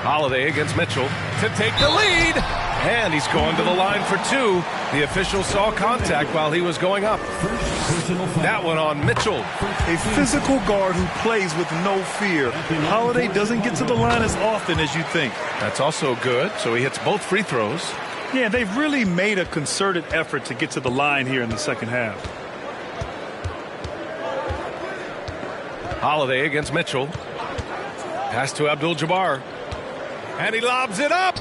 I: Holiday against Mitchell to take the lead. And he's going to the line for two. The official saw contact while he was going up. That one on Mitchell.
K: A physical guard who plays with no fear. Holiday doesn't get to the line as often as you think.
I: That's also good, so he hits both free throws.
K: Yeah, they've really made a concerted effort to get to the line here in the second half.
I: Holiday against Mitchell. Pass to Abdul-Jabbar. And he lobs it up.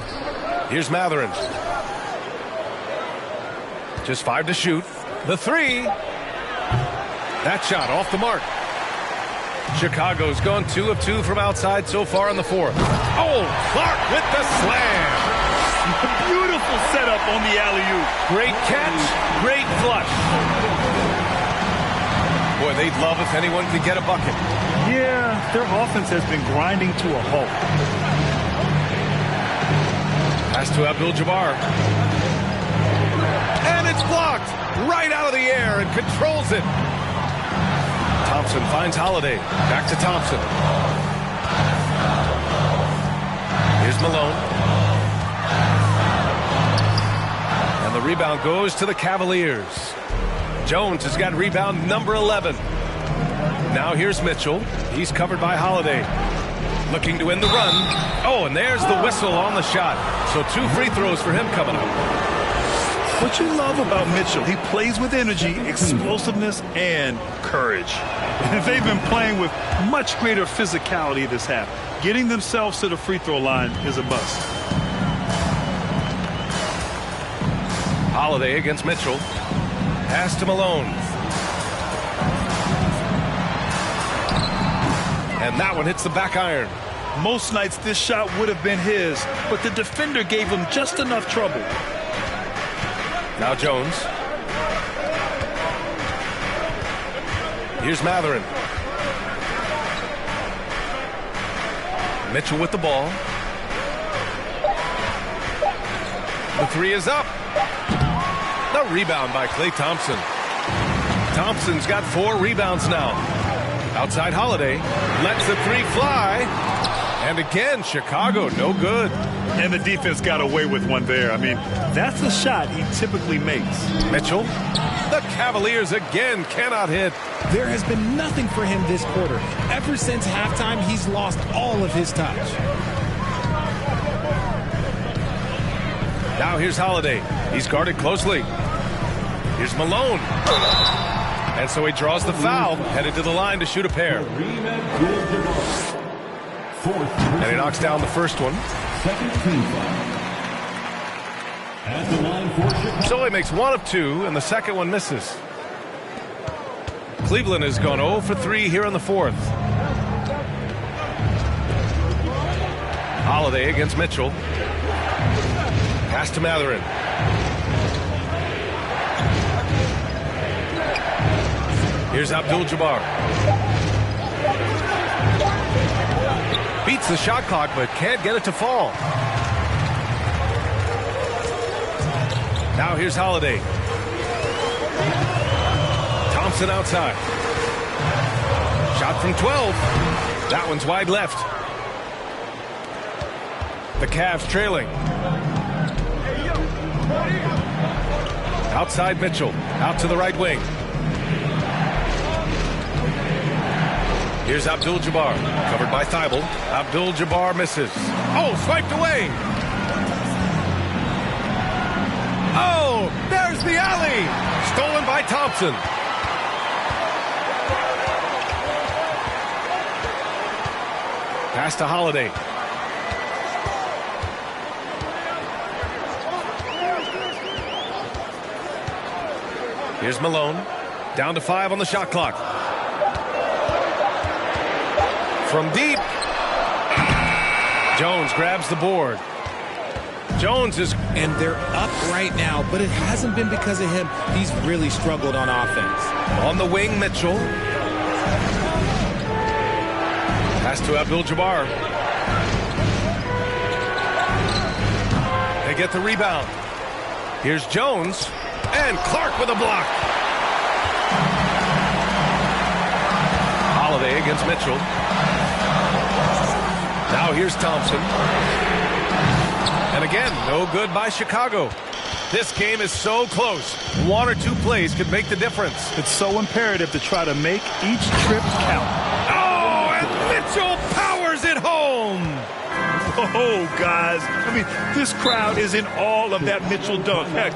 I: Here's Mathurin. Just 5 to shoot. The three. That shot off the mark. Chicago's gone 2 of 2 from outside so far in the fourth. Oh, Clark with the slam.
K: Beautiful setup on the alley-oop.
I: Great catch, great flush. Boy, they'd love if anyone could get a bucket.
K: Yeah, their offense has been grinding to a halt.
I: Pass to Abdul-Jabbar. And it's blocked right out of the air and controls it. Thompson finds Holiday. Back to Thompson. Here's Malone. And the rebound goes to the Cavaliers. Jones has got rebound number 11. Now here's Mitchell. He's covered by Holiday. Looking to end the run. Oh, and there's the whistle on the shot. So 2 free throws for him coming up.
K: What you love about Mitchell, he plays with energy, explosiveness, and courage. They've been playing with much greater physicality this half. Getting themselves to the free throw line is a must.
I: Holiday against Mitchell. Pass to Malone. And that one hits the back iron.
K: Most nights this shot would have been his, but the defender gave him just enough trouble.
I: Now Jones. Here's Mathurin. Mitchell with the ball. The three is up. The rebound by Klay Thompson. Thompson's got 4 rebounds now. Outside Holiday. Lets the three fly. And again, Chicago, no good.
K: And the defense got away with one there. I mean, that's a shot he typically makes.
I: Mitchell. The Cavaliers again cannot hit.
J: There has been nothing for him this quarter. Ever since halftime, he's lost all of his touch.
I: Now here's Holiday. He's guarded closely. Here's Malone. And so he draws the foul, headed to the line to shoot a pair. And he knocks down the first one. So he makes 1 of 2, and the second one misses. Cleveland has gone 0 for 3 here in the fourth. Holiday against Mitchell. Pass to Mathurin. Here's Abdul-Jabbar. Beats the shot clock, but can't get it to fall. Now here's Holiday. Thompson outside. Shot from 12. That one's wide left. The Cavs trailing. Outside Mitchell. Out to the right wing. Here's Abdul-Jabbar. Covered by Thibault. Abdul-Jabbar misses. Oh, swiped away. Oh, there's Here's the alley. Stolen by Thompson. Pass to Holiday. Here's Malone. Down to 5 on the shot clock. From deep. Jones grabs the board. Jones is...
J: And they're up right now, but it hasn't been because of him. He's really struggled on offense.
I: On the wing, Mitchell. Pass to Abdul-Jabbar. They get the rebound. Here's Jones. And Clark with a block. Holiday against Mitchell. Now here's Thompson. And again, no good by Chicago. This game is so close. 1 or 2 plays could make the difference.
K: It's so imperative to try to make each trip count.
I: Oh, and Mitchell powers it home.
K: Oh, guys. I mean, this crowd is in awe of that Mitchell dunk. Heck,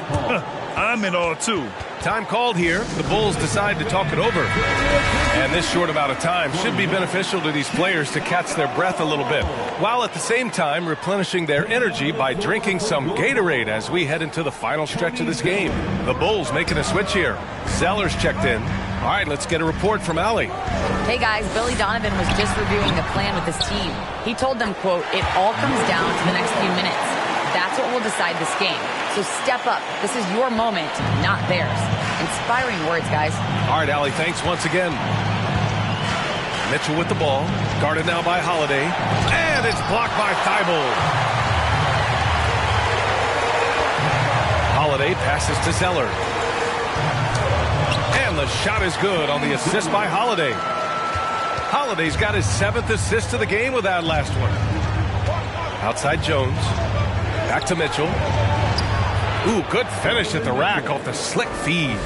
K: I'm in awe, too.
I: Time called here. The Bulls decide to talk it over. And this short amount of time should be beneficial to these players to catch their breath a little bit, while at the same time replenishing their energy by drinking some Gatorade as we head into the final stretch of this game. The Bulls making a switch here. Zellers checked in. All right, let's get a report from Allie.
L: Hey guys, Billy Donovan was just reviewing the plan with his team. He told them, quote, "It all comes down to the next few minutes. That's what will decide this game. So step up. This is your moment, not theirs." Inspiring words, guys.
I: All right, Allie, thanks once again. Mitchell with the ball. Guarded now by Holiday. And it's blocked by Thibault. Holiday passes to Zeller. And the shot is good on the assist by Holiday. Holiday's got his 7th assist of the game with that last one. Outside Jones. Back to Mitchell. Ooh, good finish at the rack off the slick feed.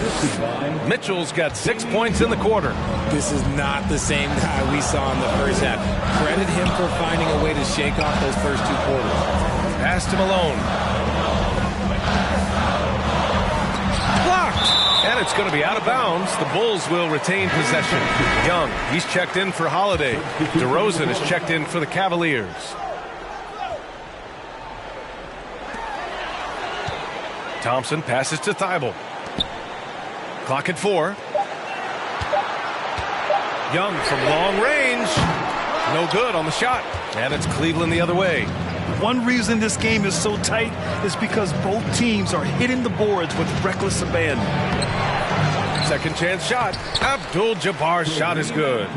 I: Mitchell's got 6 points in the quarter.
J: This is not the same guy we saw in the first half. Credit him for finding a way to shake off those first 2 quarters.
I: Pass to Malone. Blocked! And it's going to be out of bounds. The Bulls will retain possession. Young, he's checked in for Holiday. DeRozan is checked in for the Cavaliers. Thompson passes to Thibault. Clock at 4. Young from long range. No good on the shot. And it's Cleveland the other way.
K: One reason this game is so tight is because both teams are hitting the boards with reckless abandon.
I: Second chance shot. Abdul-Jabbar's shot is good.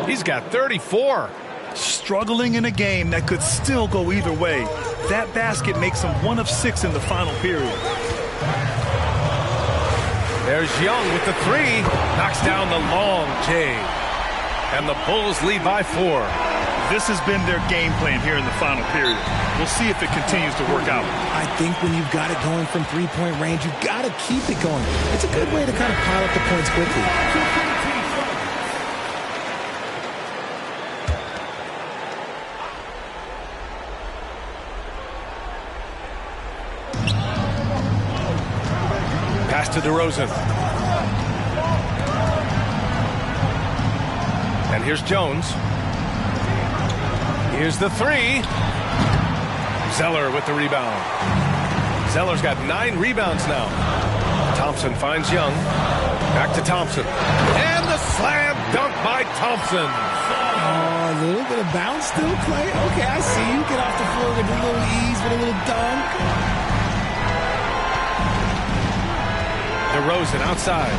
I: He's got 34.
K: Struggling in a game that could still go either way. That basket makes him 1 of 6 in the final period.
I: There's Young with the 3. Knocks down the long J. And the Bulls lead by 4.
K: This has been their game plan here in the final period. We'll see if it continues to work out.
J: I think when you've got it going from 3-point range, you've got to keep it going. It's a good way to kind of pile up the points quickly.
I: Pass to DeRozan. And here's Jones. Here's the 3. Zeller with the rebound. Zeller's got 9 rebounds now. Thompson finds Young. Back to Thompson. And the slam dunk by Thompson.
J: Oh, a little bit of bounce still, Clay. Okay, I see you. Get off the floor with a little ease, with a little dunk.
I: DeRozan outside.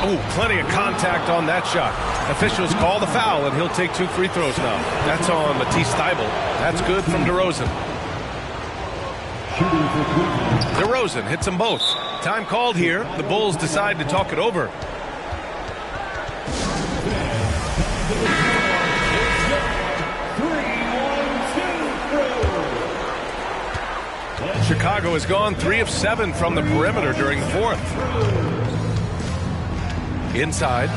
I: Oh, plenty of contact on that shot. Officials call the foul, and he'll take 2 free throws now. That's on Matisse Thybulle. That's good from DeRozan. DeRozan hits them both. Time called here. The Bulls decide to talk it over. Chicago has gone 3 of 7 from the perimeter during the 4th. Inside,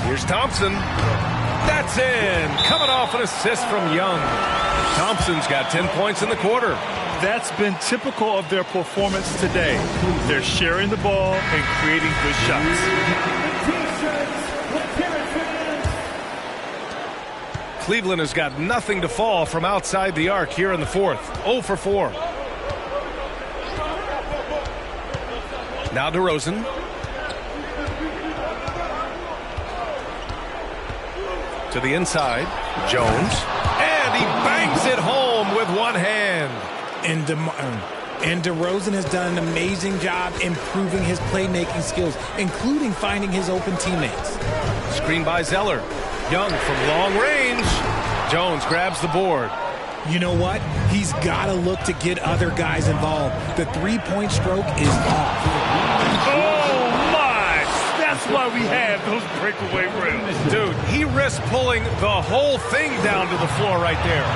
I: here's Thompson. That's in. Coming off an assist from Young. Thompson's got 10 points in the quarter.
K: That's been typical of their performance today. They're sharing the ball and creating good shots.
I: Cleveland has got nothing to fall from outside the arc here in the fourth. 0 for 4. Now DeRozan. To the inside. Jones. And he bangs it home with one hand.
J: And DeRozan has done an amazing job improving his playmaking skills, including finding his open teammates.
I: Screen by Zeller. Young from long range. Jones grabs the board.
J: You know what? He's got to look to get other guys involved. The three-point stroke is off.
K: Oh, my! That's why we have those breakaway rims.
I: Dude, he risked pulling the whole thing down to the floor right there.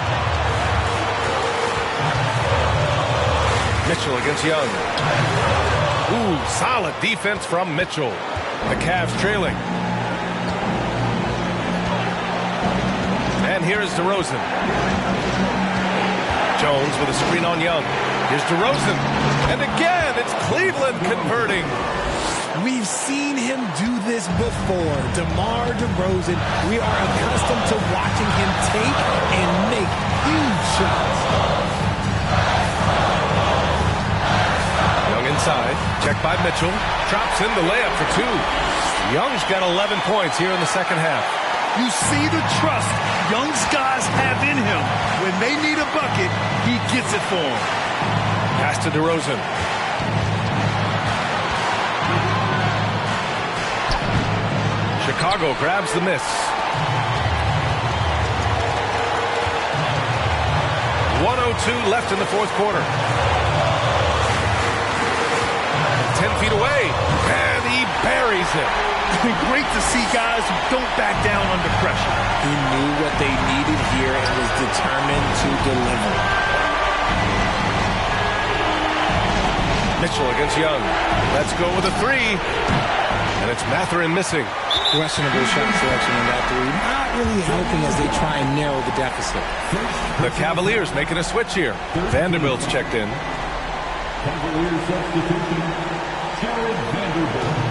I: Mitchell against Young. Ooh, solid defense from Mitchell. The Cavs trailing. And here is DeRozan. Jones with a screen on Young. Here's DeRozan. And again, it's Cleveland converting.
J: We've seen him do this before. DeMar DeRozan, we are accustomed to watching him take and make huge shots.
I: Young inside. Checked by Mitchell. Drops in the layup for 2. Young's got 11 points here in the second half.
K: You see the trust Young's guys have in him. When they need a bucket, he gets it for them.
I: Pass to DeRozan. Chicago grabs the miss. 1:02 left in the fourth quarter. 10 feet away, and he buries it.
K: Great to see guys who don't back down under pressure.
J: He knew what they needed here and was determined to deliver.
I: Mitchell against Young. Let's go with a 3. And it's Mathurin missing.
J: Questionable shot selection in that 3. Not really helping as they try and narrow the deficit.
I: The Cavaliers making a switch here. Vanderbilt's checked in.
E: Cavaliers substitution, Jared Vanderbilt.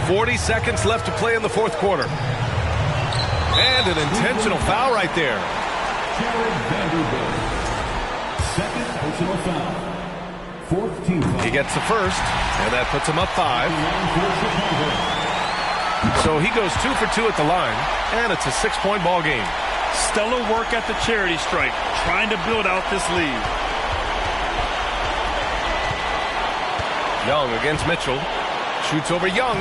I: 40 seconds left to play in the fourth quarter. And an intentional foul right there.
E: Jared Vanderbilt. Second personal foul. Fourth team foul.
I: He gets the first, and that puts him up 5. So he goes 2 for 2 at the line, and it's a 6-point ball game.
K: Stellar work at the charity stripe, trying to build out this lead.
I: Young against Mitchell. Shoots over Young,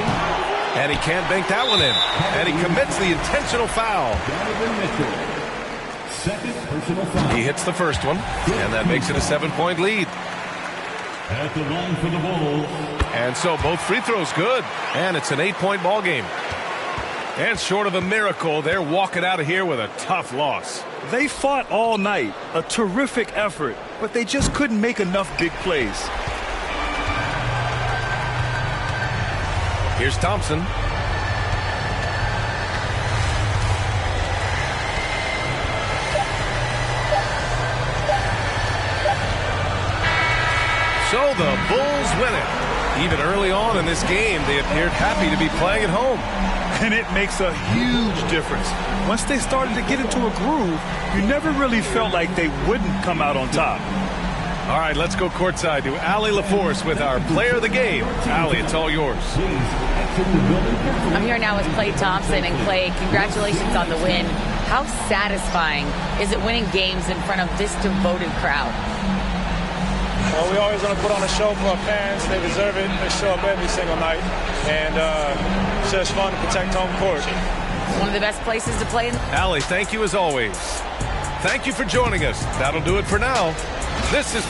I: and he can't bank that one in. And he commits the intentional foul.
E: Second personal foul.
I: He hits the first one, and that makes it a 7-point lead.
E: At the line for the Bulls.
I: And so both free throws good, and it's an 8-point ball game. And short of a miracle, they're walking out of here with a tough loss.
K: They fought all night, a terrific effort, but they just couldn't make enough big plays.
I: Here's Thompson. So the Bulls win it. Even early on in this game, they appeared happy to be playing at home.
K: And it makes a huge difference. Once they started to get into a groove, you never really felt like they wouldn't come out on top.
I: All right, let's go courtside to Allie LaForce with our player of the game. Allie, it's all yours.
L: I'm here now with Klay Thompson. And Klay, congratulations on the win. How satisfying is it winning games in front of this devoted crowd?
G: Well, we always want to put on a show for our fans. They deserve it. They show up every single night. And it's just fun to protect home court.
L: One of the best places to play.
I: Allie, thank you as always. Thank you for joining us. That'll do it for now. This is...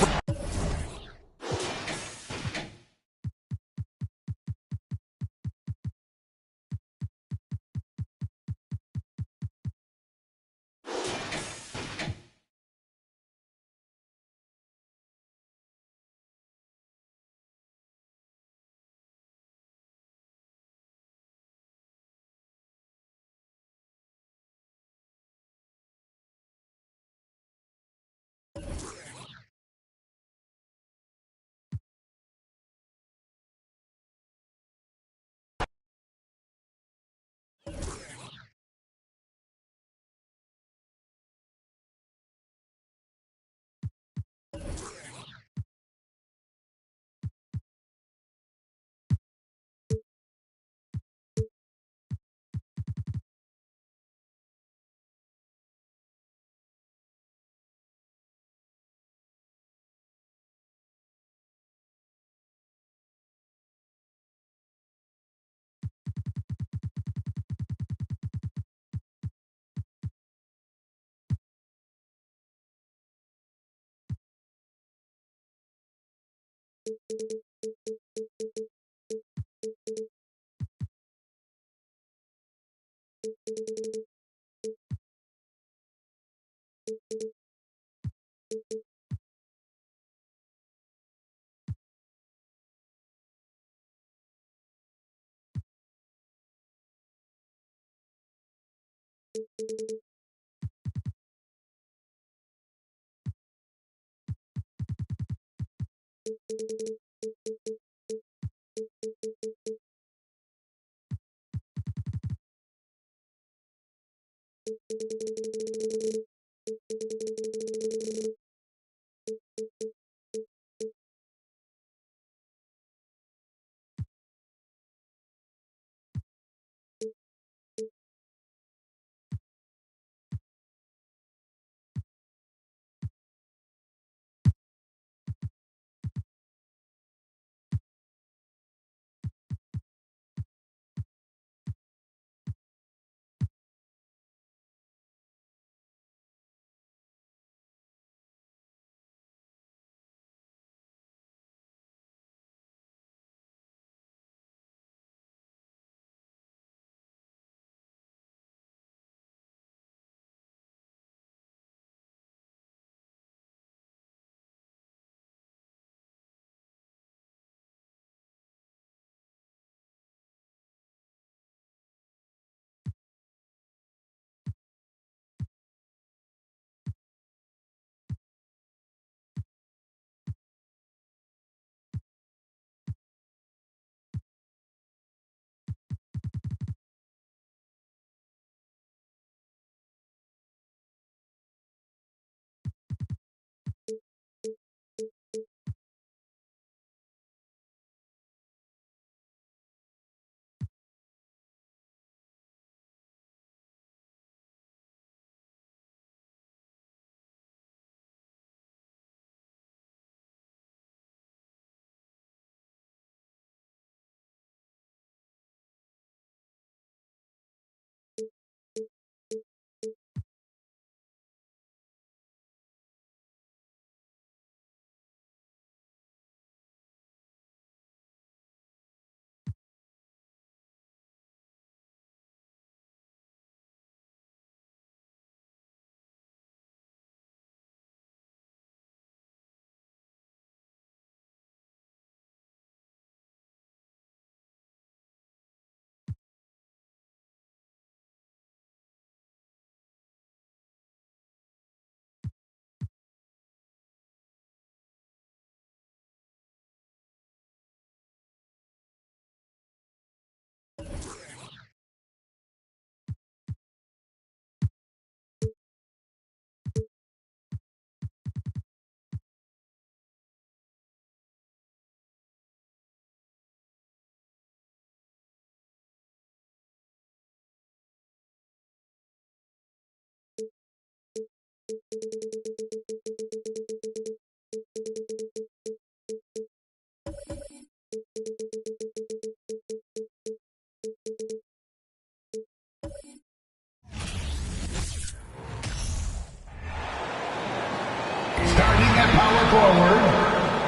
A: Power forward.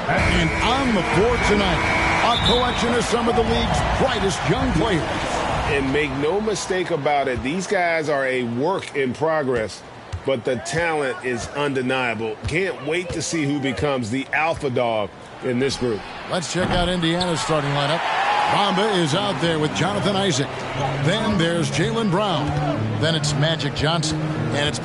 A: And on the floor tonight, a collection of some of the league's brightest young players.
B: And make no mistake about it, these guys are a work in progress, but the talent is undeniable. Can't wait to see who becomes the alpha dog in this group.
A: Let's check out Indiana's starting lineup. Bamba is out there with Jonathan Isaac. Then there's Jaylen Brown. Then it's Magic Johnson. And it's